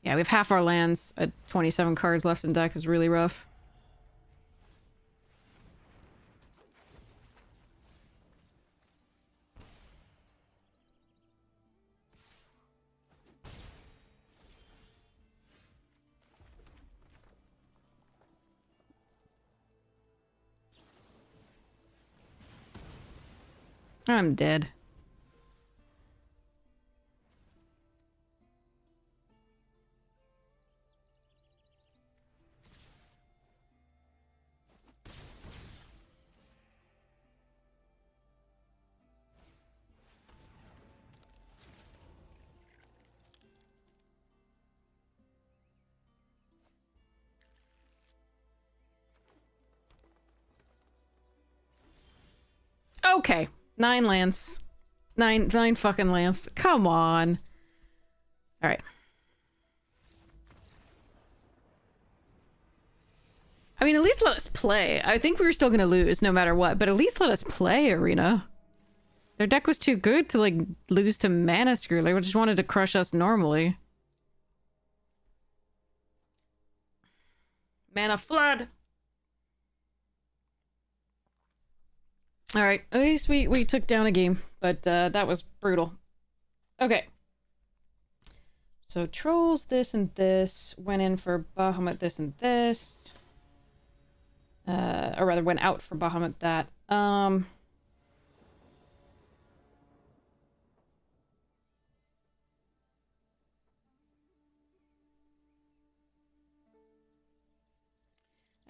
Yeah, we have half our lands at 27 cards left in deck. Is really rough. I'm dead. Okay. 9 lands. Nine fucking lands. Come on. Alright. I mean, at least let us play. I think we were still gonna lose no matter what, but at least let us play, Arena. Their deck was too good to, like, lose to Mana Screw. They just wanted to crush us normally. Mana Flood! Alright, at least we took down a game, but that was brutal. Okay. So Trolls, this and this, went in for Bahamut, this and this. Or rather, went out for Bahamut, that.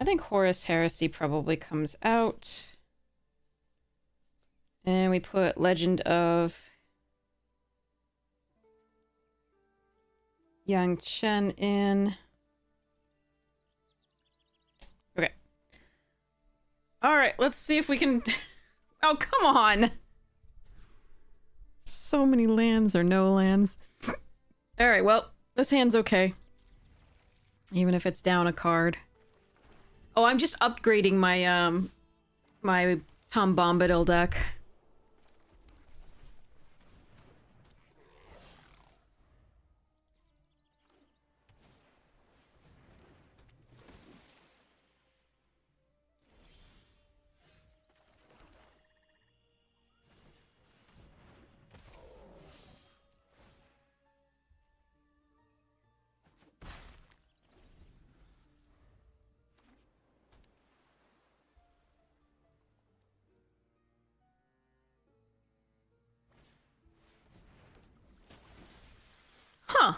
I think Horus Heresy probably comes out. And we put Legend of Yang Chen in. Okay. Alright, let's see if we can... Oh, come on! So many lands or no lands. Alright, well, this hand's okay. Even if it's down a card. Oh, I'm just upgrading my, my Tom Bombadil deck. Huh.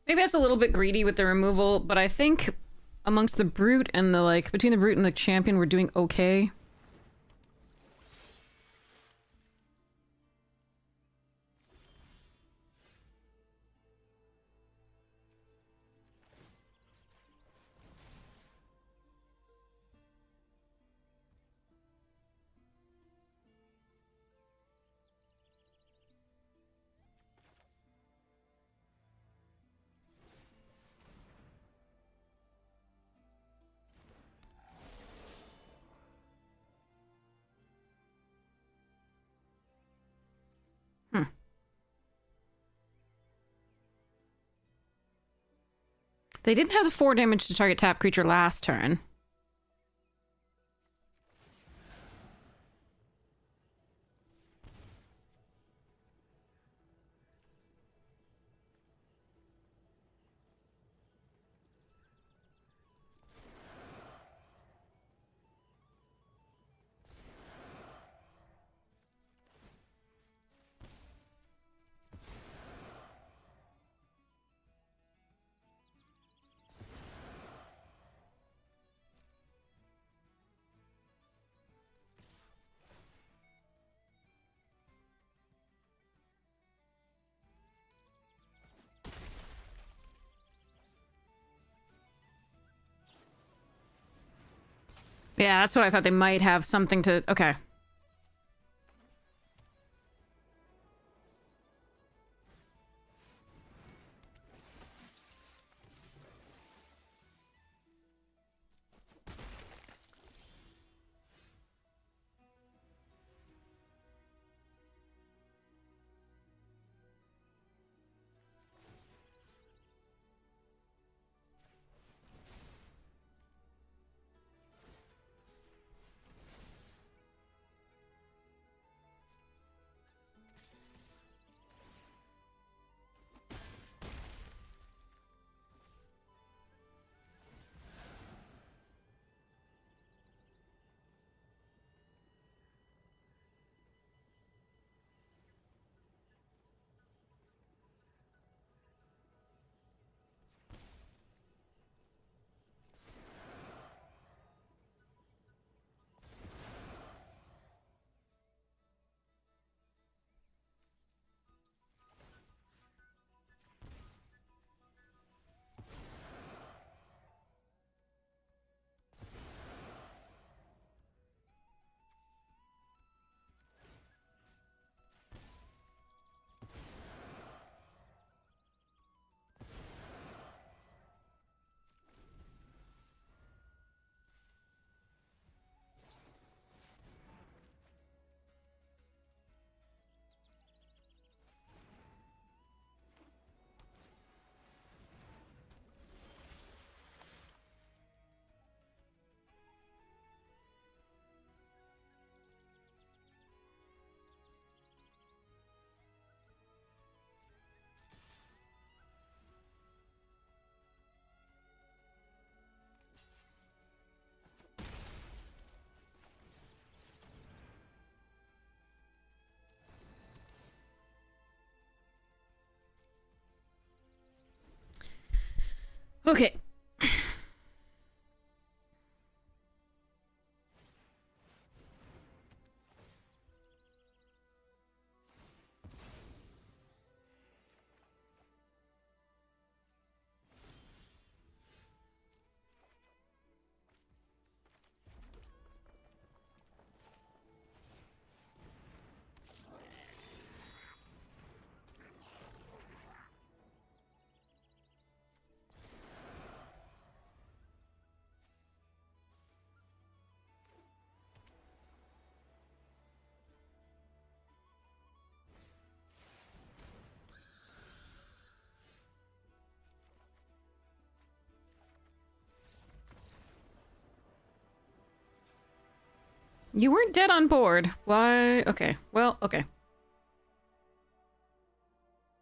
Maybe that's a little bit greedy with the removal, but I think amongst the Brute and the, like, between the Brute and the Champion, we're doing okay. They didn't have the 4 damage to target tap creature last turn. Yeah, that's what I thought. They might have something to... Okay. Okay. You weren't dead on board. Why? Okay. Well, okay.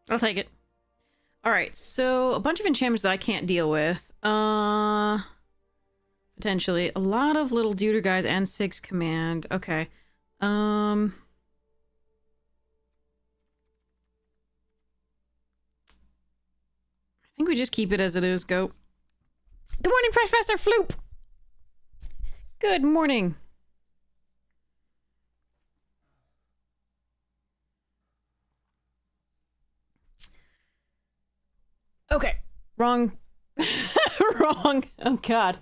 I'll take it. Alright, so a bunch of enchantments that I can't deal with. Potentially. A lot of little deuter guys and 6 command. Okay. I think we just keep it as it is. Go. Good morning, Professor Floop! Good morning. Okay. Wrong. Wrong. Oh, God.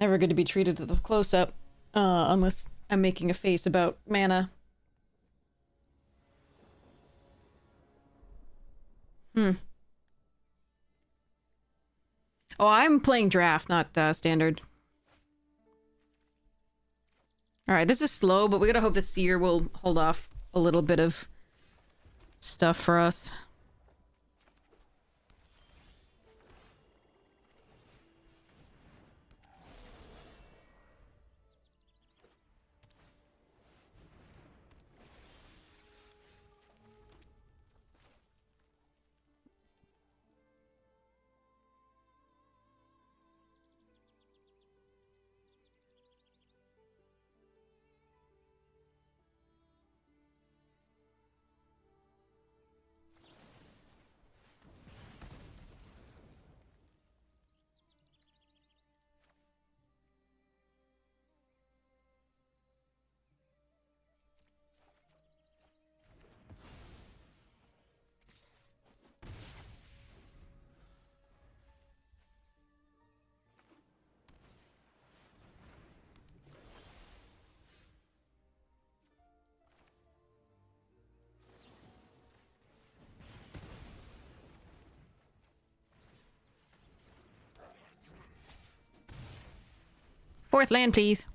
Never good to be treated to the close-up. Unless I'm making a face about mana. Oh, I'm playing draft, not standard. Alright, this is slow, but we gotta hope the Seer will hold off a little bit of stuff for us. 4th land, please.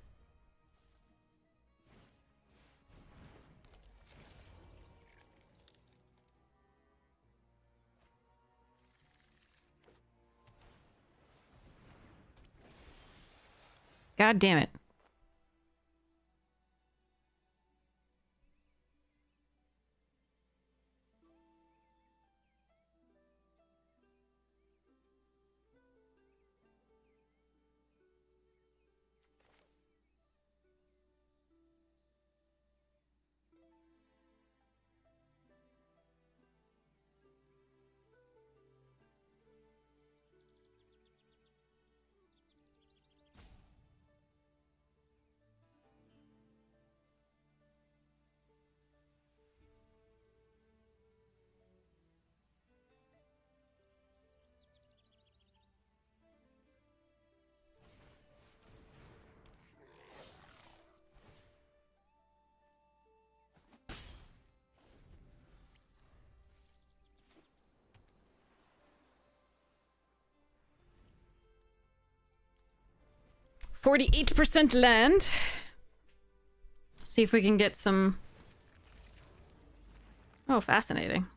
God damn it. %48 land. See if we can get some... Oh, fascinating.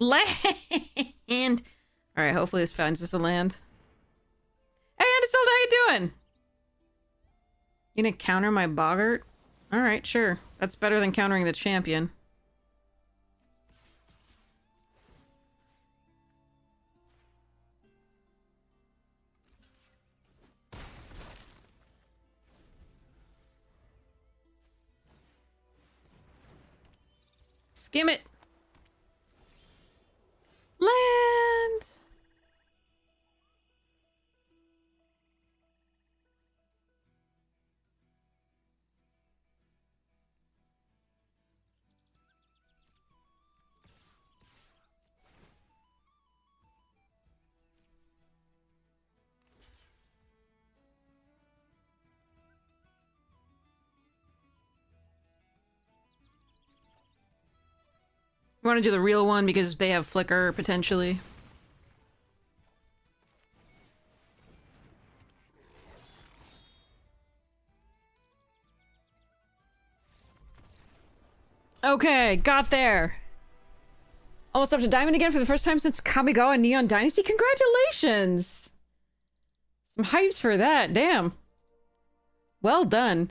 Land! Alright, hopefully this finds us a land. Hey, Andesol, how you doing? You gonna counter my Boggart? Alright, sure. That's better than countering the champion. Skim it! Land! You want to do the real one because they have flicker, potentially. Okay, got there. Almost up to diamond again for the first time since Kamigawa Neon Dynasty. Congratulations! Some hypes for that, damn. Well done.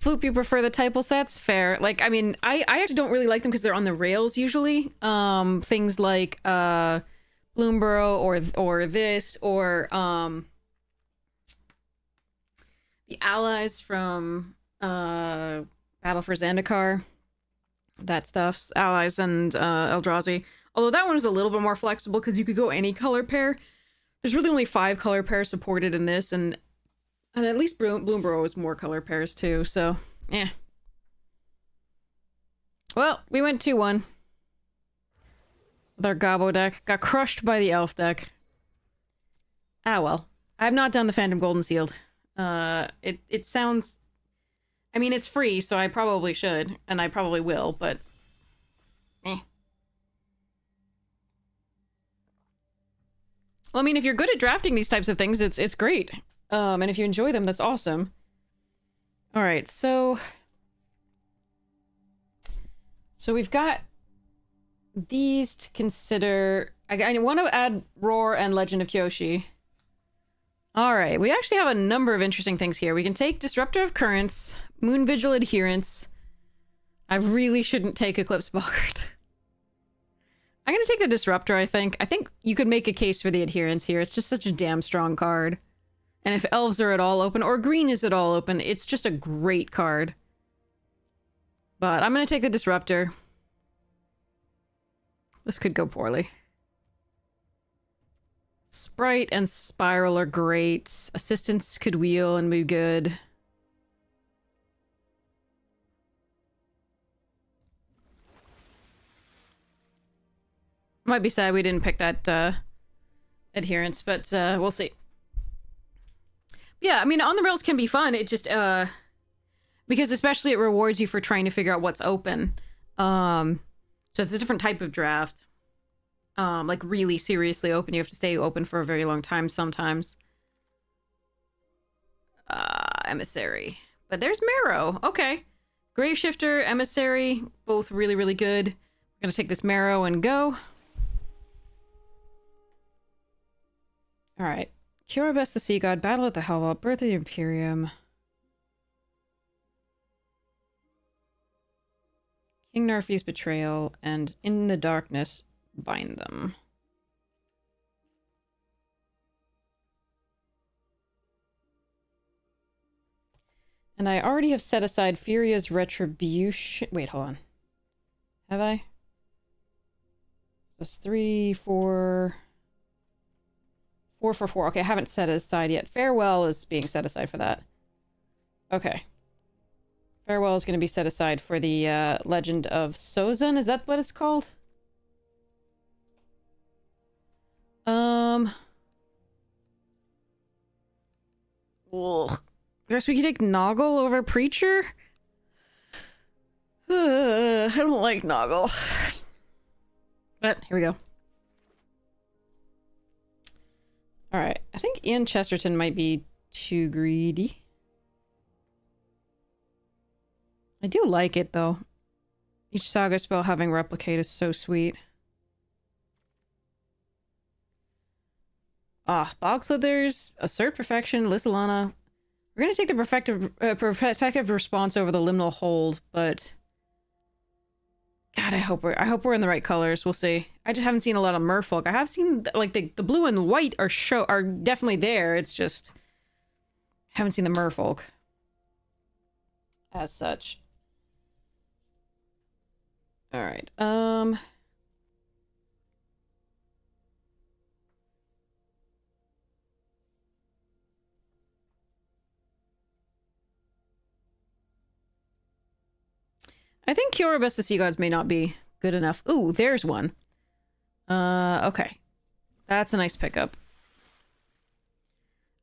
Floop, you prefer the typal sets? Fair. Like, I mean, I actually don't really like them because they're on the rails usually. Things like Bloomborough or this or the allies from Battle for Zendikar. That stuff's allies and Eldrazi. Although that one was a little bit more flexible because you could go any color pair. There's really only 5 color pairs supported in this, and at least Bloomborough is more color pairs too, so, eh. Well, we went 2-1. With our Gobbo deck. Got crushed by the Elf deck. Ah, well. I've not done the Phantom Golden Sealed. It sounds... I mean, it's free, so I probably should, and I probably will, but... eh. Well, I mean, if you're good at drafting these types of things, it's great. And if you enjoy them, that's awesome. Alright, so we've got these to consider. I want to add Roar and Legend of Kyoshi. Alright, we actually have a number of interesting things here. We can take Disruptor of Currents, Moon Vigil Adherence. I really shouldn't take Eclipse Boggart. I'm gonna take the Disruptor, I think. I think you could make a case for the Adherence here. It's just such a damn strong card. And if elves are at all open, or green is at all open, it's just a great card. But I'm gonna take the Disruptor. This could go poorly. It's Sprite and Spiral are great. Assistants could wheel and be good. Might be sad we didn't pick that adherence, but we'll see. Yeah, I mean, on the rails can be fun. It just because especially it rewards you for trying to figure out what's open. So it's a different type of draft. Like really seriously open. You have to stay open for a very long time sometimes. Emissary. But there's Marrow. Okay. Graveshifter, Emissary, both really, really good. We're gonna take this Marrow and go. Alright. Cure Best the Sea God, Battle at the Hellvault, Birth of the Imperium. King Narfi's Betrayal, and In the Darkness, Bind Them. And I already have set aside Furia's Retribution. Wait, hold on. Have I? That's 3, 4... 4 for 4. Okay, I haven't set it aside yet. Farewell is being set aside for that. Okay. Farewell is going to be set aside for the Legend of Sozin. Is that what it's called? Ugh. I guess we could take Noggle over Preacher? I don't like Noggle. But, here we go. Alright, I think Ian Chesterton might be too greedy. I do like it, though. Each saga spell having Replicate is so sweet. Bogslithers, Assert Perfection, Lysolana. We're gonna take the protective response over the Liminal Hold, but... God, I hope we're in the right colors. We'll see. I just haven't seen a lot of Merfolk. I have seen like the blue and white are definitely there. It's just I haven't seen the Merfolk as such. All right. I think Cure Best of Sea Gods may not be good enough. Ooh, there's one. Okay. That's a nice pickup.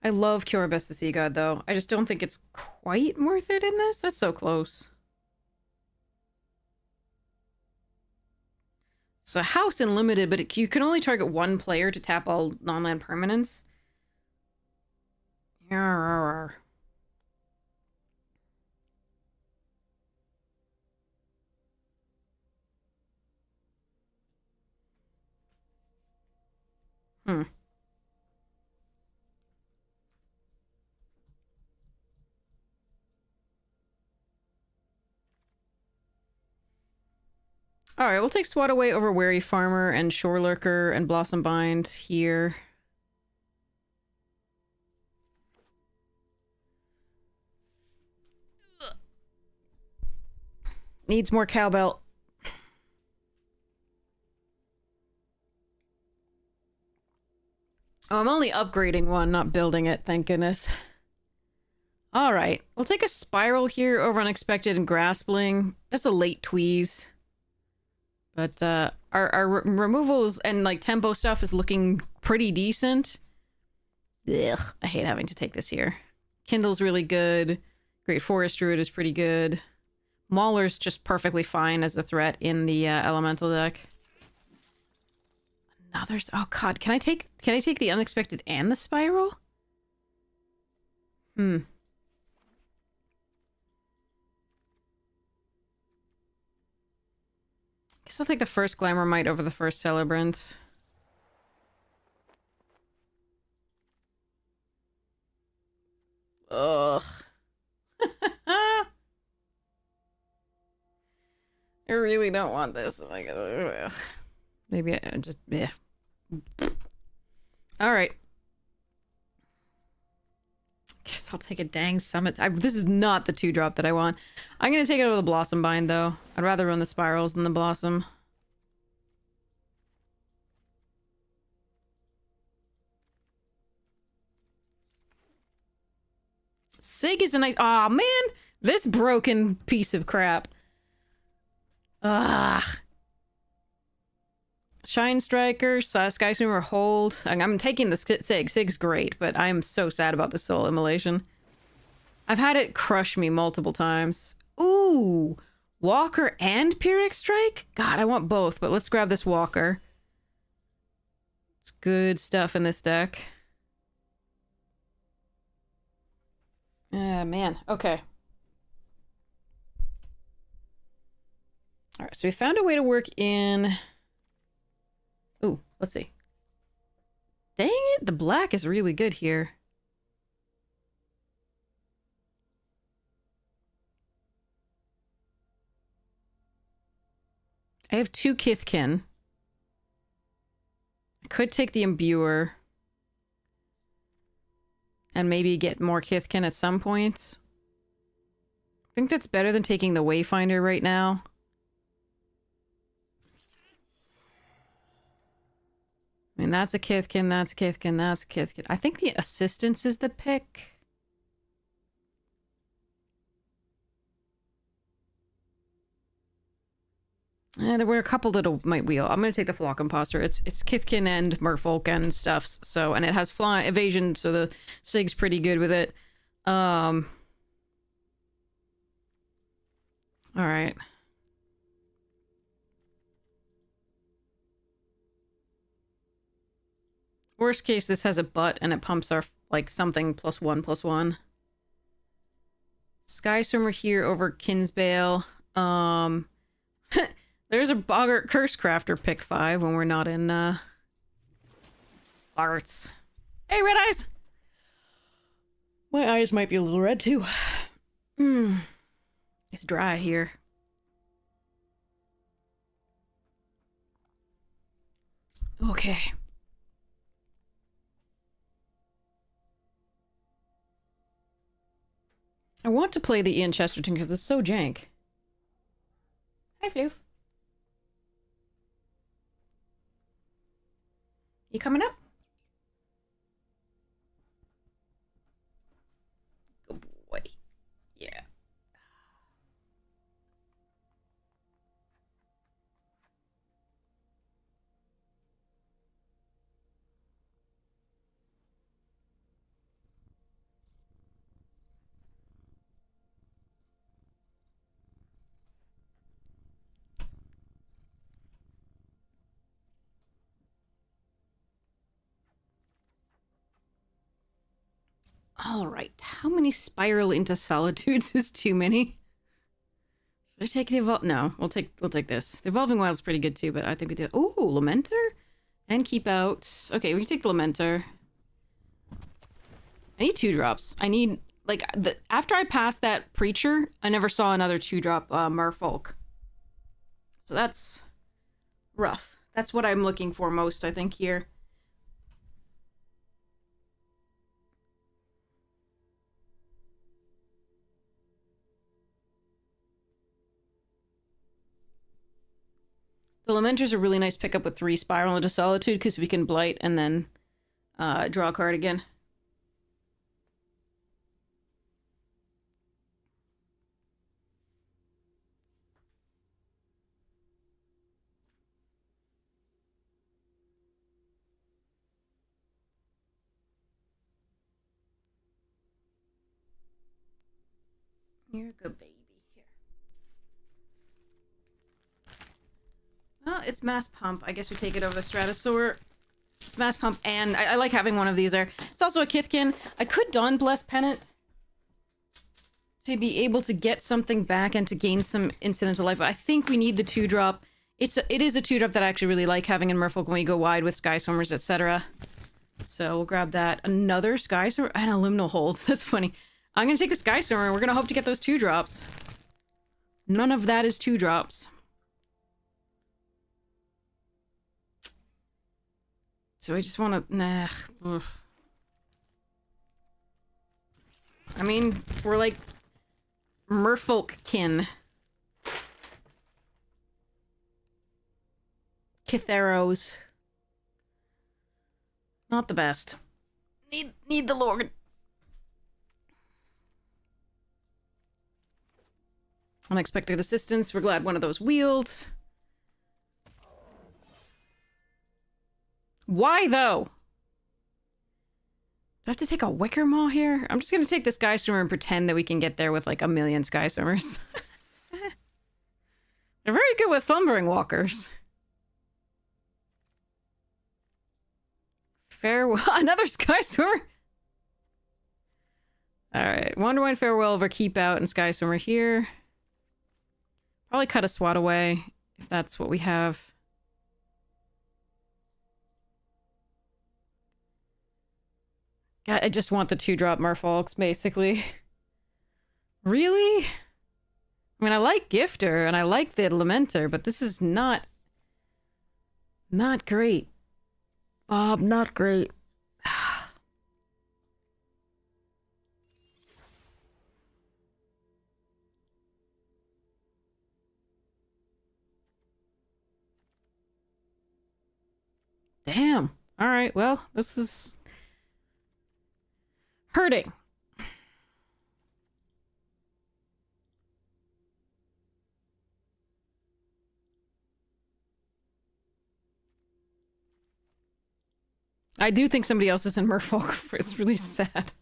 I love Cure Best of Sea God, though. I just don't think it's quite worth it in this. That's so close. It's a house in limited, but you can only target one player to tap all non-land permanents. Yarr. Hmm. Alright, we'll take Swat away over Wary Farmer and Shore Lurker and Blossom Bind here. Needs more cowbell. Oh, I'm only upgrading one, not building it, thank goodness. Alright, we'll take a Spiral here over Unexpected and Graspling. That's a late tweeze. But our removals and like tempo stuff is looking pretty decent. Ugh, I hate having to take this here. Kindle's really good. Great Forest Druid is pretty good. Mauler's just perfectly fine as a threat in the elemental deck. Another's oh god, can I take the Unexpected and the Spiral? Guess I'll take the first Glamour Might over the first Celebrant. Ugh. I really don't want this. Like, ugh. Maybe I just yeah. All right. Guess I'll take a dang Summit. This is not the 2-drop that I want. I'm gonna take it over the Blossom Bind though. I'd rather run the Spirals than the Blossom. Sig is a nice... Aw, man! This broken piece of crap. Ah. Shine Striker, Sky Swimmer, Hold. I'm taking the Sig. Sig's great, but I am so sad about the Soul Immolation. I've had it crush me multiple times. Ooh! Walker and Pyrrhic Strike? God, I want both, but let's grab this Walker. It's good stuff in this deck. Ah, man. Okay. Alright, so we found a way to work in... Ooh, let's see. Dang it, the black is really good here. I have 2 Kithkin. I could take the Imbuer. And maybe get more Kithkin at some point. I think that's better than taking the Wayfinder right now. I mean, that's a Kithkin, that's a Kithkin, that's a Kithkin. I think the Assistance is the pick. There were a couple that might wheel. I'm going to take the Flock Imposter. It's Kithkin and Merfolk and stuffs. So, and it has fly evasion, so the Sig's pretty good with it. All right. Worst case, this has a butt and it pumps our, like, something +1/+1. Sky Swimmer here over Kinsbale. There's a Boggart Cursecrafter pick 5 when we're not in, Arts. Hey, Red Eyes! My eyes might be a little red, too. It's dry here. Okay. I want to play the Ian Chesterton because it's so jank. Hi, Floof. You coming up? Good boy. Yeah. All right. How many Spiral into Solitudes is too many? Should I take the Evolve? No, we'll take this. The Evolving Wild's pretty good too, but I think we do. Ooh, Lamenter? And Keep Out. Okay, we can take the Lamenter. I need 2-drops. I need, like, after I passed that Preacher, I never saw another 2-drop Merfolk. So that's rough. That's what I'm looking for most, I think, here. The Lamenter's a really nice pickup with 3 Spiral into Solitude because we can Blight and then draw a card again. You're a good baby. Here. Well, it's Mass Pump. I guess we take it over the Stratosaur. It's Mass Pump, and I like having one of these there. It's also a Kithkin. I could Dawn Blessed Pennant to be able to get something back and to gain some incidental life, but I think we need the 2-drop. It is a 2-drop that I actually really like having in Merfolk when we go wide with Sky Swimmers, etc. So we'll grab that. Another Sky Swimmer and a Liminal Hold. That's funny. I'm going to take the Sky Swimmer, and we're going to hope to get those 2-drops. None of that is 2-drops. So I just want to... Nah. Ugh. I mean, we're like... Merfolk-kin. Kitheros. Not the best. Need the Lord. Unexpected assistance. We're glad one of those wheeled. Why, though? Do I have to take a Wicker Maw here? I'm just gonna take the Sky Swimmer and pretend that we can get there with like a million Sky Swimmers. They're very good with Slumbering Walkers. Farewell. Another Sky Swimmer? Alright. Wonderwine, Farewell, Verkeep out, and Sky Swimmer here. Probably cut a SWAT away, if that's what we have. God, I just want the 2-drop Merfolks, basically. Really? I mean, I like Gifter, and I like the Lamenter, but this is not great. Bob, not great. Damn. All right, well, this is hurting. I do think somebody else is in Merfolk. It's really sad.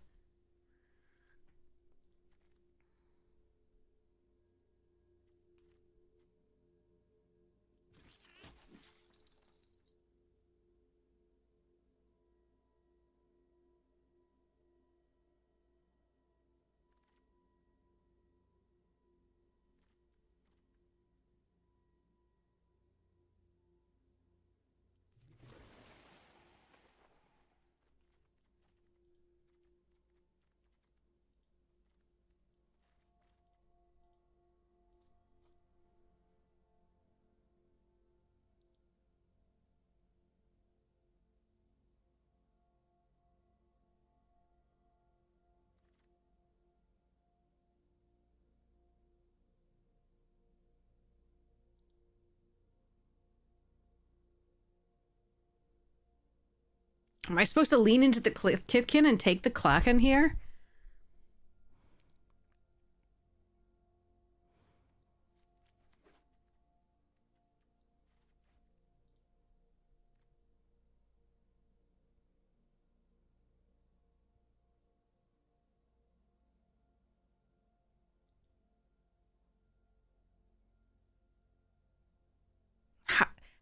Am I supposed to lean into the Kithkin and take the Klacken here?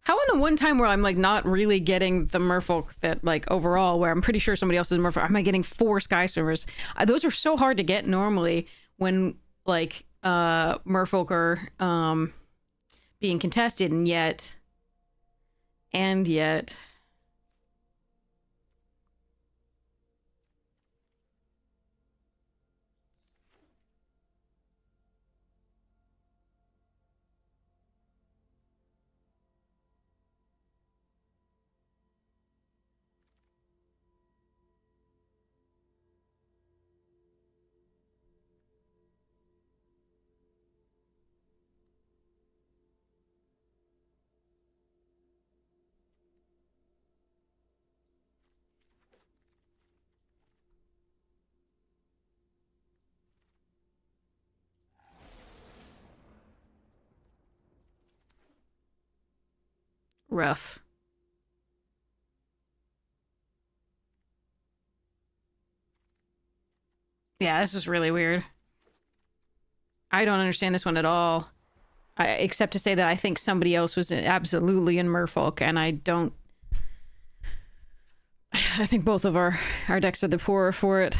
How in the one time where I'm like not really getting the Merfolk that like overall, where I'm pretty sure somebody else is Merfolk, am I getting 4 Sky Swimmers? Those are so hard to get normally when like Merfolk are being contested, and yet. Rough. Yeah, this is really weird. I don't understand this one at all. Except to say that I think somebody else was absolutely in Merfolk, and I don't. I think both of our decks are the poorer for it.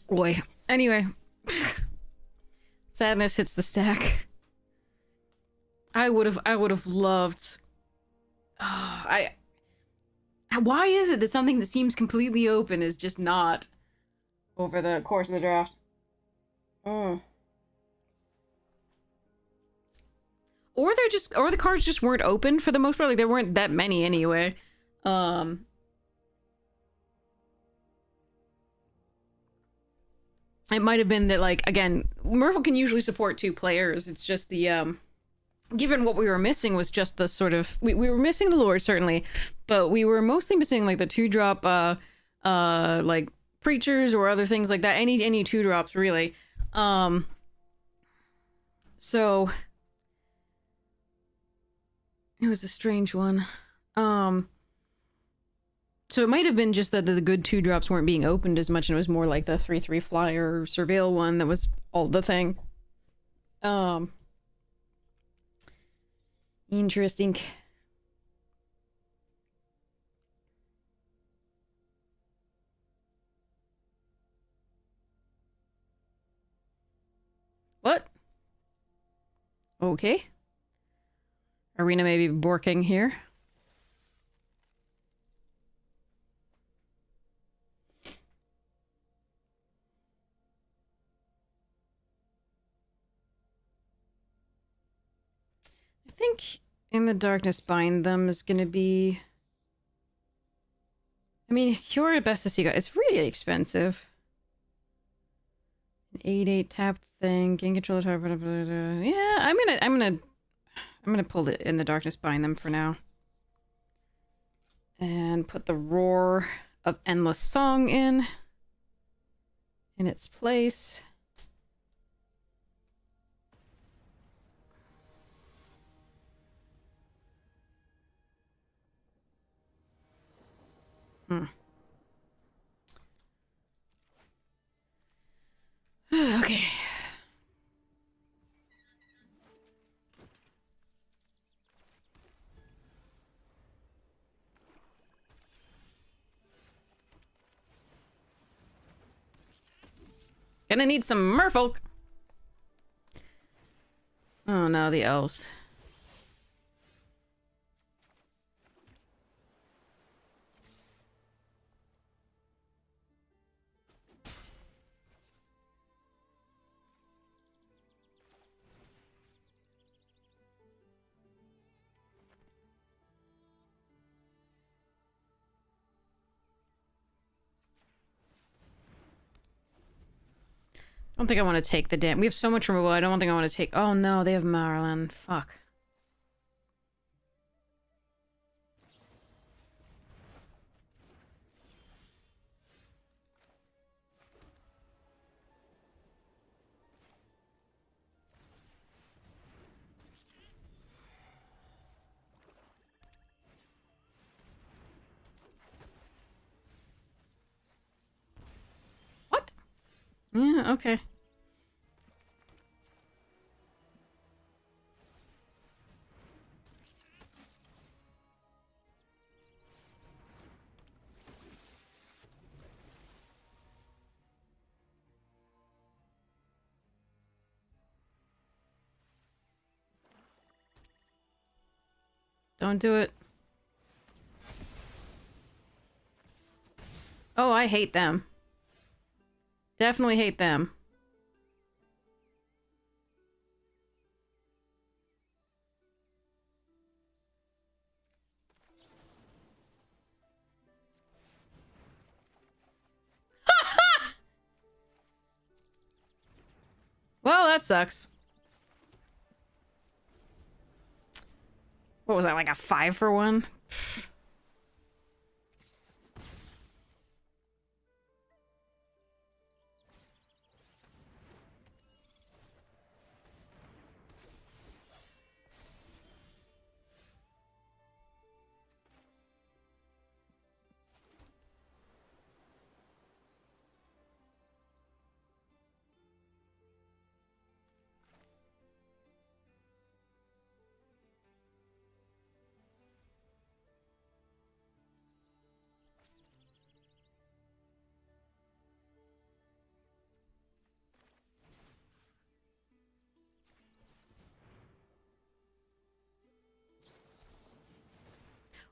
Boy. Anyway. Sadness hits the stack. I would have loved... Why is it that something that seems completely open is just not over the course of the draft? Or the cards just weren't open for the most part. Like, there weren't that many anyway. It might have been that, like, again, Merfolk can usually support 2 players. It's just the, given what we were missing was just the sort of... We were missing the lore, certainly, but we were mostly missing, like, the 2-drop, like, preachers or other things like that. Any 2-drops, really. So... It was a strange one. So it might have been just that the good 2-drops weren't being opened as much, and it was more like the 3/3 flyer surveil one that was all the thing. Interesting. What? Okay. Arena may be borking here. I think In the Darkness Bind Them is gonna be... I mean, Cure Best to See... It's really expensive. An 8/8 tap thing, gain control of type, yeah, I'm gonna pull it In the Darkness Bind Them for now. And put the Roar of Endless Song in its place. Okay. Gonna need some merfolk. Oh no, the elves. I don't think I want to take the damn... We have so much removal, I don't think I want to take... Oh no, they have Marilyn. Fuck. What? Yeah, okay. Don't do it. Oh, I hate them. Definitely hate them. Well, that sucks. What was that, like a 5 for 1?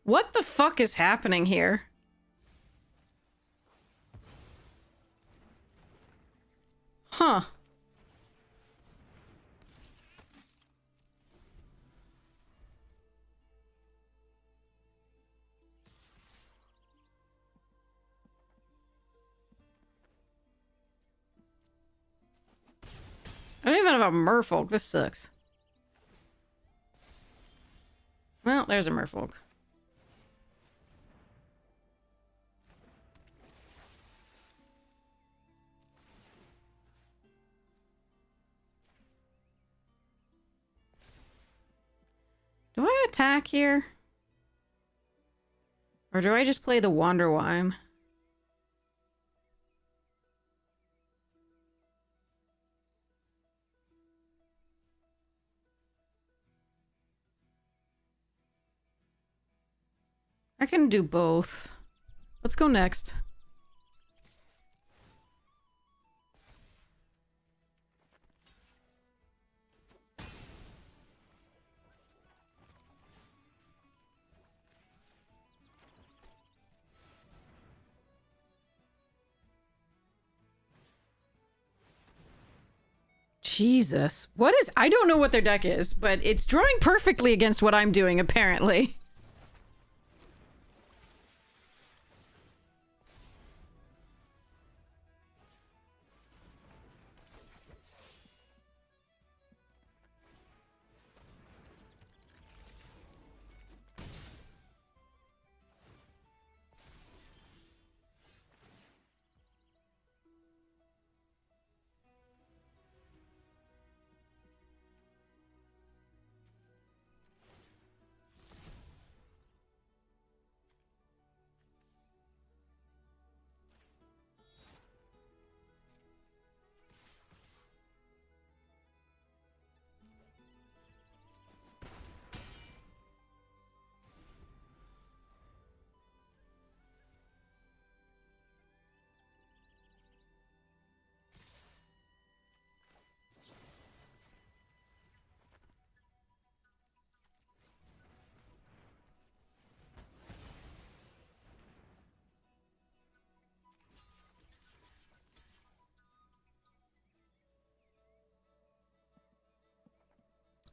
What the fuck is happening here? Huh. I don't even have a merfolk. This sucks. Well, there's a merfolk. Do I attack here? Or do I just play the Wander Wine? I can do both. Let's go next. Jesus. What is... I don't know what their deck is, but it's drawing perfectly against what I'm doing, apparently.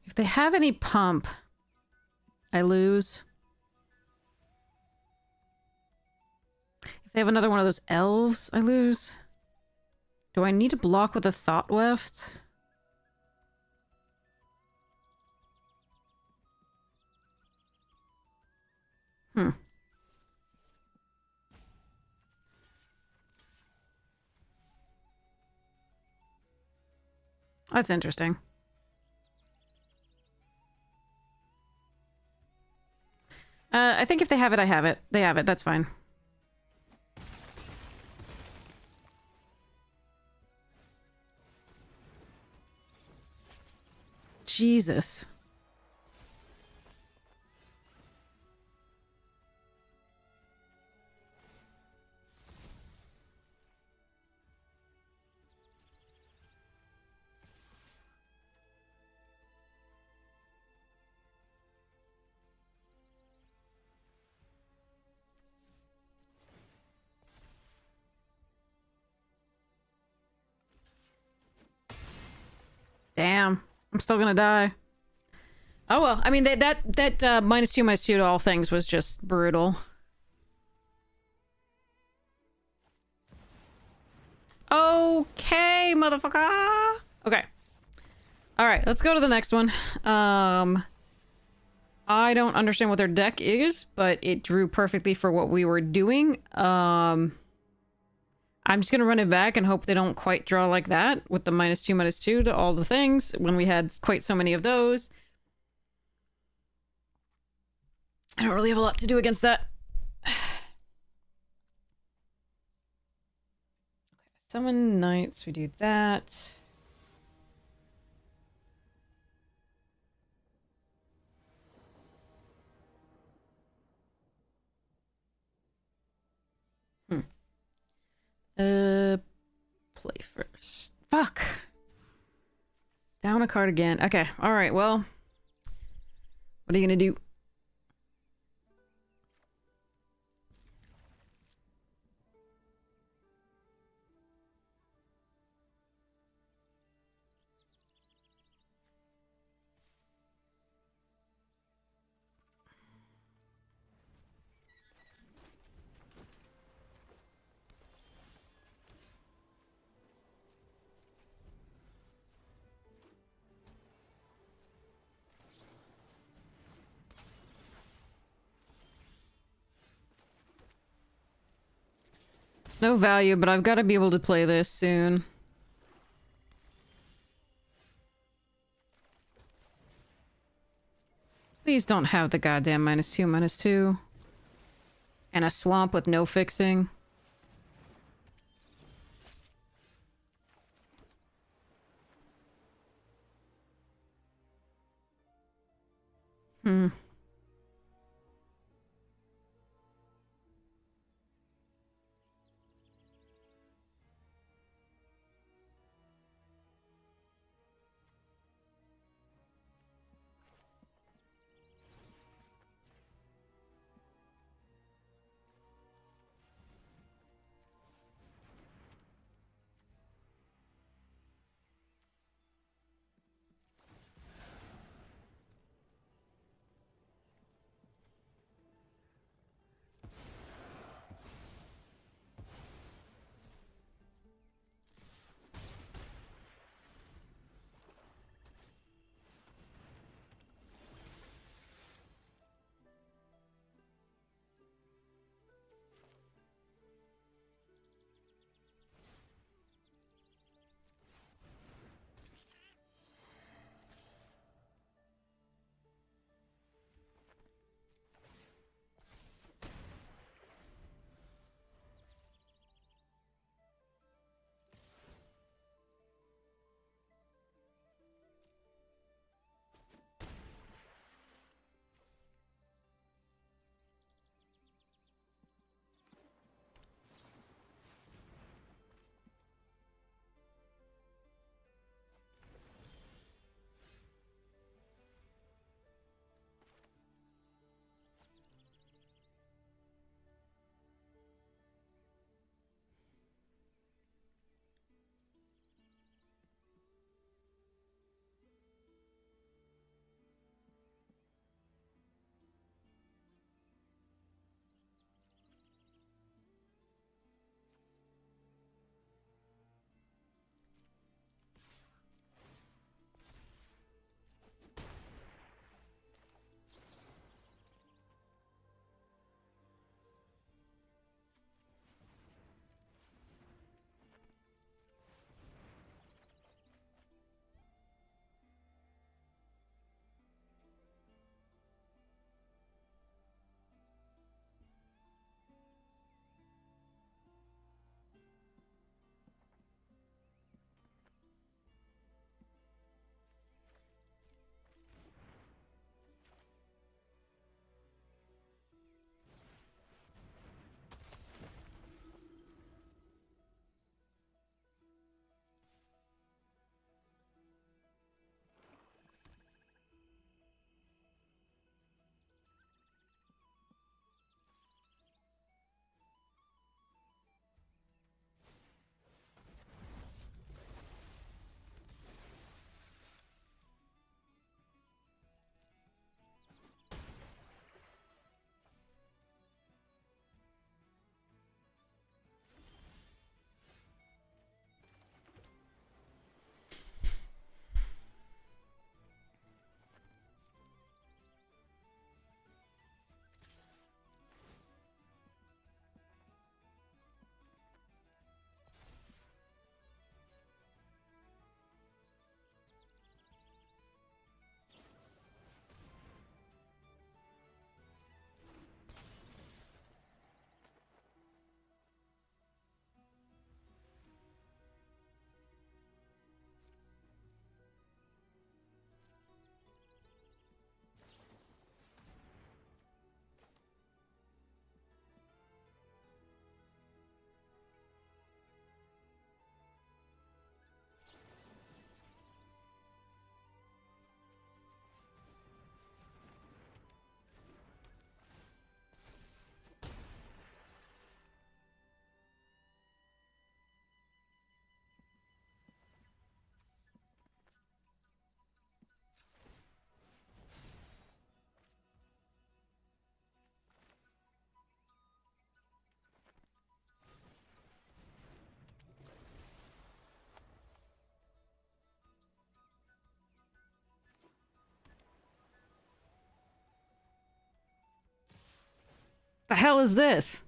If they have any pump, I lose. If they have another one of those elves, I lose. Do I need to block with a Thought Weft? That's interesting. I think if they have it, I have it. They have it. That's fine. Jesus. Damn. I'm still gonna die. Oh well. I mean, that -2/-2 to all things was just brutal. Okay, motherfucker. Okay. All right, let's go to the next one. I don't understand what their deck is, but it drew perfectly for what we were doing. I'm just gonna run it back and hope they don't quite draw like that with the -2/-2 to all the things when we had quite so many of those. I don't really have a lot to do against that. Summon knights, we do that. Play first. Fuck. Down a card again. Okay, alright, well. What are you gonna do? No value, but I've got to be able to play this soon. Please don't have the goddamn -2/-2. And a swamp with no fixing. Hmm. The hell is this?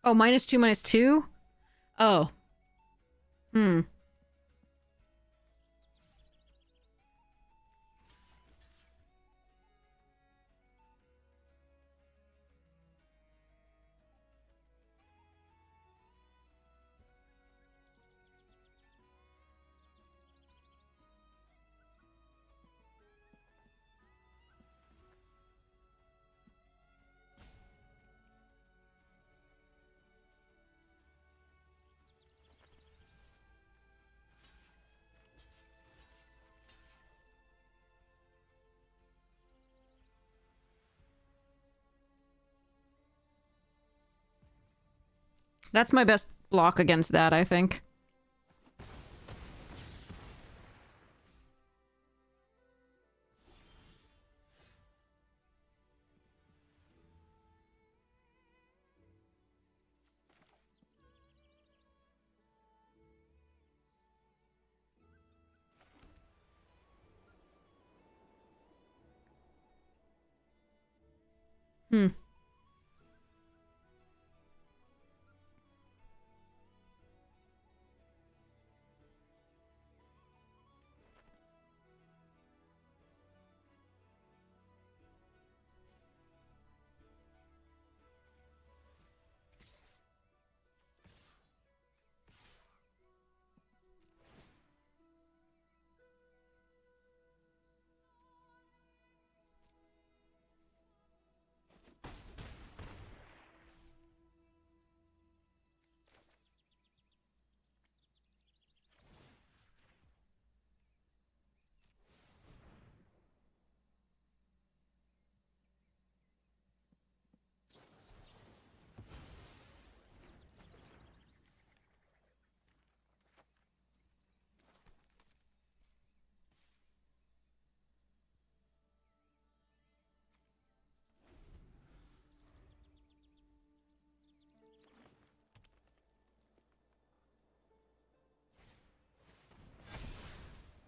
Oh, -2, -2? Oh. Hmm. That's my best block against that, I think. Hmm.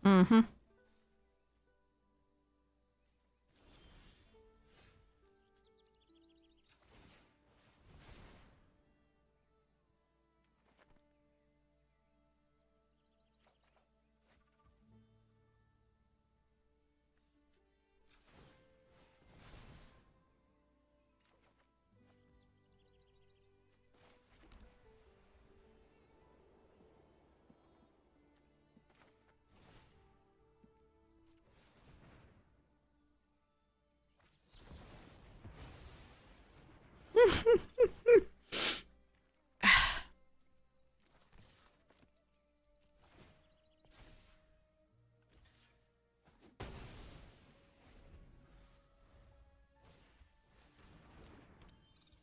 Mm-hmm.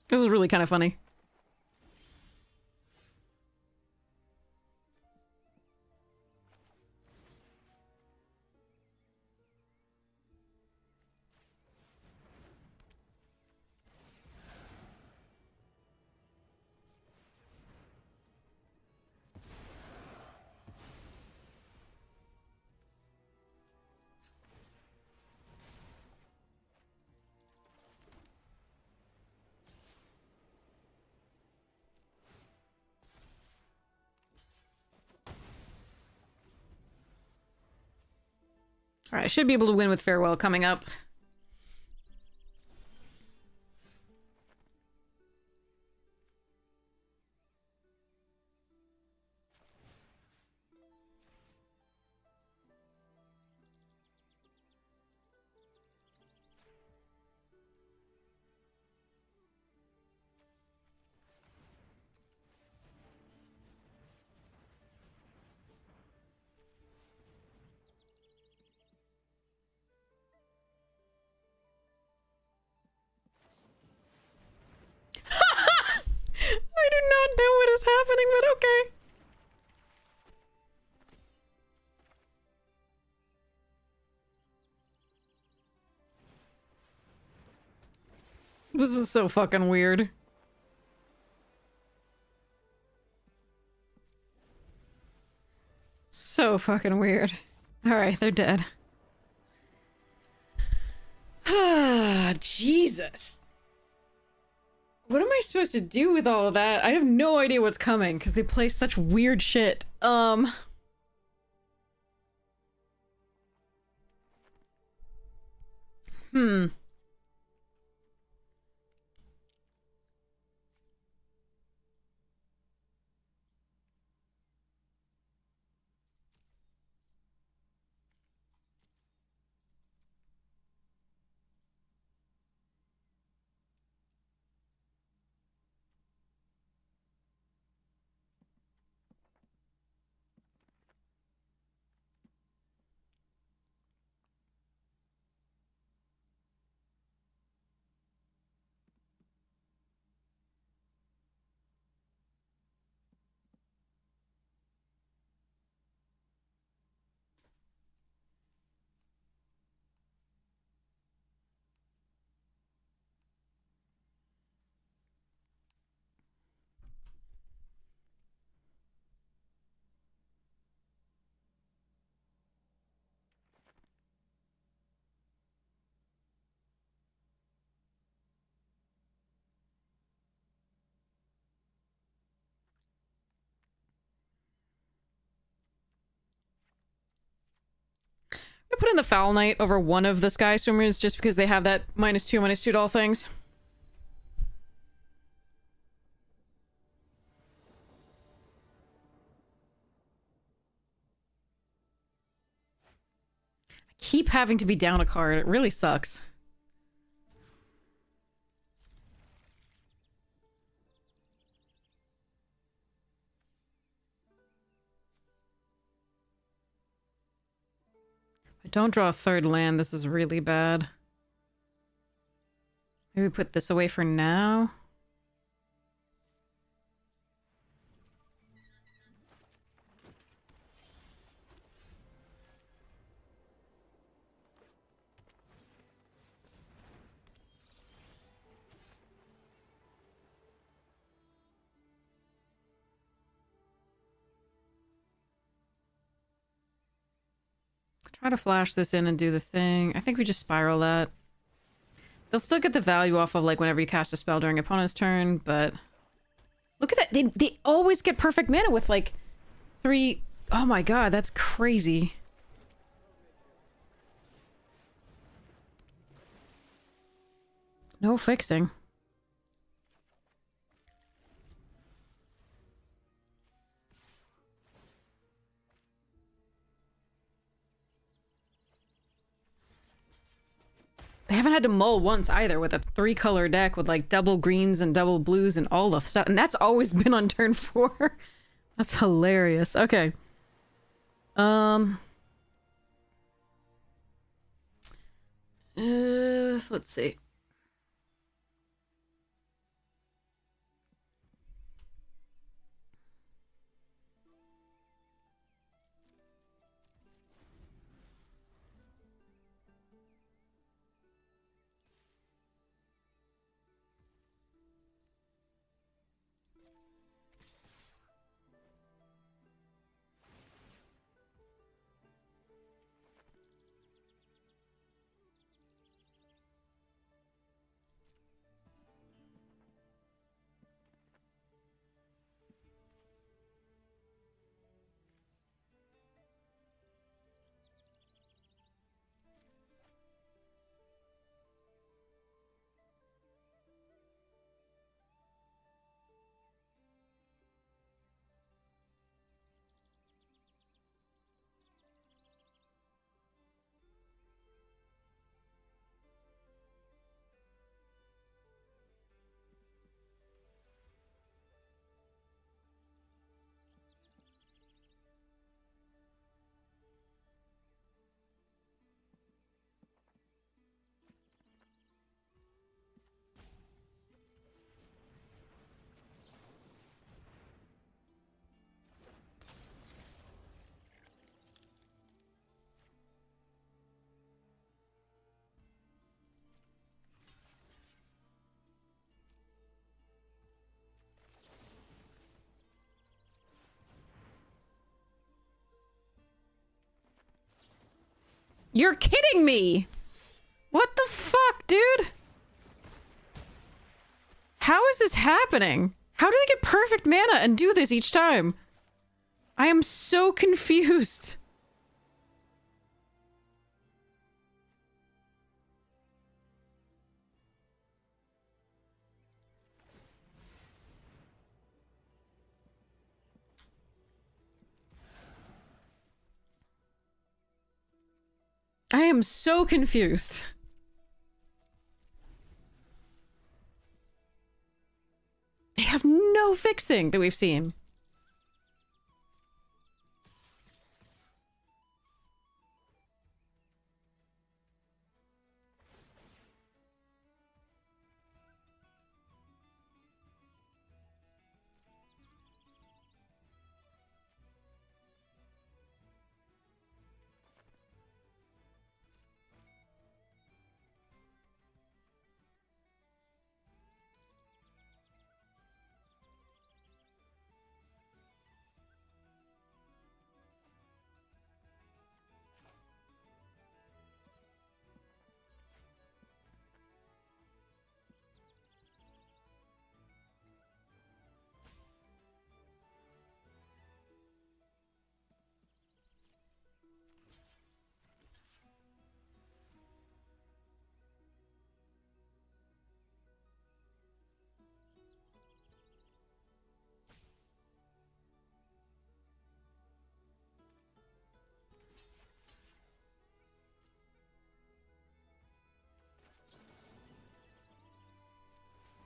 This is really kind of funny. All right, I should be able to win with Farewell coming up. I do not know what is happening, but okay. This is so fucking weird. So fucking weird. Alright, they're dead. Ah, Jesus. What am I supposed to do with all of that? I have no idea what's coming because they play such weird shit. Hmm. I put in the Foul Knight over one of the Sky Swimmers just because they have that -2/-2 to all things. I keep having to be down a card. It really sucks. If I don't draw a third land, this is really bad. Maybe put this away for now. Try to flash this in and do the thing. I think we just spiral that. They'll still get the value off of, like, whenever you cast a spell during opponent's turn, but... Look at that! They always get perfect mana with, like, 3... Oh my god, that's crazy. No fixing. They haven't had to mull once either with a 3-color deck with like double greens and double blues and all the stuff. And that's always been on turn 4. That's hilarious. Okay. Let's see. You're kidding me! What the fuck, dude? How is this happening? How do they get perfect mana and do this each time? I am so confused. I am so confused. They have no fixing that we've seen.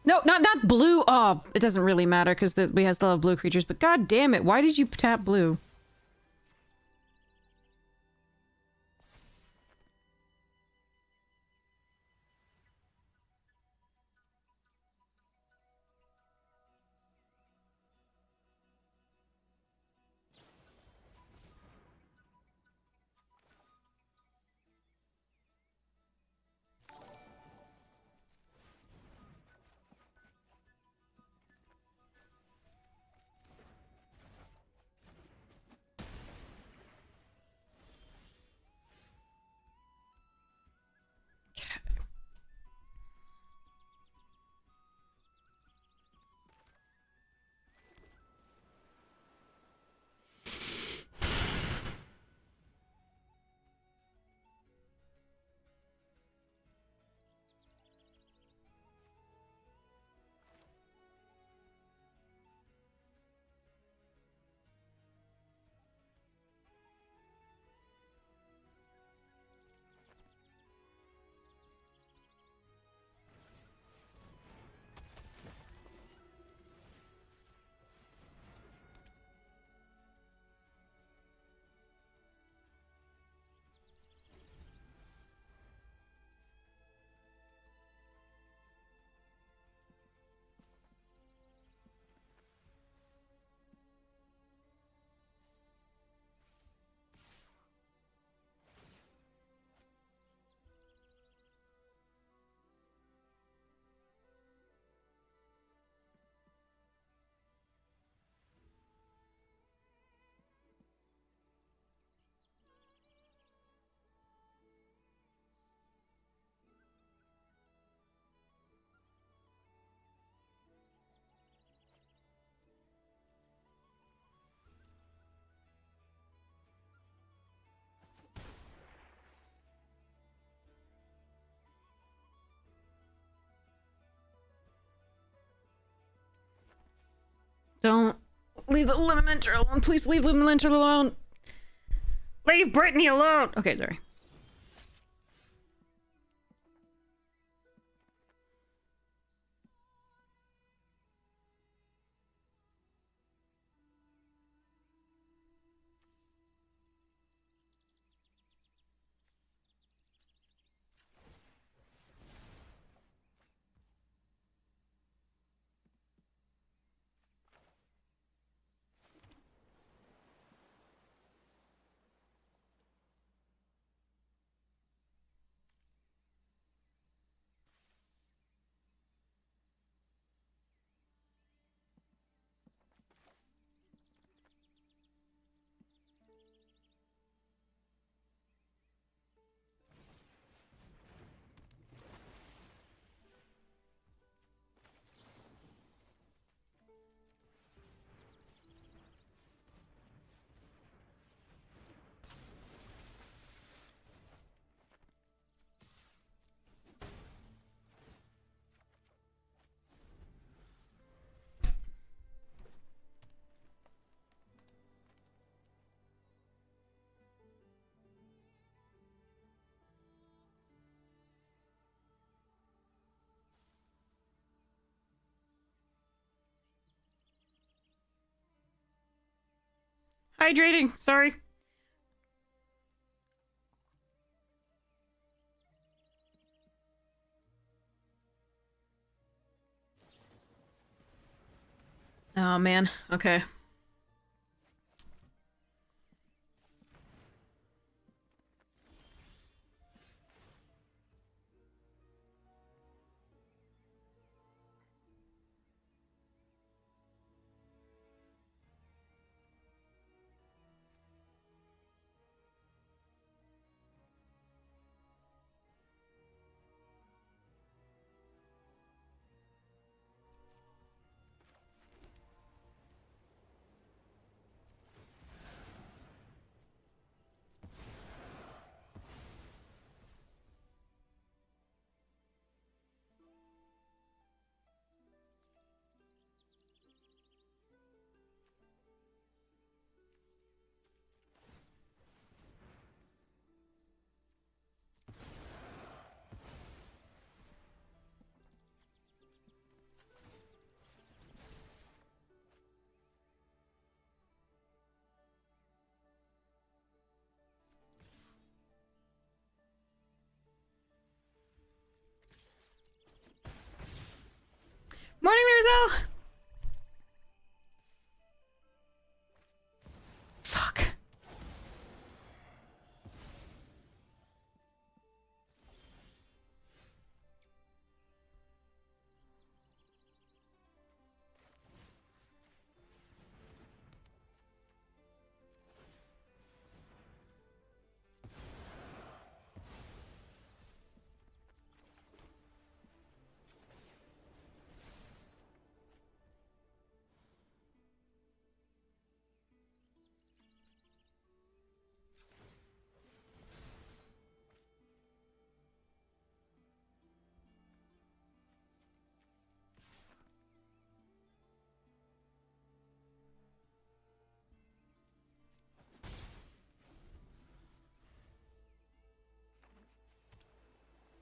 No, not blue. Oh, it doesn't really matter because we still have blue creatures. But god damn it, why did you tap blue? Don't leave the Limiter alone. Please leave the Limiter alone. Leave Brittany alone. Okay, sorry. Hydrating. Sorry. Oh, man. Okay. Morning, Marisol! Fuck.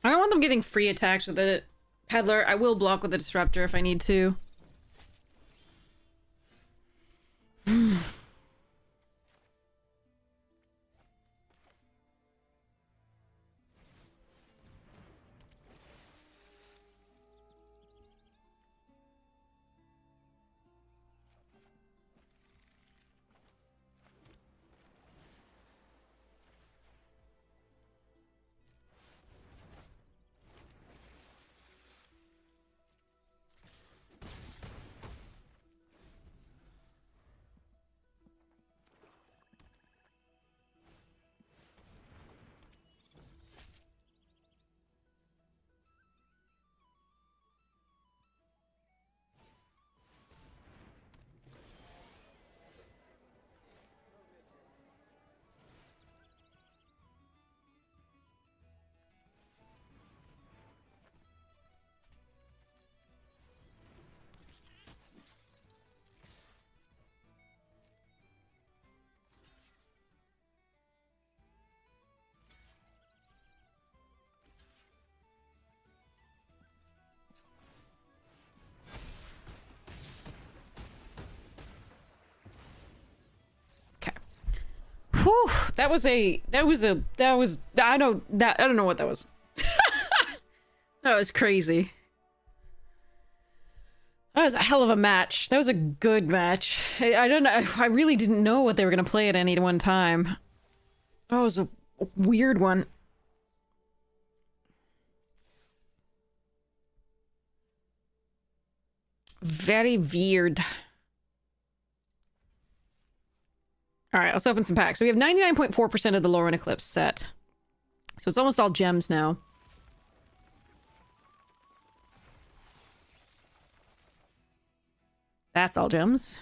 I don't want them getting free attacks with the peddler. I will block with the disruptor if I need to. Whew, I don't know what that was. That was crazy. That was a hell of a match. That was a good match. I don't know. I really didn't know what they were gonna play at any one time. That was a weird one. Very weird. All right, let's open some packs. So we have 99.4% of the Lauren Eclipse set. So it's almost all gems now. That's all gems.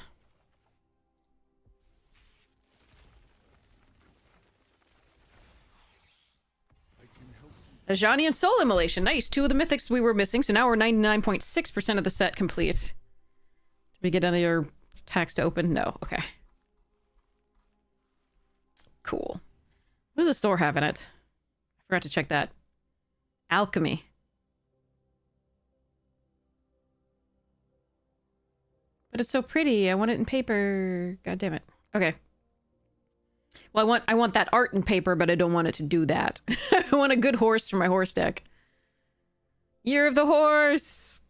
Ajani and Soul Immolation. Nice. 2 of the mythics we were missing. So now we're 99.6% of the set complete. Did we get any other packs to open? No. Okay. Cool. What does the store have in it? I forgot to check that. Alchemy. But it's so pretty. I want it in paper. God damn it. Okay. Well, I want that art and paper, but I don't want it to do that. I want a good horse for my horse deck. Year of the Horse!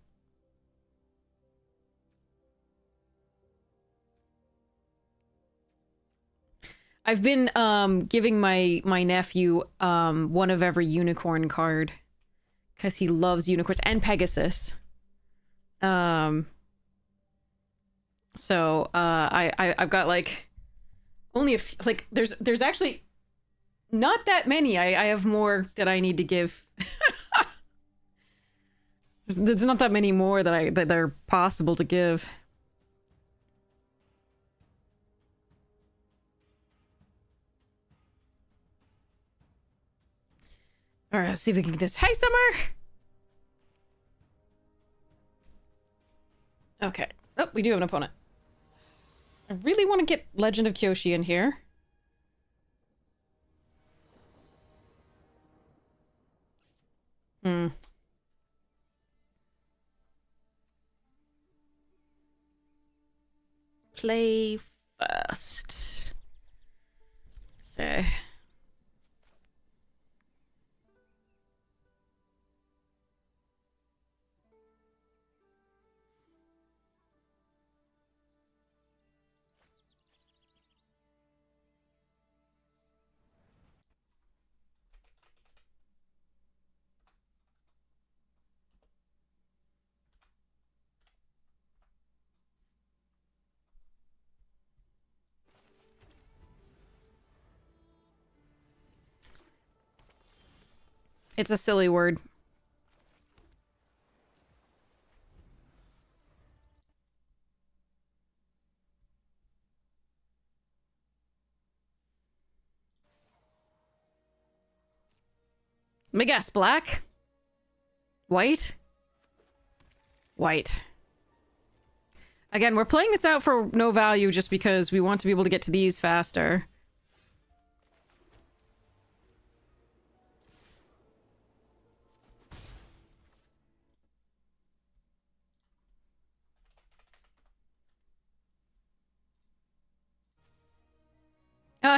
I've been giving my nephew one of every unicorn card because he loves unicorns and Pegasus. So I've got like only a few, like there's actually not that many. I have more that I need to give. There's not that many more that are possible to give. All right, let's see if we can get this. Hey, Summer! Okay. Oh, we do have an opponent. I really want to get Legend of Kyoshi in here. Play first. Okay. It's a silly word. Let me guess, black? White? White. Again, we're playing this out for no value just because we want to be able to get to these faster.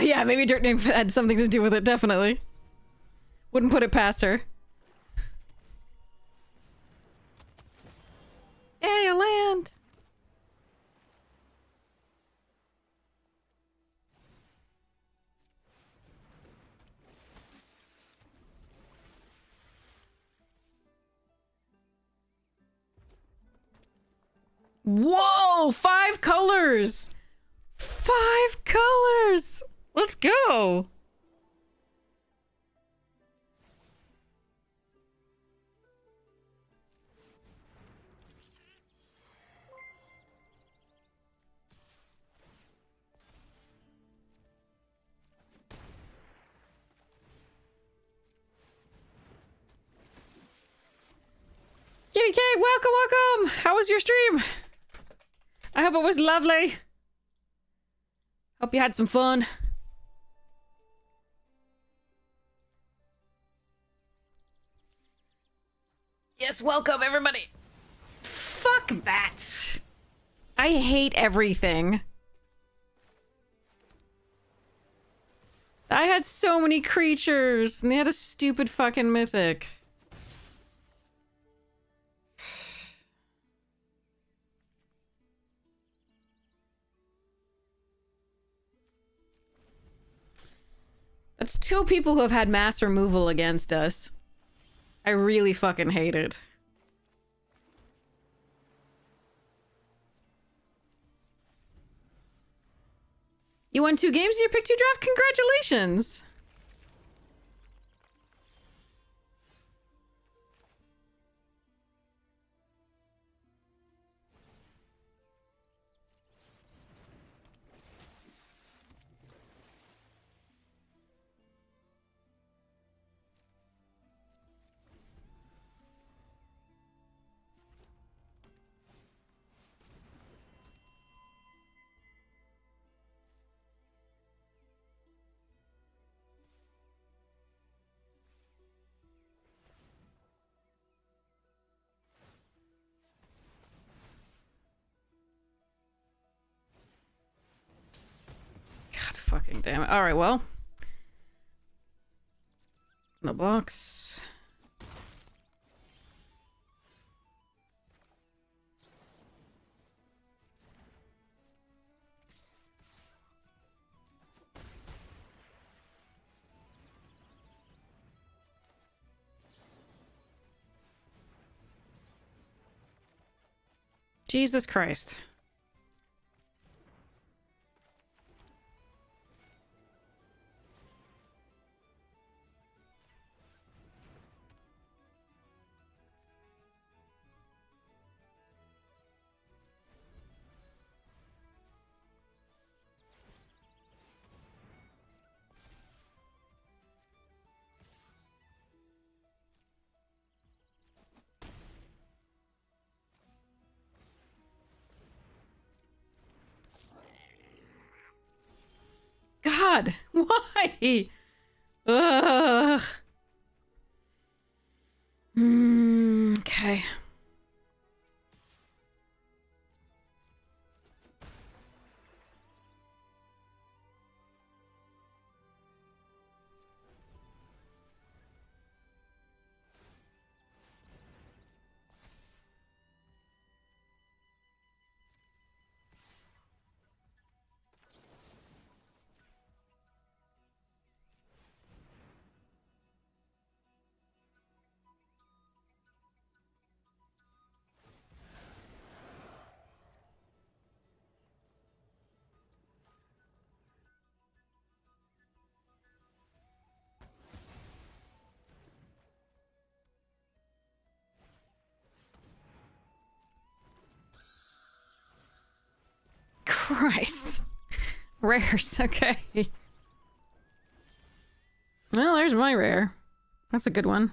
Yeah, maybe Dirt Name had something to do with it, definitely. Wouldn't put it past her. Hey, a land! Whoa! 5 colors! 5 colors! Let's go! Kitty K, welcome, welcome! How was your stream? I hope it was lovely. Hope you had some fun. Yes, welcome everybody. Fuck that. I hate everything. I had so many creatures, and they had a stupid fucking mythic. That's 2 people who have had mass removal against us. I really fucking hate it. You won 2 games in your pick 2 draft? Congratulations! fucking damn it. Alright, well. No blocks. Jesus Christ. God, why? Ugh. Okay. Christ. Rares, okay. Well, there's my rare. That's a good one.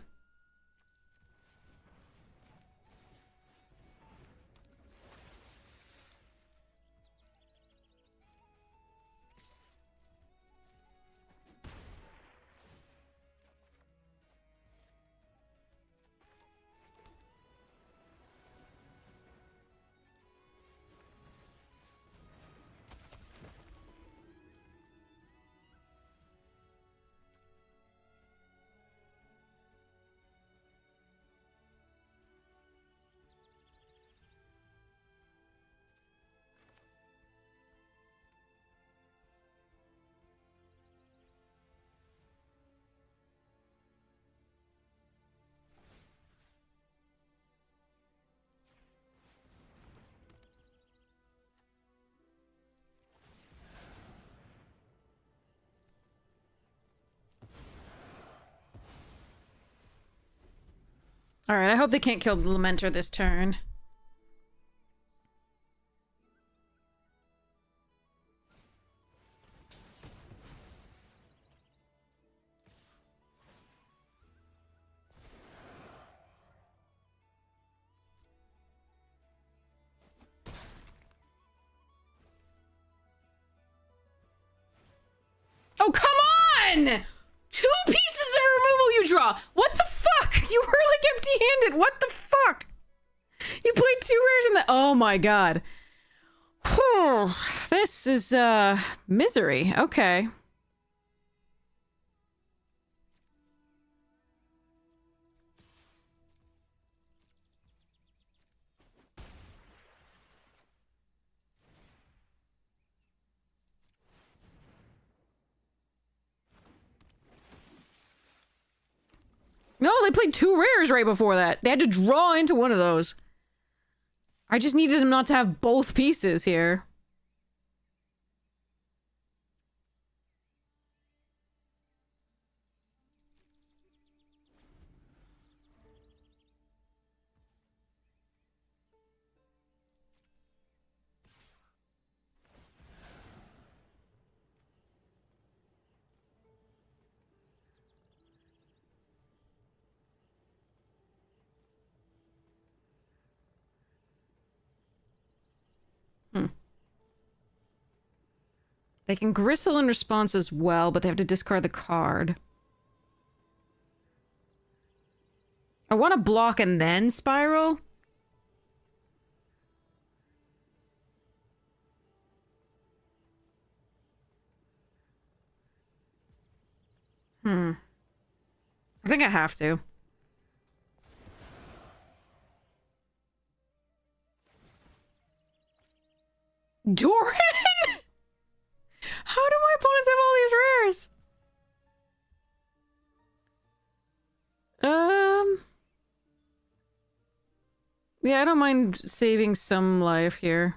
Alright, I hope they can't kill the Lamenter this turn. Oh, come on! 2 pieces of removal you draw! What the fuck? You were like empty-handed. What the fuck? You played 2 rares in the— oh my god. Whew. This is, misery. Okay. No, they played 2 rares right before that. They had to draw into one of those. I just needed them not to have both pieces here. They can gristle in response as well, but they have to discard the card. I want to block and then spiral. I think I have to. Doran! How do my opponents have all these rares? Yeah, I don't mind saving some life here.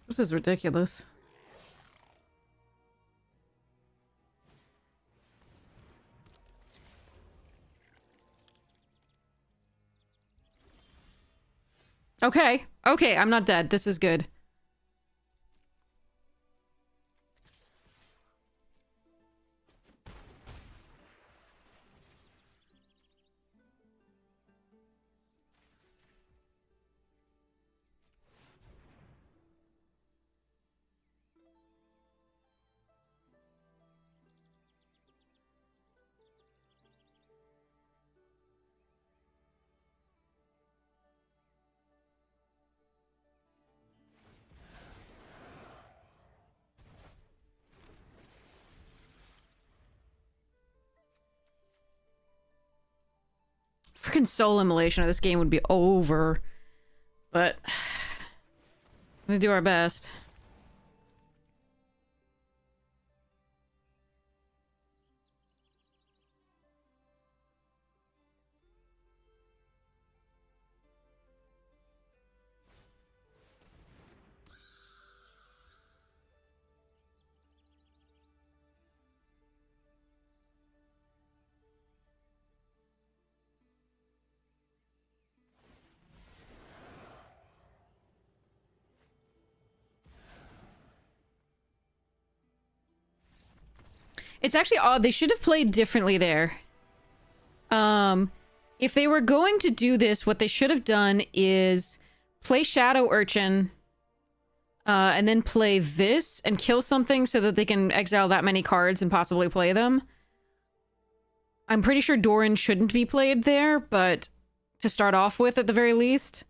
This is ridiculous. Okay. Okay, I'm not dead. This is good. Freaking soul immolation of this game would be over. But I'm gonna do our best. It's actually odd. They should have played differently there. If they were going to do this, what they should have done is play Shadow Urchin, and then play this and kill something so that they can exile that many cards and possibly play them. I'm pretty sure Doran shouldn't be played there, but to start off with at the very least.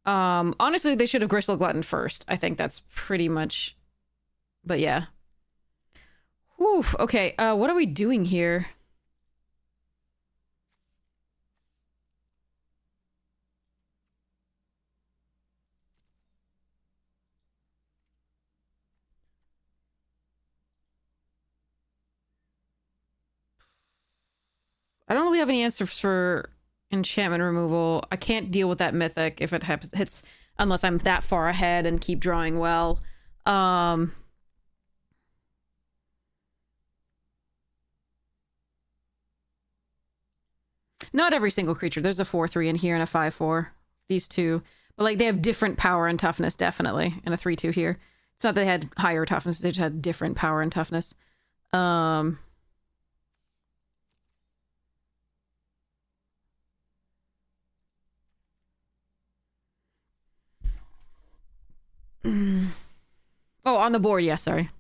Honestly, they should have Gristle Glutton first. I think that's pretty much... But yeah. Whew, okay, what are we doing here? I don't really have any answers for enchantment removal. I can't deal with that mythic if it hits unless I'm that far ahead and keep drawing well. Not every single creature. There's a 4/3 in here and a 5/4. These two. But like they have different power and toughness, definitely. And a 3/2 here. It's not that they had higher toughness, they just had different power and toughness. Oh, on the board, yes, sorry.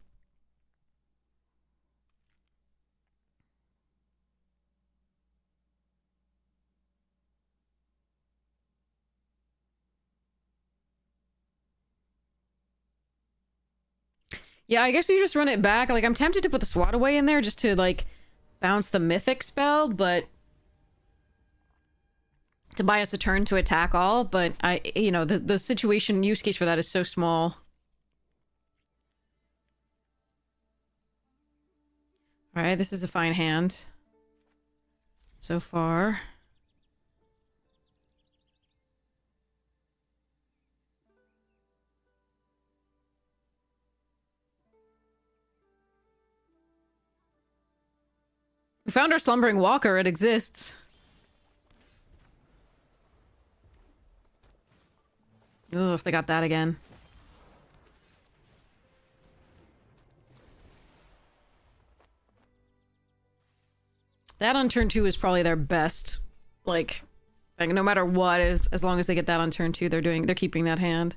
Yeah, I guess you just run it back. Like, I'm tempted to put the Swat Away in there just to, like, bounce the Mythic spell, but... to buy us a turn to attack all, but you know, the situation use case for that is so small. Alright, this is a fine hand. So far. We found our Slumbering Walker, it exists. Ugh, they got that again. That on turn 2 is probably their best, like no matter what, as long as they get that on turn 2, they're keeping that hand.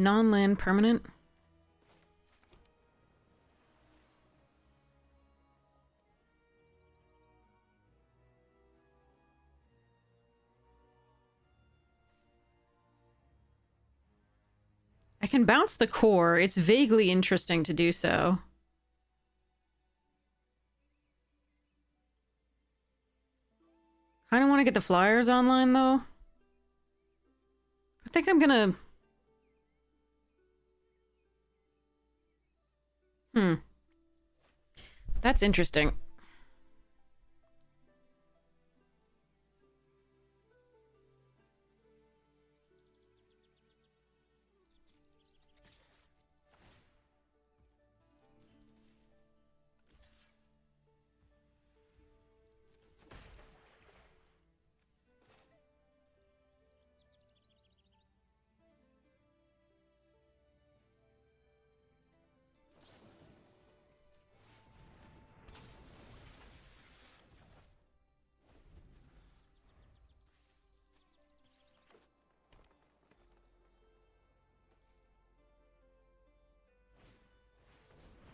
Non-land permanent. I can bounce the core. It's vaguely interesting to do so. Kind of want to get the flyers online, though. I think I'm gonna... That's interesting.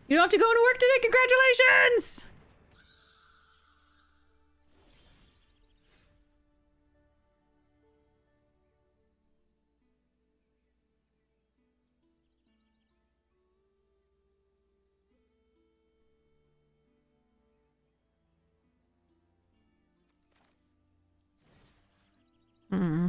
You don't have to go into work today. Congratulations! Hmm.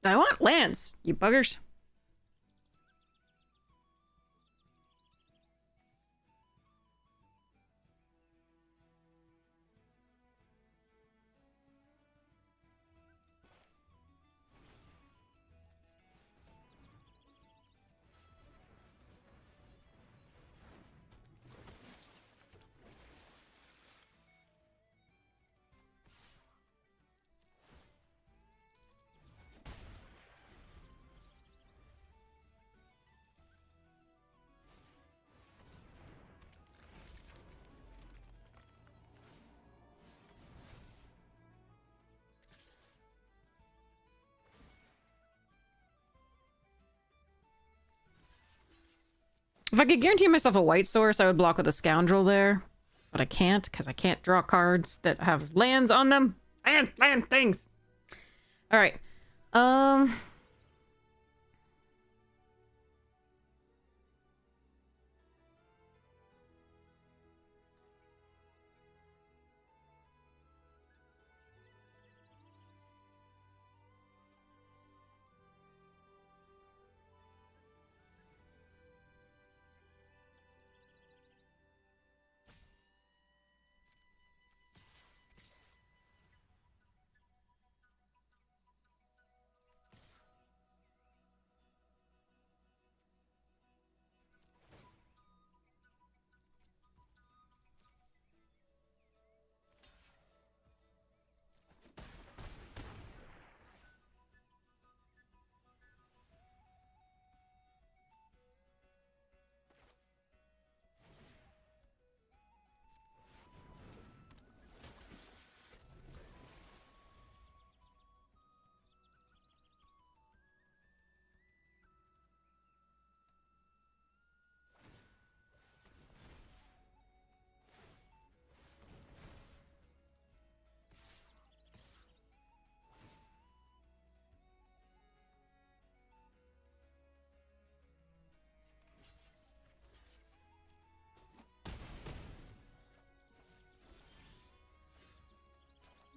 I want lands, you buggers. If I could guarantee myself a white source, I would block with a scoundrel there. But I can't, because I can't draw cards that have lands on them. Land things! Alright.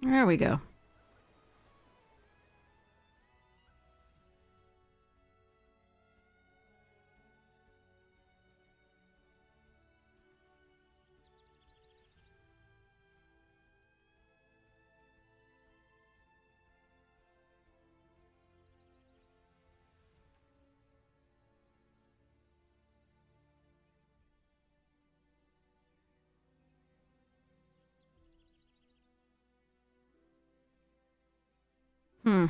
There we go. Hmm.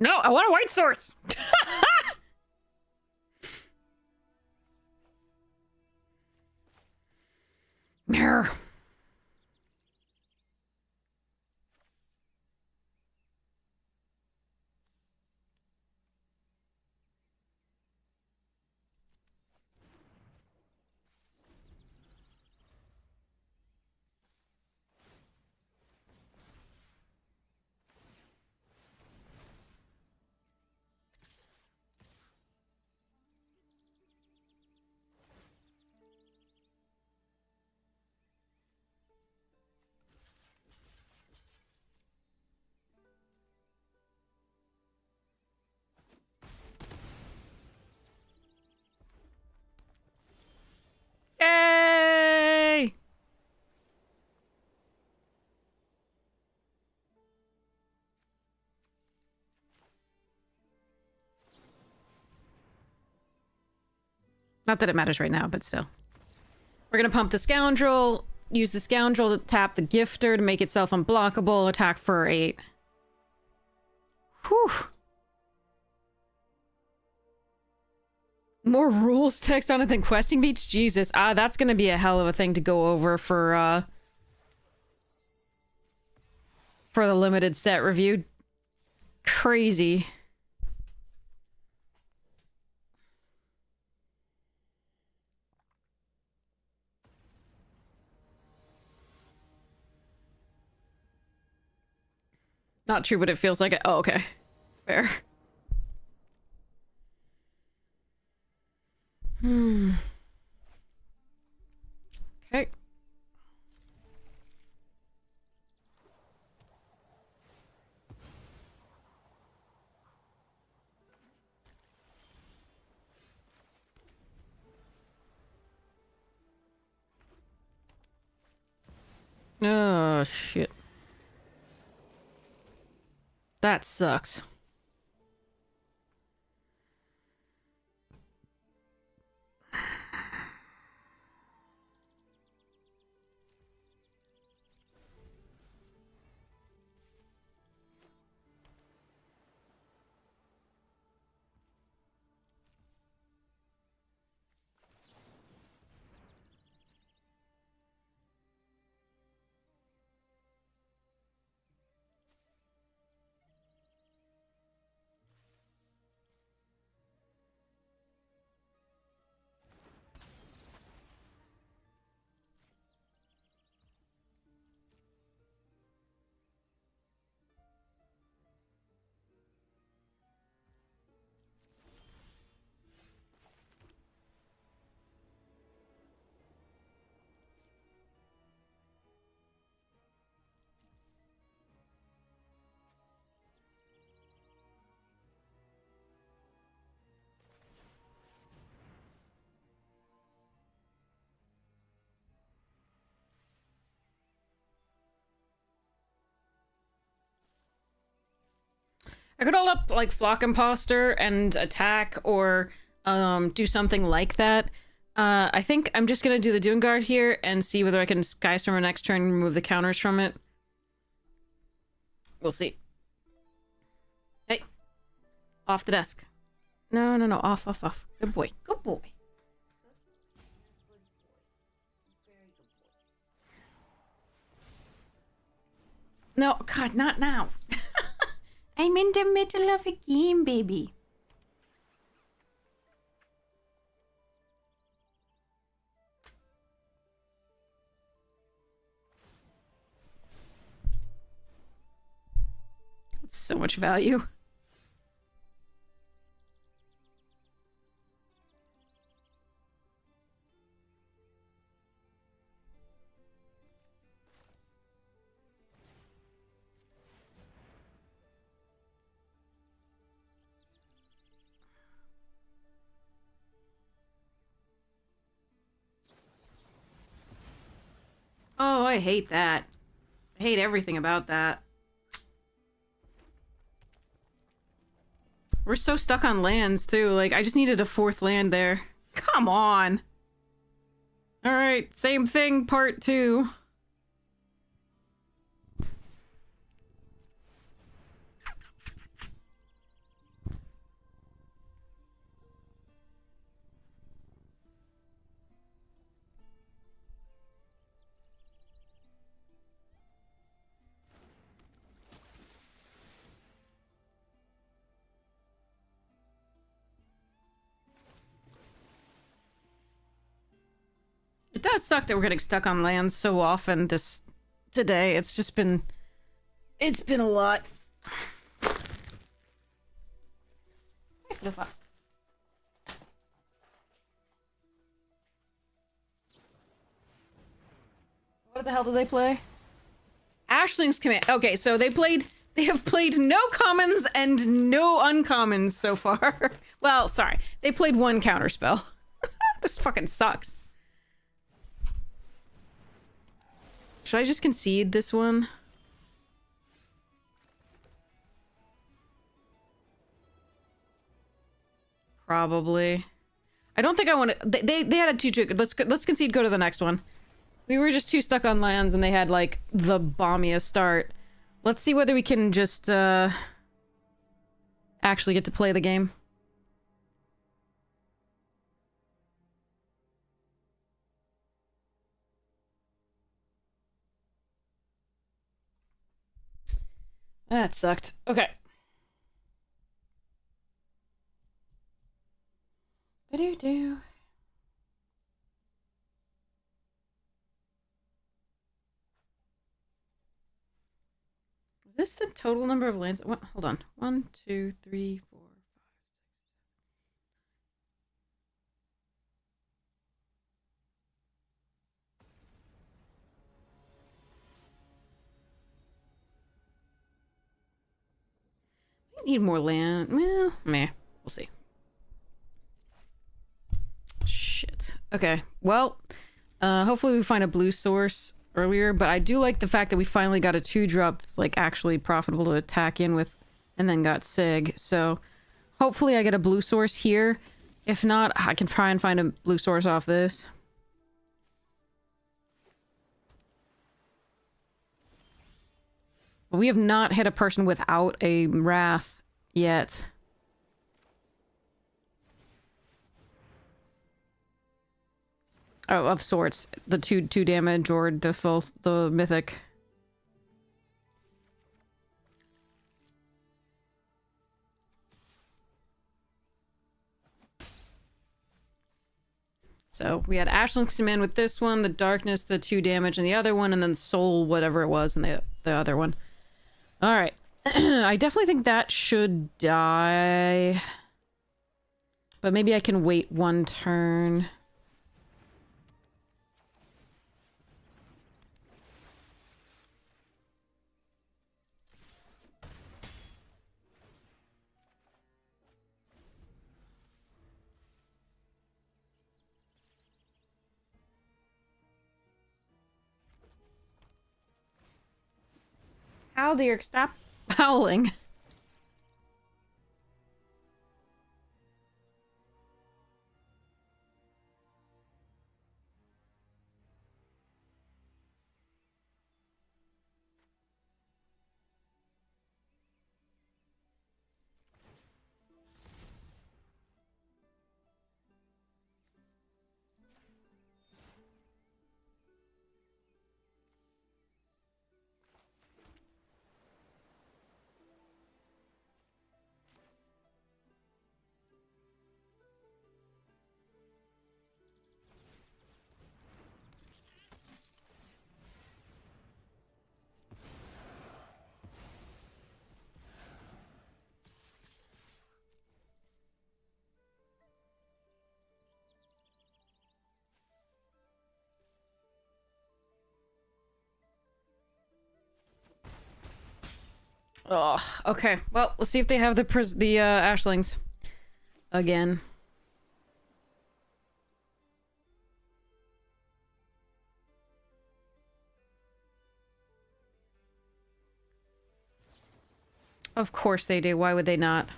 No, I want a white source. Mirror. Yay! Not that it matters right now, but still. We're gonna pump the Scoundrel, use the Scoundrel to tap the Gifter to make itself unblockable, attack for 8. Whew. More rules text on it than questing beats? Jesus. That's gonna be a hell of a thing to go over for the limited set review. Crazy. Not true, but it feels like it. Oh, okay. Fair. Okay. Oh, shit. That sucks. I could hold up like Flock Imposter and attack or do something like that. I think I'm just gonna do the Dune Guard here and see whether I can Skystorm next turn and remove the counters from it. We'll see. Hey. Off the desk. No, no, no. Off, off, off. Good boy. Good boy. No, God, not now. I'm in the middle of a game, baby. That's so much value. Oh, I hate that. I hate everything about that. We're so stuck on lands, too. Like, I just needed a 4th land there. Come on! Alright, same thing, part 2. It does suck that we're getting stuck on lands so often today. It's just been... It's been a lot. What the hell did they play? Ashling's Command. Okay, so they have played no commons and no uncommons so far. Well, sorry. They played 1 counterspell. This fucking sucks. Should I just concede this one? Probably. I don't think I want to... They had a 2-2. Let's concede, go to the next one. We were just too stuck on lands and they had, like, the bombiest start. Let's see whether we can just, actually get to play the game. That sucked. Okay. Ba-do-do. Is this the total number of lands? What? Hold on. 1, 2, 3, 4, 5, 6. I need more land. Well, meh. We'll see. Shit. Okay. Well, hopefully we find a blue source earlier, but I do like the fact that we finally got a 2-drop that's, like, actually profitable to attack in with, and then got Sig. So, hopefully I get a blue source here. If not, I can try and find a blue source off this. We have not hit a person without a Wrath yet. Oh, of sorts. The 2 damage or the mythic. So we had Ashling's Command with this one, the Darkness, the 2 damage, and the other one, and then Soul, whatever it was, and the other one. All right. I definitely think that should die. But maybe I can wait 1 turn. Haldir, stop howling. Oh, okay. Well, let's see if they have the ashlings again. Of course they do. Why would they not?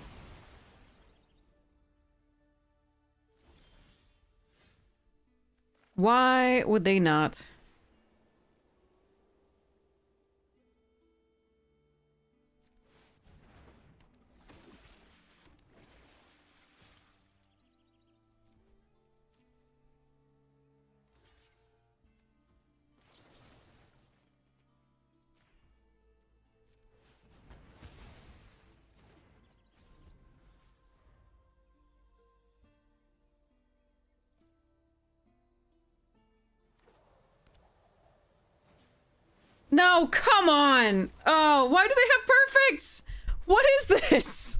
Why would they not? No, come on! Oh, why do they have perfects? What is this?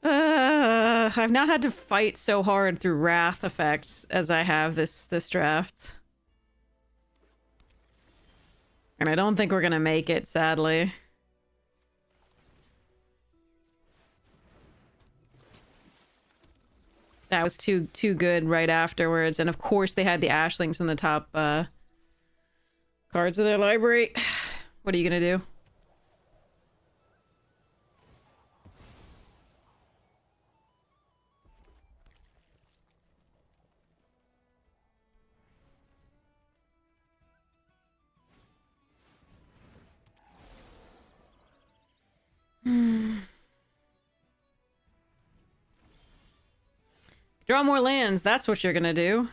I've not had to fight so hard through wrath effects as I have this draft. And I don't think we're gonna make it, sadly. That was too good right afterwards, and of course they had the ashlings in the top cards of their library. What are you gonna do? Draw more lands, that's what you're gonna do.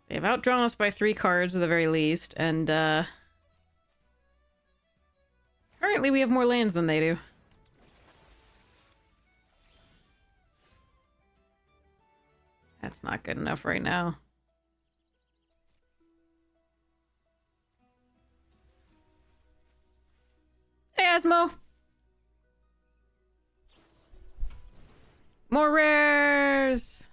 They've outdrawn us by 3 cards at the very least, and currently we have more lands than they do. That's not good enough right now. Hey, Asmo! More rares!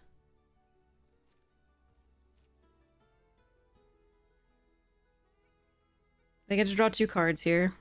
They get to draw 2 cards here.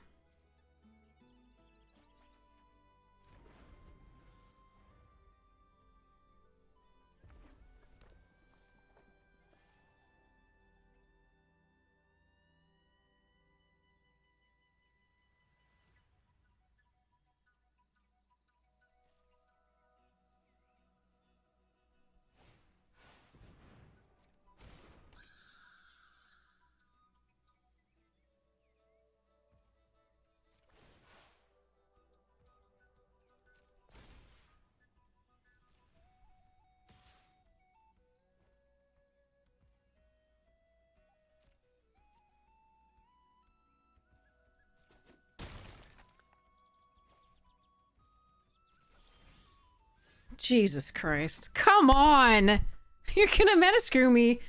Jesus Christ. Come on! You're gonna meta screw me.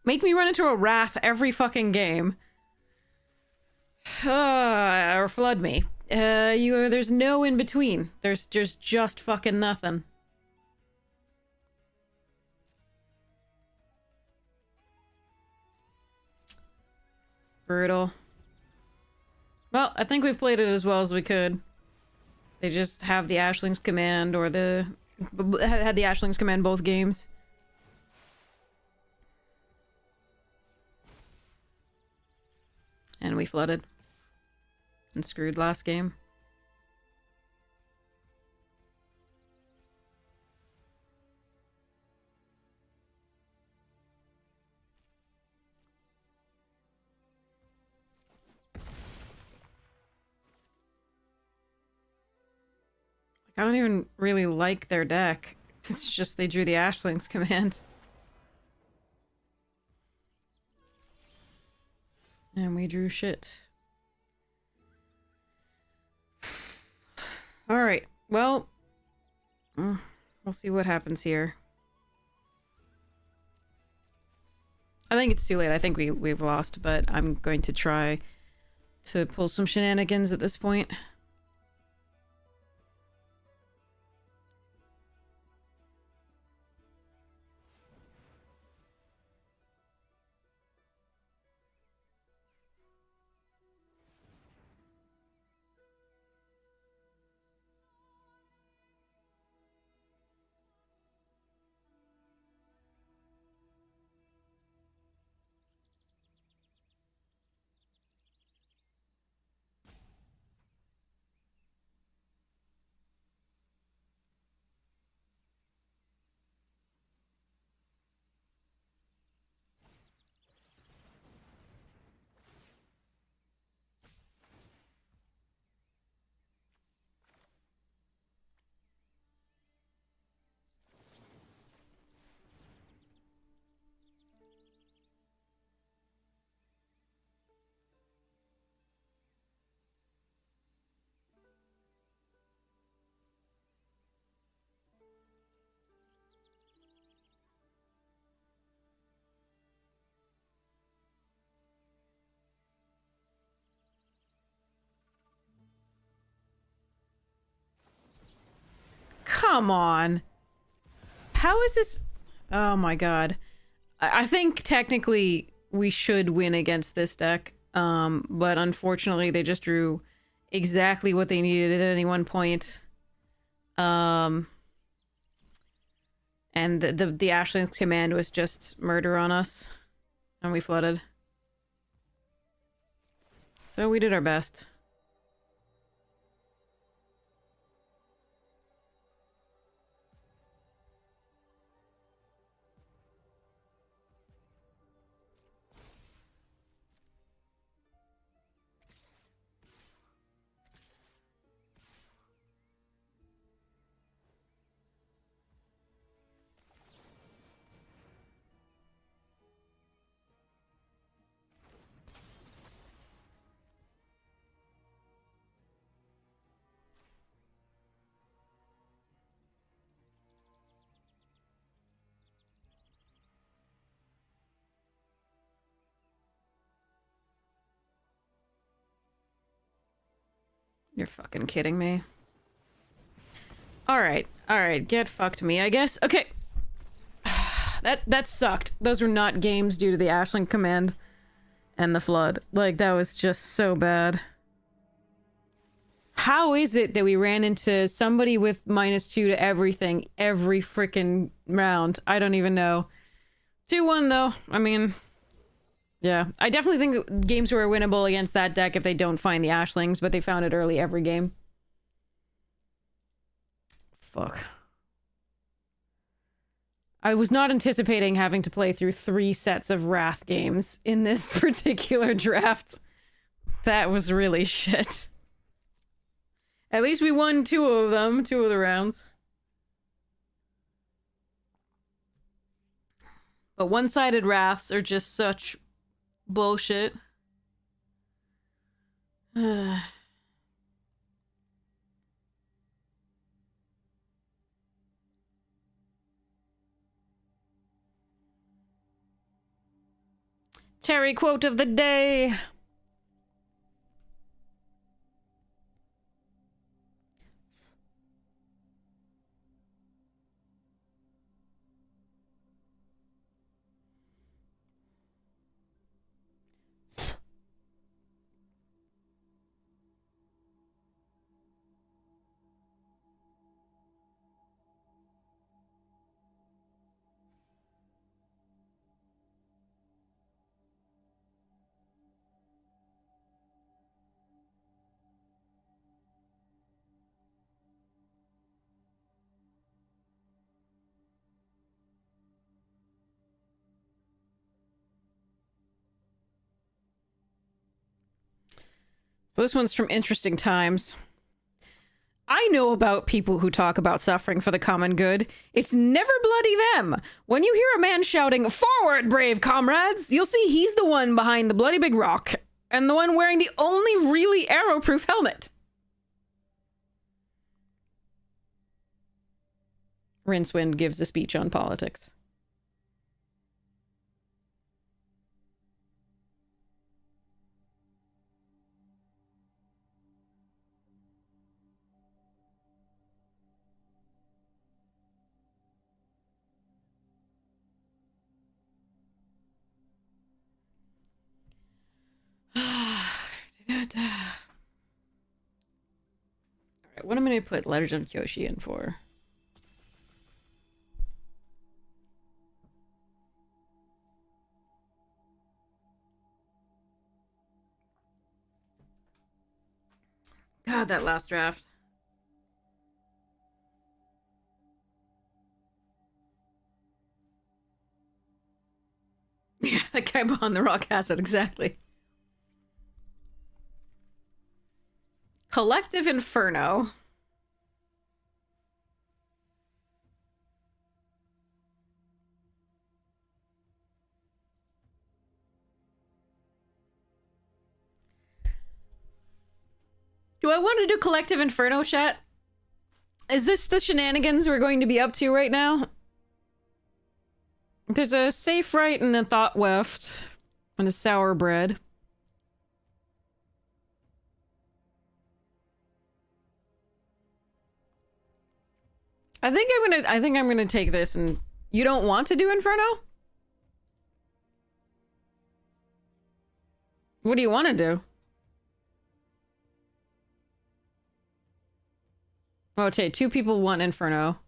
Make me run into a wrath every fucking game. Or flood me. There's no in between. There's just fucking nothing. Brutal. Well, I think we've played it as well as we could. They just have the Ashlings command, or had the Ashlings command both games. And we flooded. And screwed last game. I don't even really like their deck. It's just they drew the Ashlings command. And we drew shit. Alright, well... we'll see what happens here. I think it's too late. I think we've lost, but I'm going to try to pull some shenanigans at this point. Come on. How is this? Oh my god. I think technically we should win against this deck. But unfortunately they just drew exactly what they needed at any one point. And the Ashling's command was just murder on us. And we flooded. So we did our best. You're fucking kidding me. Alright, get fucked me, I guess. Okay. That sucked. Those were not games due to the Ashling command and the flood. Like, that was just so bad. How is it that we ran into somebody with -2 to everything every freaking round? I don't even know. 2-1 though. I mean, yeah. I definitely think that games were winnable against that deck if they don't find the Ashlings, but they found it early every game. Fuck. I was not anticipating having to play through 3 sets of Wrath games in this particular draft. That was really shit. At least we won 2 of them, 2 of the rounds. But one-sided Wraths are just such bullshit. Terry quote of the day. So this one's from Interesting Times. I know about people who talk about suffering for the common good. It's never bloody them. When you hear a man shouting, "Forward, brave comrades," you'll see he's the one behind the bloody big rock, and the one wearing the only really arrow-proof helmet. Rincewind gives a speech on politics. Alright, what am I going to put Legend of Kyoshi in for? God, that last draft. Yeah, that guy behind the rock has it, exactly. Collective Inferno. Do I want to do Collective Inferno, chat? Is this the shenanigans we're going to be up to right now? There's a safe right and a thought left. And a sour bread. I think I'm gonna take this. And you don't want to do Inferno? What do you want to do? Okay, 2 people want Inferno.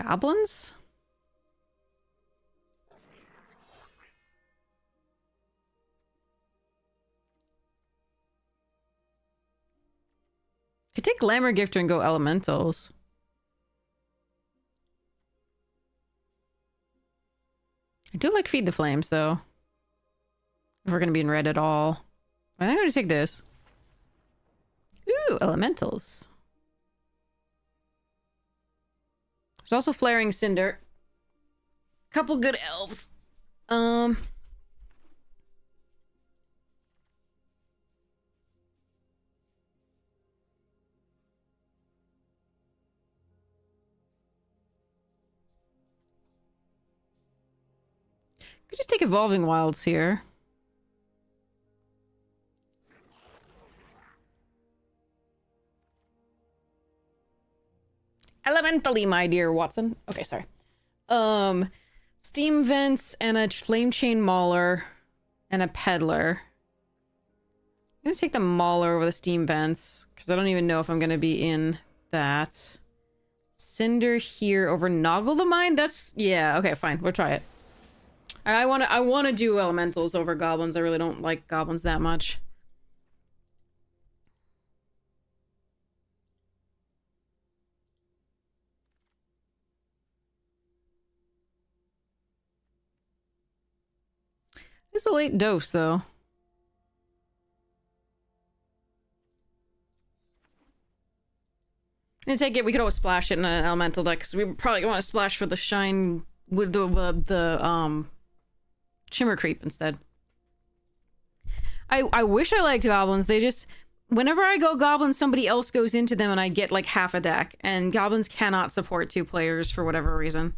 Goblins? Could take Glamour Gifter and go Elementals. I do like Feed the Flames, though. If we're gonna be in red at all. I think I'm gonna take this. Ooh, Elementals. There's also Flaring Cinder. Couple good elves. Could just take Evolving Wilds here. Elementally, my dear Watson. Okay, sorry. Steam Vents and a Flame Chain Mauler and a Peddler. I'm gonna take the Mauler over the Steam Vents because I don't even know if I'm gonna be in that. Cinder here over Noggle the Mind. That's yeah. Okay, fine. We'll try it. I wanna do Elementals over Goblins. I really don't like Goblins that much. It's a late dose, though. I'm gonna take it. We could always splash it in an elemental deck because we probably want to splash for the shine with the Shimmer Creep instead. I wish I liked goblins. They just whenever I go goblins, somebody else goes into them and I get like half a deck. And goblins cannot support 2 players for whatever reason.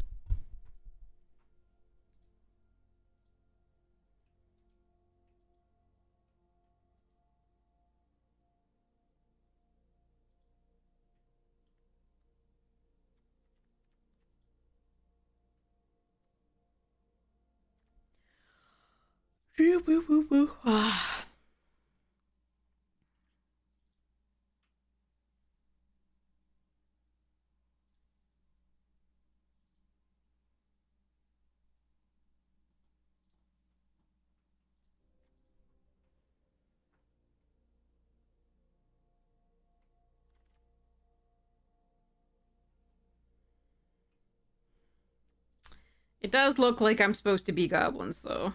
It does look like I'm supposed to be goblins, though.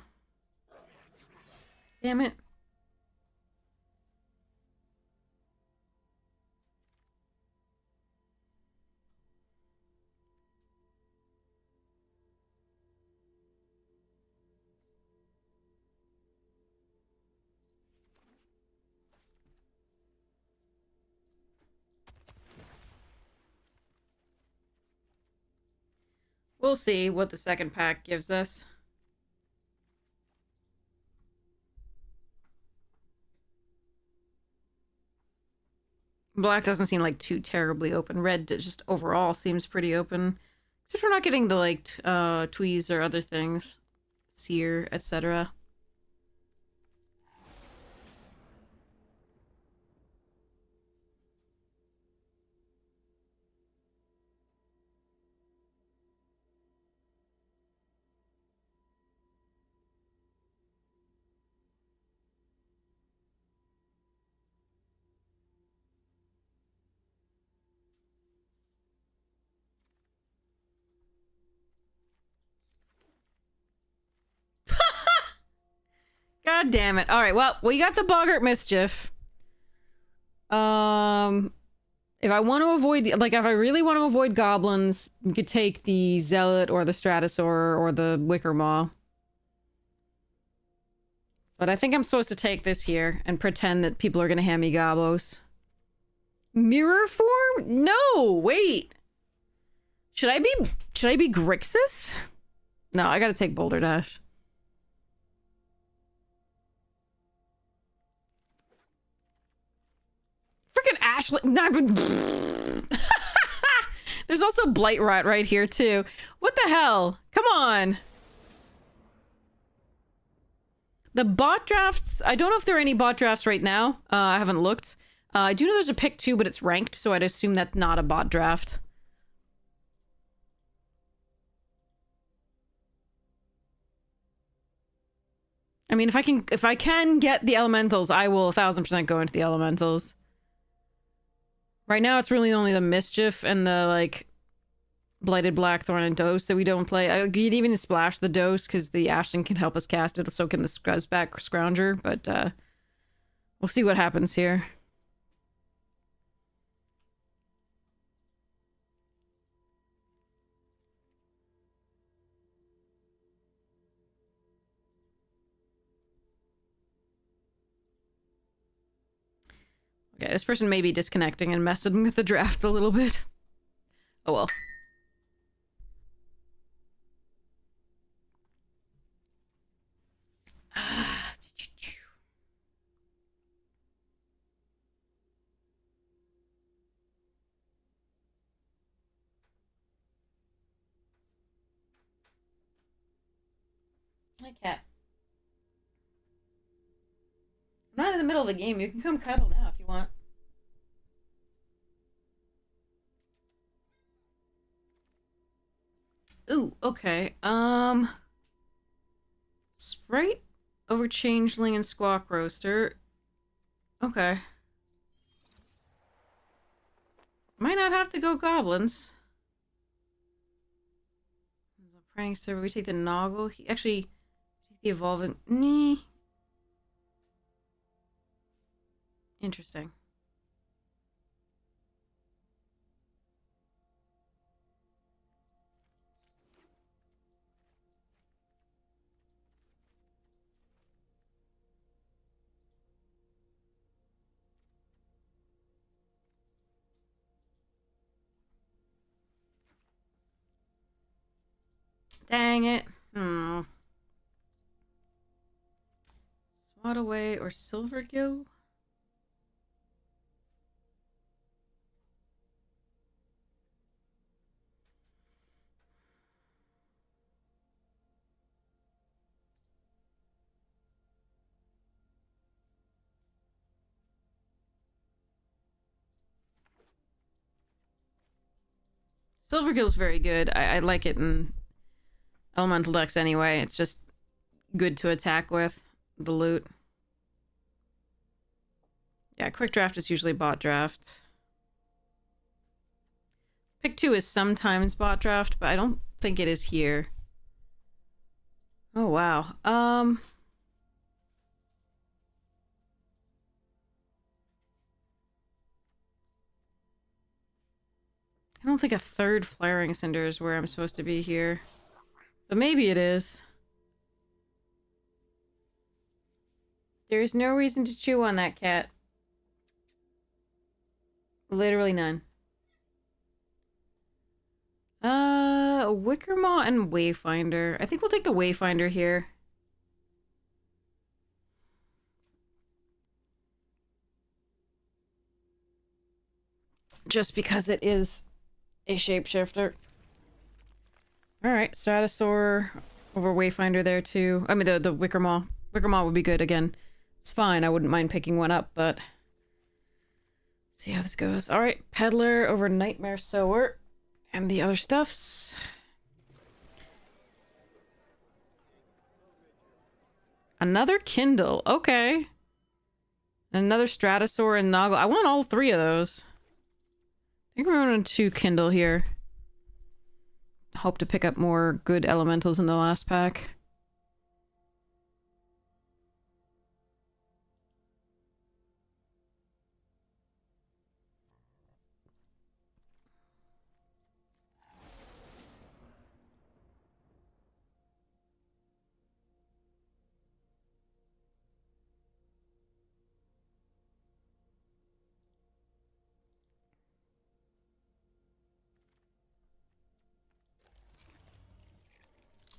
Damn it. We'll see what the second pack gives us. Black doesn't seem like too terribly open. Red just overall seems pretty open. Except we're not getting the like tweeze or other things. Seer, etc. God damn it. Alright, well, we got the Boggart Mischief. If I want to avoid, like, if I really want to avoid goblins, we could take the Zealot or the Stratosaur or the Wickermaw. But I think I'm supposed to take this here and pretend that people are going to hand me gobos. Mirror form? No, wait. Should I be Grixis? No, I gotta take Boulder Dash. Freaking Ashley. There's also Blightrot right here, too. What the hell? Come on. The bot drafts, I don't know if there are any bot drafts right now. I haven't looked. I do know there's a pick 2, but it's ranked, so I'd assume that's not a bot draft. I mean, if I can get the elementals, I will 1000% go into the elementals. Right now, it's really only the Mischief and the, like, Blighted Blackthorn and Dose that we don't play. I'd even splash the Dose, because the Ashton can help us cast it, so can the Skruzback Scrounger, but, we'll see what happens here. Okay, this person may be disconnecting and messing with the draft a little bit. Oh well. Hi, cat. I'm not in the middle of a game. You can come cuddle now if you want. Ooh, okay. Sprite over Changeling and Squawk Roaster. Okay. Might not have to go goblins. There's a prankster. We take the Noggle. He actually take the evolving. Nee. Interesting. Dang it. Swat Away or Silvergill? Silvergill's very good. I like it in Elemental decks anyway. It's just good to attack with the loot. Yeah, quick draft is usually bot draft. Pick 2 is sometimes bot draft, but I don't think it is here. Oh, wow. I don't think a third Flaring Cinder is where I'm supposed to be here. But maybe it is. There's no reason to chew on that cat. Literally none. Wickermaw and Wayfinder. I think we'll take the Wayfinder here. Just because it is a shapeshifter. Alright, Stratosaur over Wayfinder there too. I mean, the Wickermaw. Wickermaw would be good again. It's fine, I wouldn't mind picking one up, but... see how this goes. Alright, Peddler over Nightmare Sower. And the other stuffs. Another Kindle. Okay. Another Stratosaur and Noggle. I want all 3 of those. I think we're on 2 Kindle here. Hope to pick up more good elementals in the last pack.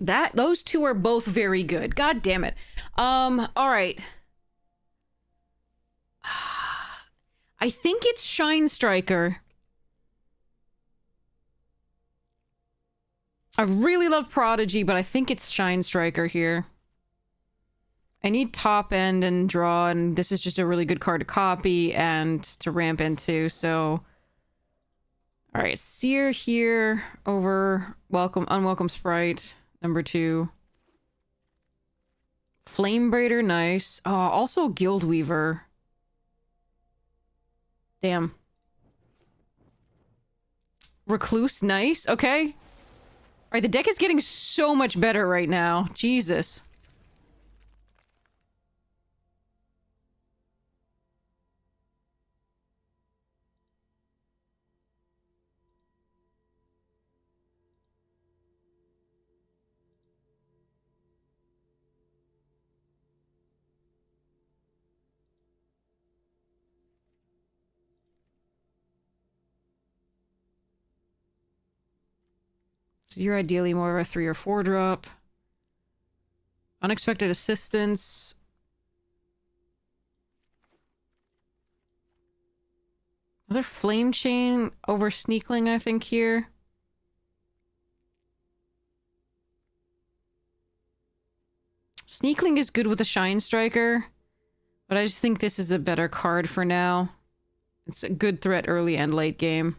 Those two are both very good. God damn it. All right. I think it's Shine Striker. I really love Prodigy, but I think it's Shine Striker here. I need top end and draw, and this is just a really good card to copy and to ramp into, so... Alright, Seer here over Unwelcome Sprite, number 2. Flame Braider, nice. Oh, also Guild Weaver. Damn. Recluse, nice. Okay. Alright, the deck is getting so much better right now. Jesus. So you're ideally more of a 3 or 4 drop. Unexpected Assistance. Another Flame Chain over Sneakling, I think, here. Sneakling is good with a Shine Striker, but I just think this is a better card for now. It's a good threat early and late game.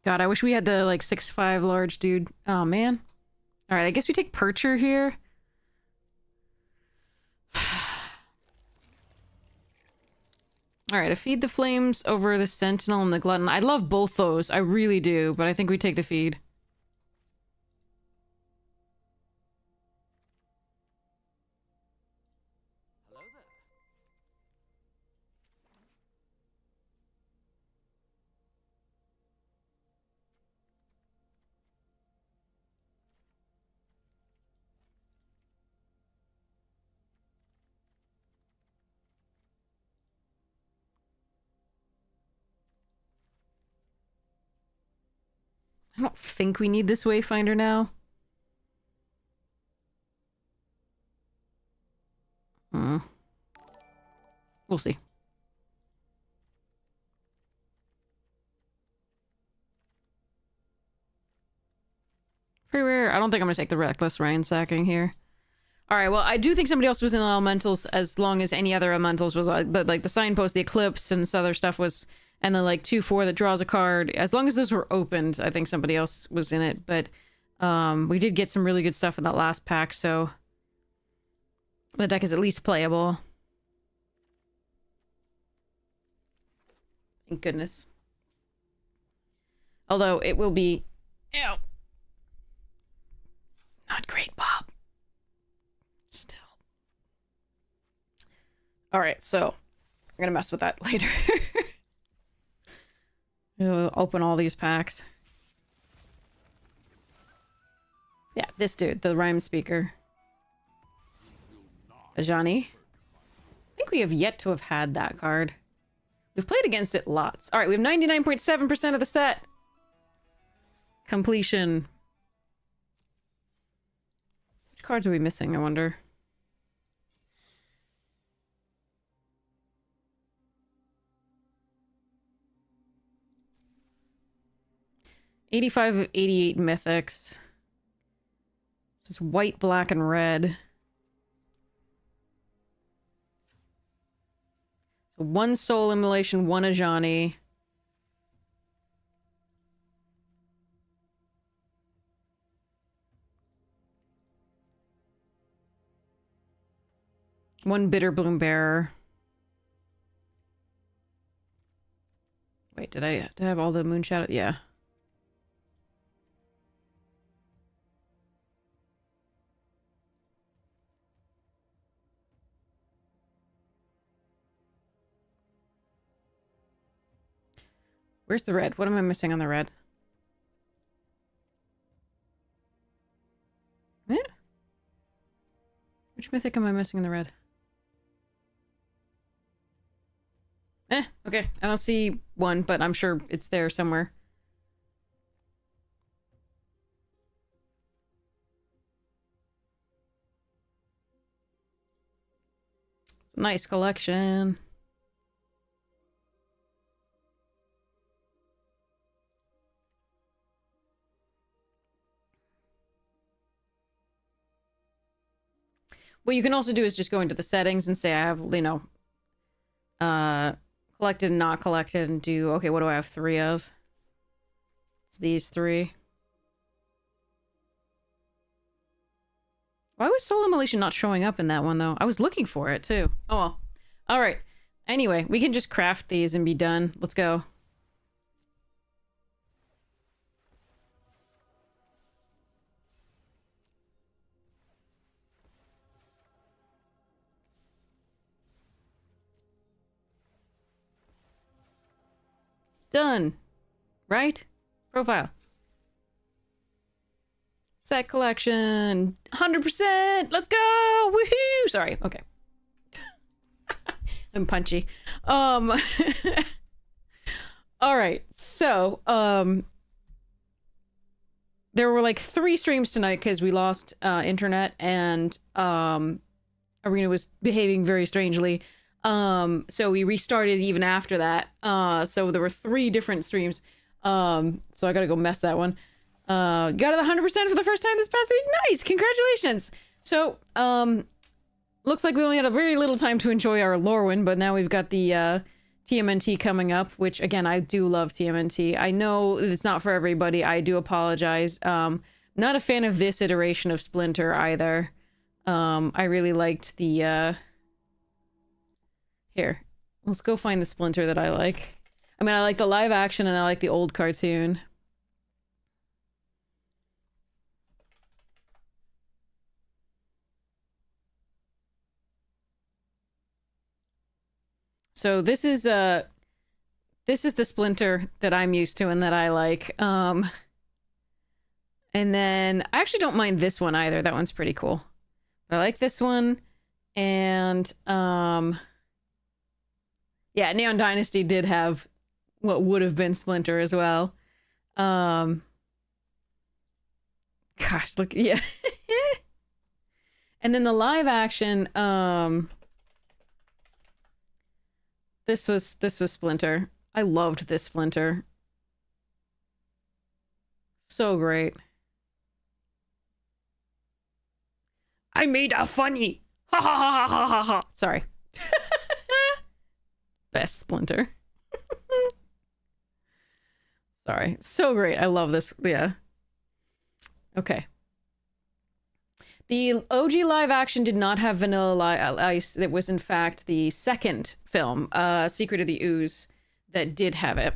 God, I wish we had the, like, 6'5" large dude. Oh, man. Alright, I guess we take Percher here. Alright, I feed the Flames over the Sentinel and the Glutton. I love both those. I really do, but I think we take the feed. I don't think we need this Wayfinder now. We'll see. Pretty rare. I don't think I'm gonna take the Reckless Ransacking here. Alright, well, I do think somebody else was in Elementals as long as any other Elementals was, like the Signpost, the Eclipse, and this other stuff was... And then, like, 2/4 that draws a card. As long as those were opened, I think somebody else was in it. But we did get some really good stuff in that last pack, so... The deck is at least playable. Thank goodness. Although, it will be... Ew. Not great, Bob. Still. Alright, so... I'm gonna mess with that later. We'll open all these packs. Yeah, this dude, the Rhyme Speaker. Ajani. I think we have yet to have had that card. We've played against it lots. Alright, we have 99.7% of the set. Completion. Which cards are we missing, I wonder? '85 of 88 mythics. This is white, black, and red. So 1 Soul Immolation, 1 Ajani. One Bitter Bloom Bearer. Wait, did I have all the Moon Shadow? Yeah. Where's the red? What am I missing on the red? Eh? Which mythic am I missing in the red? Okay. I don't see one, but I'm sure it's there somewhere. It's a nice collection. What you can also do is just go into the settings and say I have, you know, collected and not collected, and do, okay, what do I have 3 of? It's these 3. Why was Soul Immolation not showing up in that one, though? I was looking for it, too. Oh, well. Alright. Anyway, we can just craft these and be done. Let's go. Done. Right? Profile. Set collection. 100%! Let's go! Woohoo! Sorry. Okay. I'm punchy. Alright. So, there were like 3 streams tonight because we lost internet, and Arena was behaving very strangely. So we restarted even after that. So there were 3 different streams. So I gotta go mess that one. Got it 100% for the first time this past week. Nice! Congratulations! So, looks like we only had a very little time to enjoy our Lorwyn, but now we've got the TMNT coming up, which, again, I do love TMNT. I know it's not for everybody. I do apologize. Not a fan of this iteration of Splinter either. I really liked the, Here. Let's go find the Splinter that I like. I mean, I like the live action and I like the old cartoon. So this is the Splinter that I'm used to and that I like. And then I actually don't mind this one either. That one's pretty cool. But I like this one. And yeah, Neon Dynasty did have what would have been Splinter as well. Gosh, look, yeah. And then the live action, this was Splinter. I loved this Splinter. So great. I made a funny. Ha ha ha ha ha ha. Sorry. Best Splinter. Sorry. So great. I love this. Yeah. Okay. The OG live action did not have Vanilla Ice. It was, in fact, the second film, Secret of the Ooze, that did have it.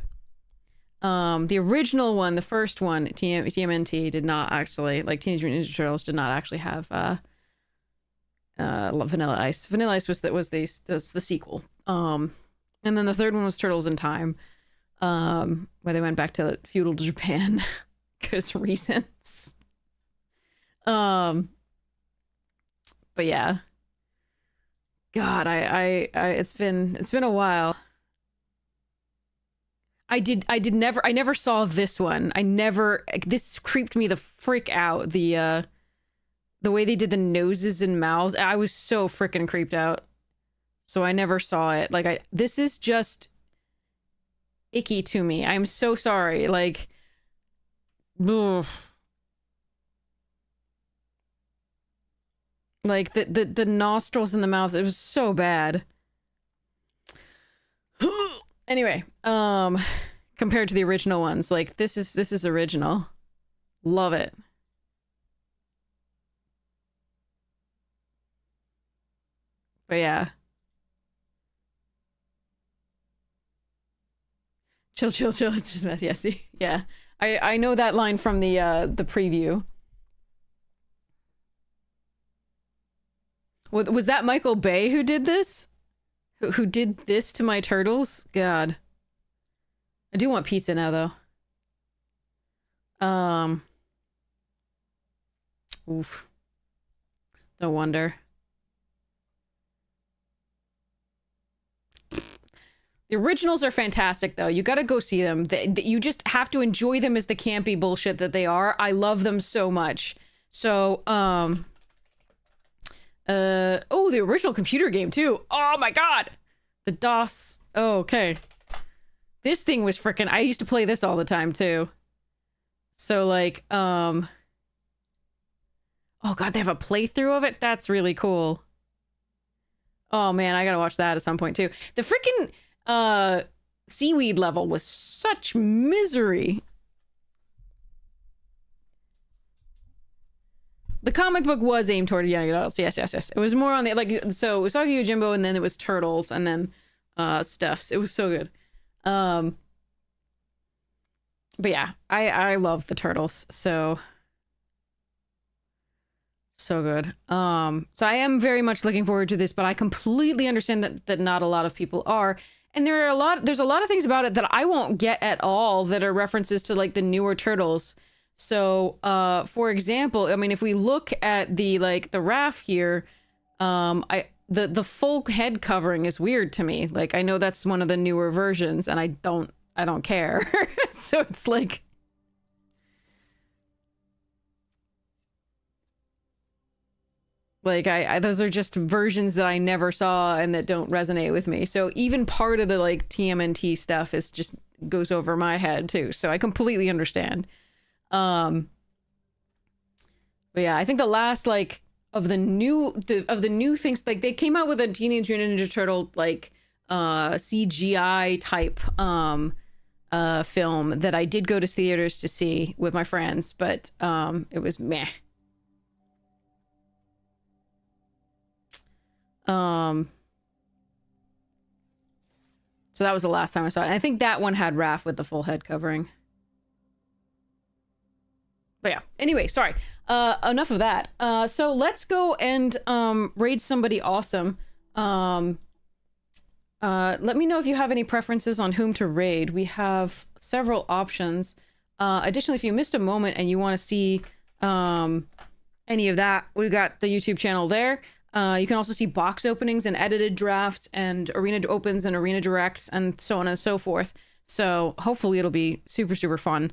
The original one, the first one, TMNT, did not actually, like Teenage Mutant Ninja Turtles, did not actually have Vanilla Ice. Vanilla Ice was the sequel. And then the third one was Turtles in Time, where they went back to feudal Japan because reasons. But yeah, God, I it's been a while. I never saw this one. This creeped me the frick out. The way they did the noses and mouths, I was so freaking creeped out. So I never saw it. Like, this is just icky to me. I'm so sorry. Like, oof. Like the nostrils and the mouth, it was so bad. Anyway, compared to the original ones, like this is original. Love it. But yeah. Chill. It's just messy. Yeah, see? Yeah. I know that line from the preview. Was that Michael Bay who did this? Who did this to my turtles? God. I do want pizza now, though. Oof. No wonder. The originals are fantastic, though. You gotta go see them. You just have to enjoy them as the campy bullshit that they are. I love them so much. So, oh, the original computer game, too. Oh, my God. The DOS. Oh, okay. This thing was freaking... I used to play this all the time, too. So, like, oh, God, they have a playthrough of it? That's really cool. Oh, man, I gotta watch that at some point, too. The freaking... seaweed level was such misery. The comic book was aimed toward young adults. Yes. It was more on the, like, so Usagi Yojimbo, and then it was Turtles, and then Stuffs. It was so good. But yeah, I love the Turtles. So good. So I am very much looking forward to this, but I completely understand that not a lot of people are. And there's a lot of things about it that I won't get at all that are references to like the newer Turtles. So, for example, I mean, if we look at the Raph here, the full head covering is weird to me. Like, I know that's one of the newer versions, and I don't care. So it's like, those are just versions that I never saw and that don't resonate with me. So even part of the like TMNT stuff is just goes over my head too. So I completely understand. But yeah, I think the last like of the new things, like they came out with a Teenage Mutant Ninja Turtle like CGI type film that I did go to theaters to see with my friends, but it was meh. So that was the last time I saw it. And I think that one had Raph with the full head covering. But yeah, anyway, sorry. Enough of that. So let's go and raid somebody awesome. Let me know if you have any preferences on whom to raid. We have several options. Additionally, if you missed a moment and you want to see any of that, we've got the YouTube channel there. You can also see box openings and edited drafts and arena opens and arena directs and so on and so forth. So hopefully it'll be super, super fun.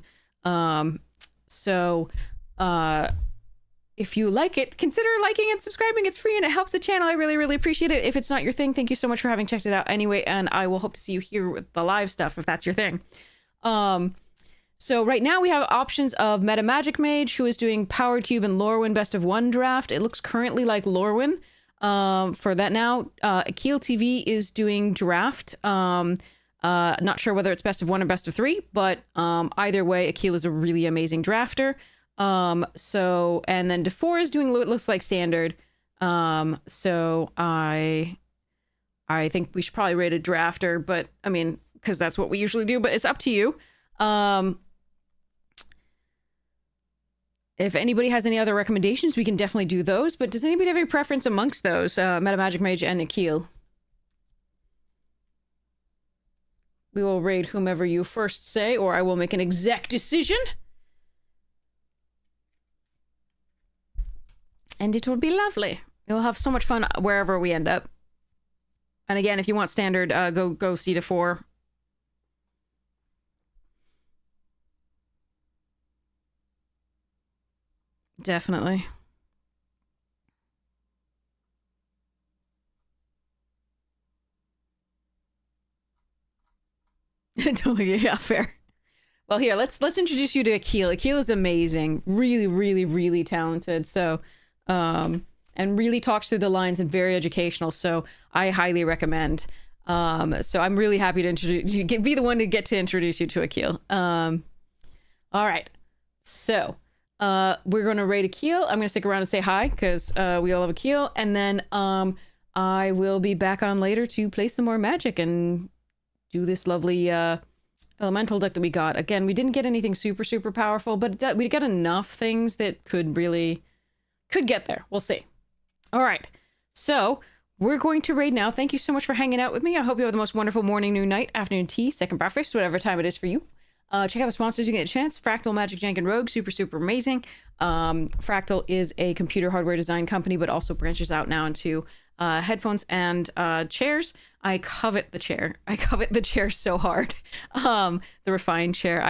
If you like it, consider liking and subscribing. It's free and it helps the channel. I really, really appreciate it. If it's not your thing, thank you so much for having checked it out anyway. And I will hope to see you here with the live stuff if that's your thing. So right now we have options of Meta Magic Mage, who is doing Powered Cube and Lorwyn Best of 1 draft. It looks currently like Lorwyn for that now. Akil TV is doing draft. Not sure whether it's Best of 1 or Best of 3, but either way, Akil is a really amazing drafter. And then DeFore is doing what looks like standard. So I think we should probably rate a drafter, but I mean, because that's what we usually do, but it's up to you. If anybody has any other recommendations, we can definitely do those. But does anybody have any preference amongst those? Meta Magic Mage and Akil. We will raid whomever you first say, or I will make an exec decision. And it will be lovely. We'll have so much fun wherever we end up. And again, if you want standard, go see DeFore. Definitely. Totally, yeah, fair. Well, here, let's introduce you to Akil. Akil is amazing. Really, really, really talented. So, and really talks through the lines and very educational. So I highly recommend. So I'm really happy to introduce you, be the one to get to introduce you to Akil. All right. So, we're going to raid Akil. I'm going to stick around and say hi because we all love Akil. And then I will be back on later to play some more Magic and do this lovely elemental deck that we got. Again, we didn't get anything super, super powerful, but we got enough things that could get there. We'll see. All right. So we're going to raid now. Thank you so much for hanging out with me. I hope you have the most wonderful morning, noon, night, afternoon tea, second breakfast, whatever time it is for you. Check out the sponsors you get a chance. Fractal, Magic Jank, and Rogue. Super, super amazing. Fractal is a computer hardware design company, but also branches out now into headphones and chairs. I covet the chair. I covet the chair so hard. The refined chair.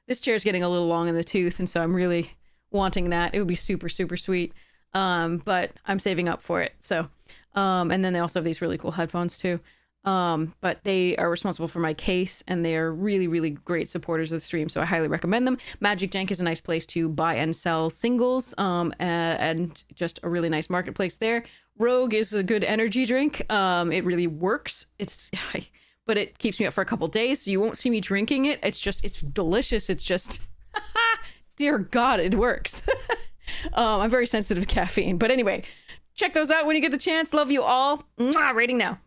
This chair is getting a little long in the tooth, and so I'm really wanting that. It would be super, super sweet. But I'm saving up for it. So, and then they also have these really cool headphones too. But they are responsible for my case, and they are really, really great supporters of the stream. So I highly recommend them. Magic Jank is a nice place to buy and sell singles, and just a really nice marketplace there. Rogue is a good energy drink. It really works. But it keeps me up for a couple days, so you won't see me drinking it. It's delicious. It's just, dear God, it works. I'm very sensitive to caffeine. But anyway, check those out when you get the chance. Love you all. Mwah, rating now.